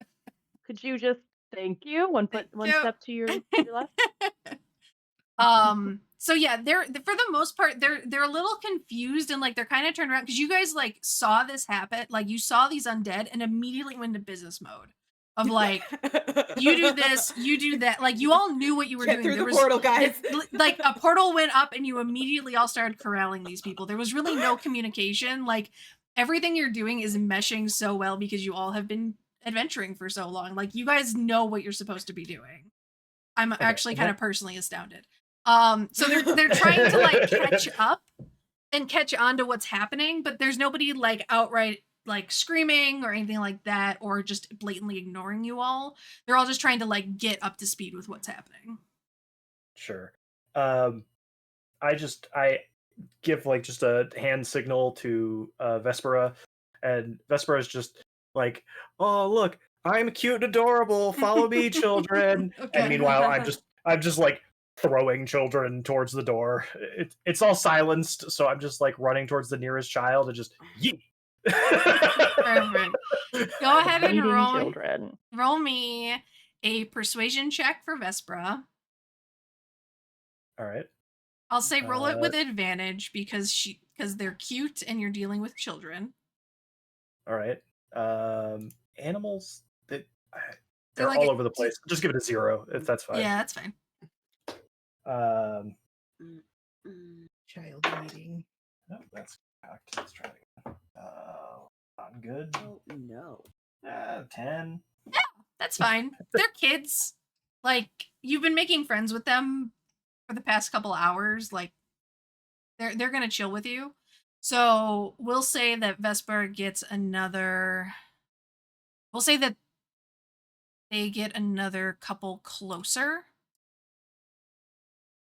just thank you one step to your left? So yeah, they're for the most part they're a little confused and like they're kind of turned around because you guys like saw this happen, like you saw these undead and immediately went into business mode of like you do this, you do that, like you all knew what you were doing. Through the portal, guys. Like a portal went up and you immediately all started corralling these people. There was really no communication. Like everything you're doing is meshing so well because you all have been adventuring for so long. Like you guys know what you're supposed to be doing. I'm actually kind of personally astounded. So they're trying to like catch up and catch on to what's happening, but there's nobody like outright like screaming or anything like that, or just blatantly ignoring you all. They're all just trying to like get up to speed with what's happening. Sure. I give like just a hand signal to Vespera, and Vespera's just like, "Oh look, I'm cute and adorable. Follow me, children." Okay. And meanwhile, I'm just like throwing children towards the door. It's all silenced, so I'm just like running towards the nearest child and just yeet. Perfect. Go ahead and roll me a persuasion check for Vespera. All right. I'll say roll it with advantage because they're cute and you're dealing with children. All right. Animals they're like all over the place. Just give it a 0 if that's fine. Yeah, that's fine. Child eating. No, that's correct. Let's try it again. Not good. Oh no. 10. Yeah, that's fine. They're kids. Like you've been making friends with them for the past couple hours. Like they're gonna chill with you. So we'll say that Vesper gets another. We'll say that they get another couple closer.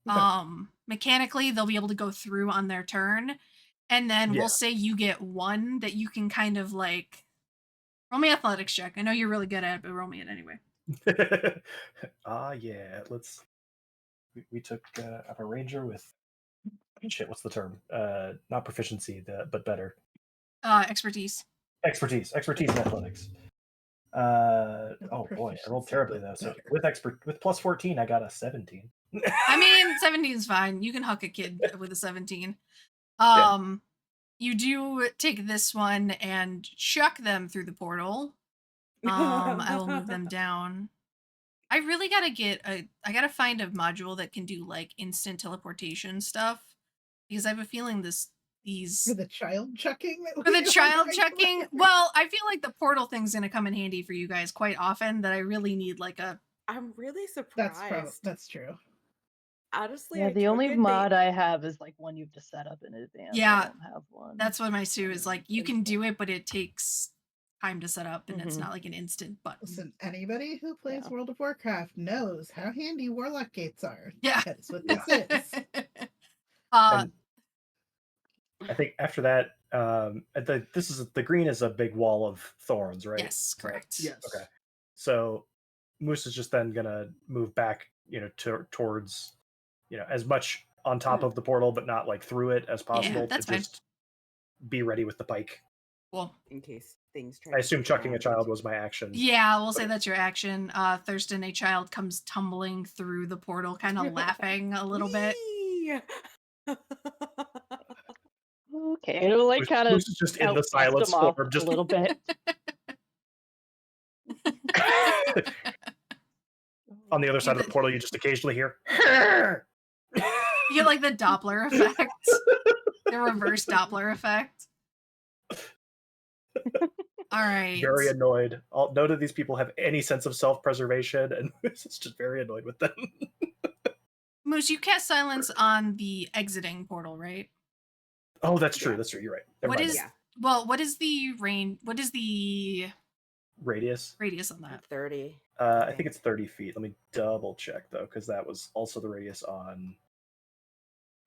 Okay. Mechanically, they'll be able to go through on their turn, and then we'll say you get one that you can kind of like. Roll me athletics check. I know you're really good at it, but roll me it anyway. Yeah. Let's. We took a ranger with. Shit, what's the term? Not proficiency, but better. Expertise. Expertise in athletics. Oh boy, I rolled terribly though. So with plus 14, I got a 17. I mean, 17 is fine. You can huck a kid with a 17. You do take this one and chuck them through the portal. I will move them down. I really gotta I gotta find a module that can do like instant teleportation stuff because I have a feeling for the child chucking. Well, I feel like the portal thing's gonna come in handy for you guys quite often. That I really need like a. I'm really surprised. That's true. Honestly, yeah, the only mod I have is like one you have to set up in advance. Yeah, I don't have one. That's what my Sue is like. You can do it, but it takes time to set up, and it's not like an instant button. Listen, anybody who plays World of Warcraft knows how handy Warlock gates are. Yeah, that's what this is. I think after that, the green is a big wall of thorns, right? Yes, correct. Yes. Okay. So Moose is just then gonna move back, towards, as much on top of the portal, but not like through it as possible. That's to just be ready with the pike. Cool. In case things. I assume chucking a child was my action. Yeah, we'll say that's your action. Thurston, a child comes tumbling through the portal, kind of laughing a little bit. Okay, it'll like kind of just in the silence form, just a little bit. On the other side of the the- portal, you just occasionally hear. You get like the Doppler effect, the reverse Doppler effect. All right. Very annoyed. None of these people have any sense of self-preservation, and it's just very annoyed with them. Moose, you cast silence on the exiting portal, right? Oh, that's true. Yeah. That's true. You're right. Never What mind is that. what is the range? What is the Radius? radius on that? 30. I think it's 30 feet. Let me double check though, because that was also the radius on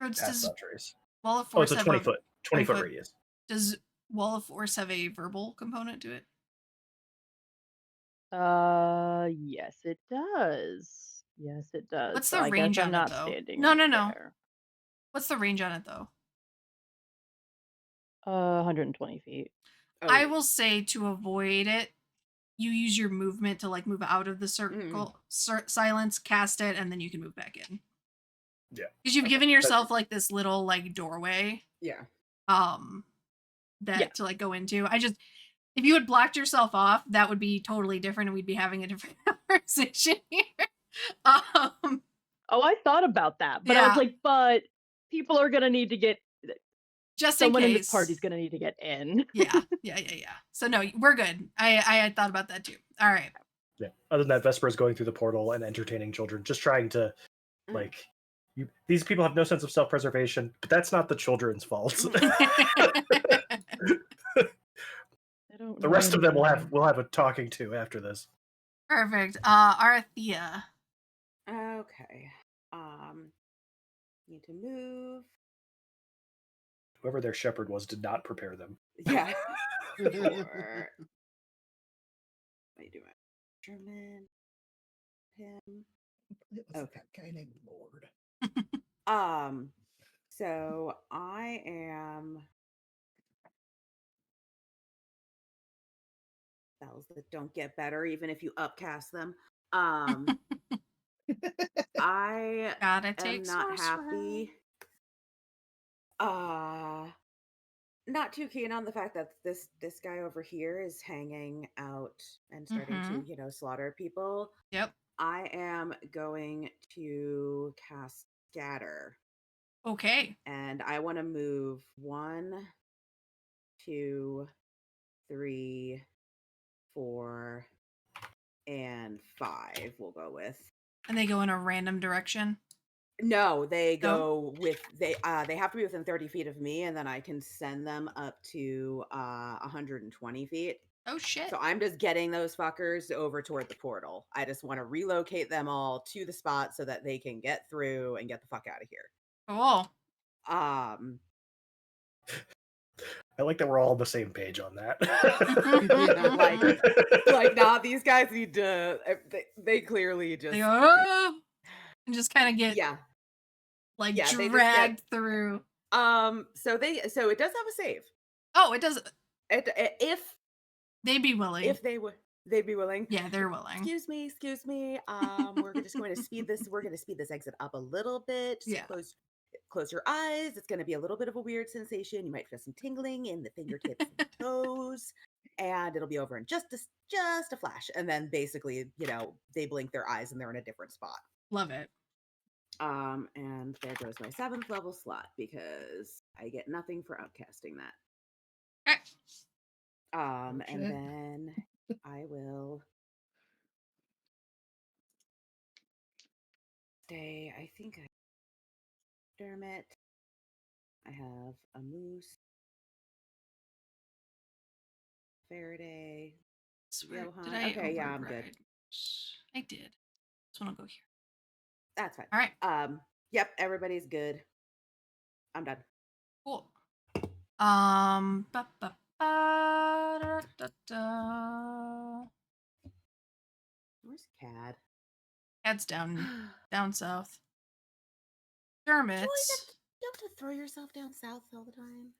Rhodes, past does Sentries. Wall of Oh, Force it's a have 20 foot 20 foot radius. Does Wall of Force have a verbal component to it? Yes, it does. Yes, it does. What's So the I range guess I'm on it not though? standing No, right no, no. there. What's the range on it though? 120 feet. Oh, I will say to avoid it, you use your movement to like move out of the circle, silence, cast it, and then you can move back in. Yeah. Because you've given yourself like this little like doorway, Yeah. that Yeah. to like go into. If you had blocked yourself off, that would be totally different, and we'd be having a different conversation here. Oh, I thought about that, but I Yeah. was like, but people are gonna need to get. Just in Someone in this case. party's gonna need to get in. Yeah. So no, we're good. I had thought about that too. All right. Yeah. Other than that, Vesper is going through the portal and entertaining children, just trying to, like, these people have no sense of self-preservation, but that's not the children's fault. I don't The know rest of them anything. will have a talking to after this. Perfect. Arathea. Okay. Need to move. Whoever their shepherd was did not prepare them. Yeah. Or... What are you doing? German. Him. It was Okay. that guy named Lord. So I am spells that don't get better even if you upcast them. I Gotta take am not sorcerer. happy. Not too keen on the fact that this guy over here is hanging out and starting to, slaughter people. Yep. I am going to cast Scatter. Okay. And I want to move 1, 2, 3, 4, and 5. We'll go with. And they go in a random direction. No, they go with they have to be within 30 feet of me, and then I can send them up to 120 feet. Oh shit. So I'm just getting those fuckers over toward the portal. I just want to relocate them all to the spot so that they can get through and get the fuck out of here. Cool. I like that we're all on the same page on that. like nah, these guys need to. They clearly just They go, "Oh," and just kind of get they just dragged through. So it does have a save. Oh, it does. If they'd be willing. If they'd be willing. Yeah, they're willing. Excuse me. We're just going to speed this. We're going to speed this exit up a little bit. Yeah. Close your eyes. It's going to be a little bit of a weird sensation. You might feel some tingling in the fingertips and toes, and it'll be over in just a flash. And then basically, they blink their eyes and they're in a different spot. Love it. And there goes my 7th level slot because I get nothing for outcasting that. Okay. And then I will stay. I think I Dermot. I have a moose. Faraday. Johan. Did I okay, yeah, I'm good. override? I did. This one will go here. That's fine. All right. Yep, everybody's good. I'm done. Cool. Ba, ba, ba, da, da, da. Where's Cad? Cad's down south. Dermot. Julie, you have to throw yourself down south all the time.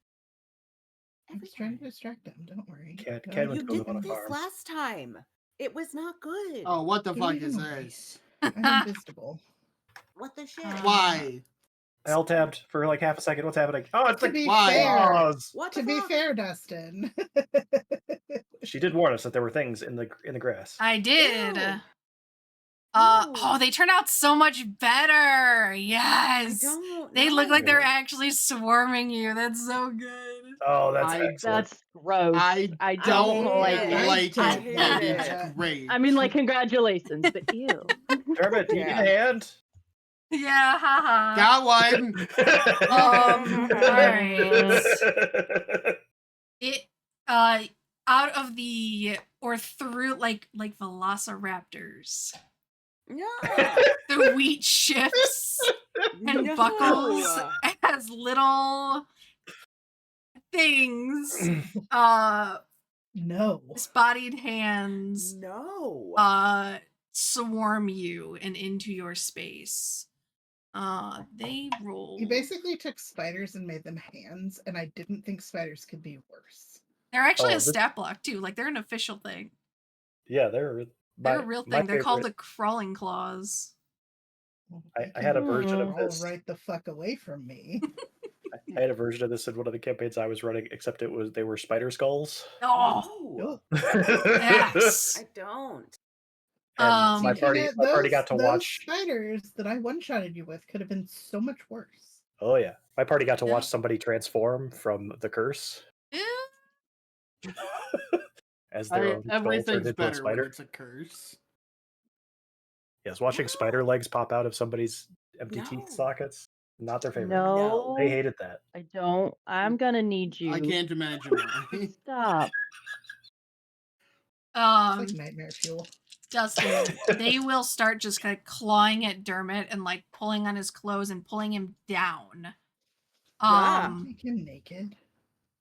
I'm just trying to distract them. Don't worry. Cad You went to live did on a this farm. last time. It was not good. Oh, what the fuck Leave is him alone. this? I'm invisible. What the shit? Why? I alt-tabbed for like half a second. What's happening? Oh, it's To like be why? fair, pause. What the to be fuck? fair, Dustin. She did warn us that there were things in the grass. I did. Ew. Oh, they turn out so much better. Yes. don't They look like they're know. actually swarming you. That's so good. Oh, that's I- excellent. That's gross. I don't don't like hate it. like I it, hate but it's it. great. I mean, like, congratulations, but ew. Dermot, do you need Yeah. a hand? Yeah, haha. Got one. All right. It out of the or through like velociraptors. Yeah. The wheat shifts and No. buckles as little things. No. Disembodied hands No. swarm you and into your space. They roll. He basically took spiders and made them hands, and I didn't think spiders could be worse. They're actually Oh, a this- stat block too. Like they're an official thing. Yeah, they're They're a real thing. They're called the favorite- crawling claws. Well, I you had a can version of crawl this. right the fuck away from me. I had a version of this in one of the campaigns I was running, except they were spider skulls. Oh, No. yes. I don't. And my See, party got to those watch. spiders that I one-shotted you with could have been so much worse. Oh yeah, my party got to watch Yeah. somebody transform from the curse Eh, as their own skull turned Everything's into a better when spider. it's a curse. Yes, watching spider legs pop out of somebody's empty No. teeth sockets, not their favorite. No, They hated that. I don't. I'm gonna need you. I can't imagine why. Stop. It's like nightmare fuel. Dustin, they will start just kind of clawing at Dermot and like pulling on his clothes and pulling him down. Yeah. Make him naked.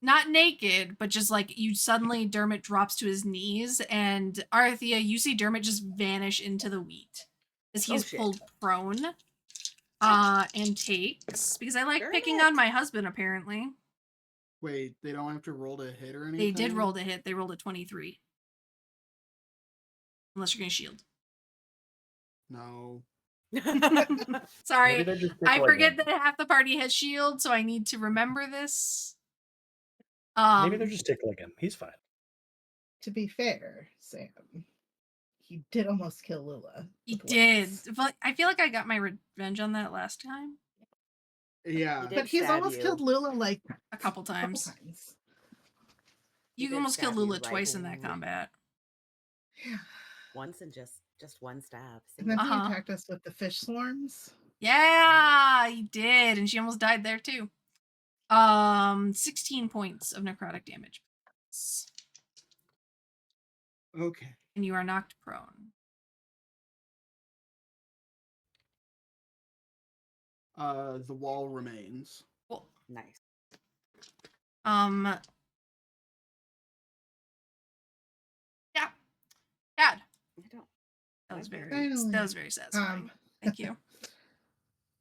Not naked, but just like you suddenly Dermot drops to his knees, and Arthea, you see Dermot just vanish into the wheat as he's shit. pulled prone. And takes, because I like picking on Dermot. my husband apparently. Wait, they don't have to roll to hit or anything? They did roll to hit. They rolled a 23. Unless you're gonna shield. No. Sorry. Maybe they're just I tickling forget him. that half the party has shield, so I need to remember this. Maybe they're just tickling him. He's fine. To be fair, Sam, he did almost kill Lula. He with did. wax. But I feel like I got my revenge on that last time. Yeah. He did But he's stab almost you. killed Lula like A couple times. He You did almost killed stab you Lula right twice in that w- combat. Once and just one stab. And then Single. he attacked us with the fish swarms. Yeah, he did, and she almost died there too. 16 points of necrotic damage. Okay. And you are knocked prone. The wall remains. Cool. Nice. Yeah. Dad. I don't. That was very Finally. that was very satisfying. Thank you.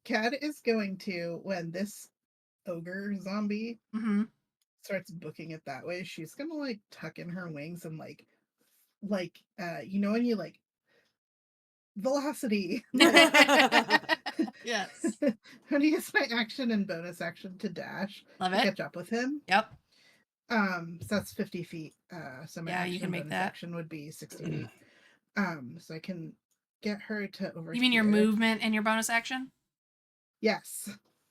Cad is going to, when this ogre zombie Mm-hmm. starts booking it that way, she's gonna like tuck in her wings and like you know when you like velocity. Yes. When he gets my action and bonus action to dash Love to it. catch up with him. Yep. So that's 50 feet. So my Yeah, you action can make bonus that. action would be 60 feet. So I can get her to over. You mean your here. movement and your bonus action? Yes.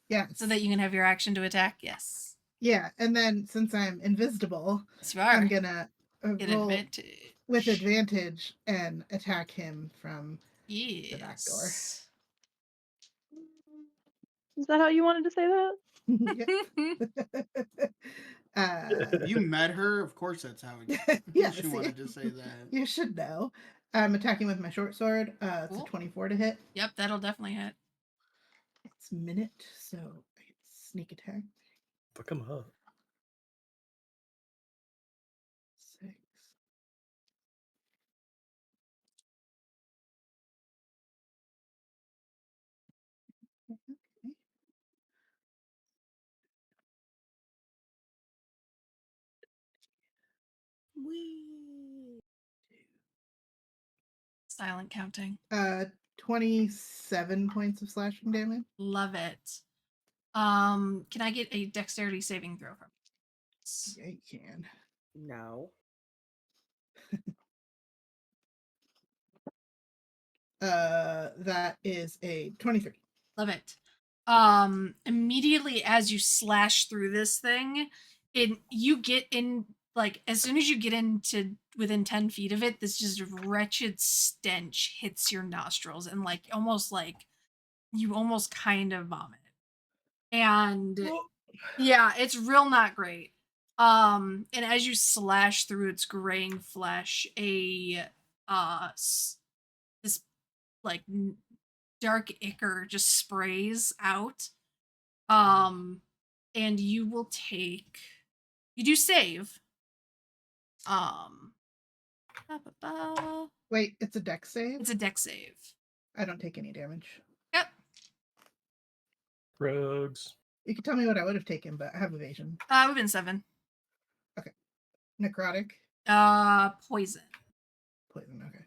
Yes. So that you can have your action to attack? Yes. Yeah, and then since I'm invisible, Yes, you are. I'm gonna Get roll advantage. with advantage and attack him from Yes. the back door. Is that how you wanted to say that? Yep. You met her? Of course that's how it Yes, she wanted to say that. You should know. I'm attacking with my short sword. It's Cool. a 24 to hit. Yep, that'll definitely hit. It's minute, so I get sneak attack. Fuck him up. 6. Okay. Wee. Silent counting. 27 points of slashing damage. Love it. Can I get a dexterity saving throw from you? Yeah, you can. No. That is a 23. Love it. Immediately as you slash through this thing, you get in, like, as soon as you get into within 10 feet of it, this just wretched stench hits your nostrils, and like you almost kind of vomit. And yeah, it's real not great. And as you slash through its graying flesh, this like dark ichor just sprays out. And you do save. Wait, it's a dex save? It's a dex save. I don't take any damage. Yep. Rogues. You can tell me what I would have taken, but I have evasion. It would've been 7. Necrotic? Poison. Poison, okay.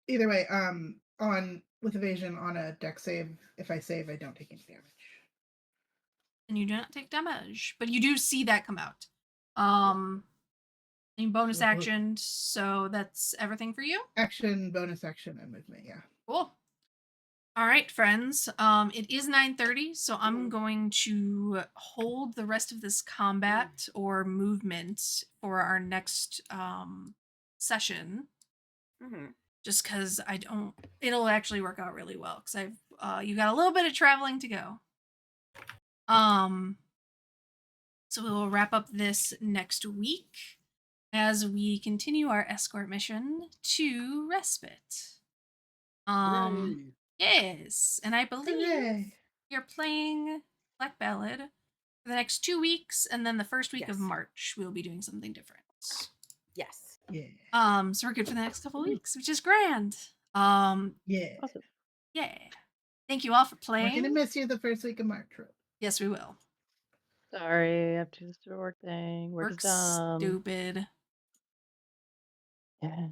Either way, with evasion on a dex save, if I save, I don't take any damage. And you do not take damage, but you do see that come out. In bonus action, so that's everything for you? Action, bonus action, and movement, yeah. Cool. All right, friends. It is 9:30, so I'm going to hold the rest of this combat or movement for our next session. Just because it'll actually work out really well, because you got a little bit of traveling to go. So we will wrap up this next week as we continue our escort mission to Respite. Hooray. Yes, and I believe Hooray. you're playing Black Ballad for the next 2 weeks, and then the first week of Yes. March we'll be doing something different. Yes. Yeah. So we're good for the next couple of weeks, which is grand. Yeah. Awesome. Yeah. Thank you all for We're gonna playing. miss you the first week of March. Yes, we will. Sorry, I have to do the work thing. We're Work's just dumb. stupid. Yeah.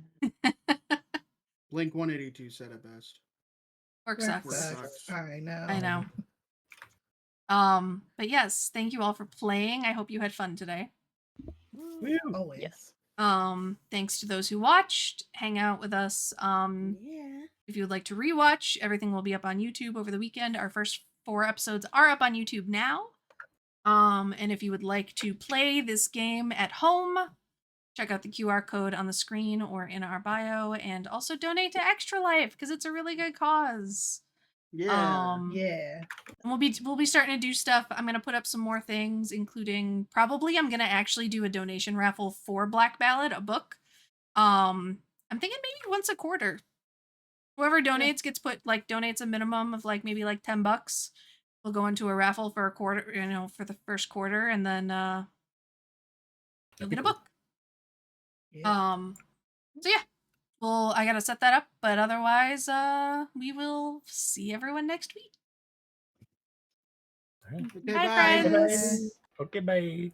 Blink 182 said it best. Work Work sucks. sucks. I know. I know. But yes, thank you all for playing. I hope you had fun today. Woo. Always. Yes. Thanks to those who watched, hang out with us. Yeah. If you would like to rewatch, everything will be up on YouTube over the weekend. Our first 4 episodes are up on YouTube now. And if you would like to play this game at home, check out the QR code on the screen or in our bio, and also donate to Extra Life because it's a really good cause. Yeah. Yeah. And we'll be starting to do stuff. I'm gonna put up some more things, including probably I'm gonna actually do a donation raffle for Black Ballad, a book. I'm thinking maybe once a quarter. Whoever donates donates a minimum of maybe $10. We'll go into a raffle for a quarter, for the first quarter, and then you'll get a book. Yeah. So yeah. Well, I gotta set that up, but otherwise, we will see everyone next week. All right. Okay, Bye, bye. friends. Okay, bye.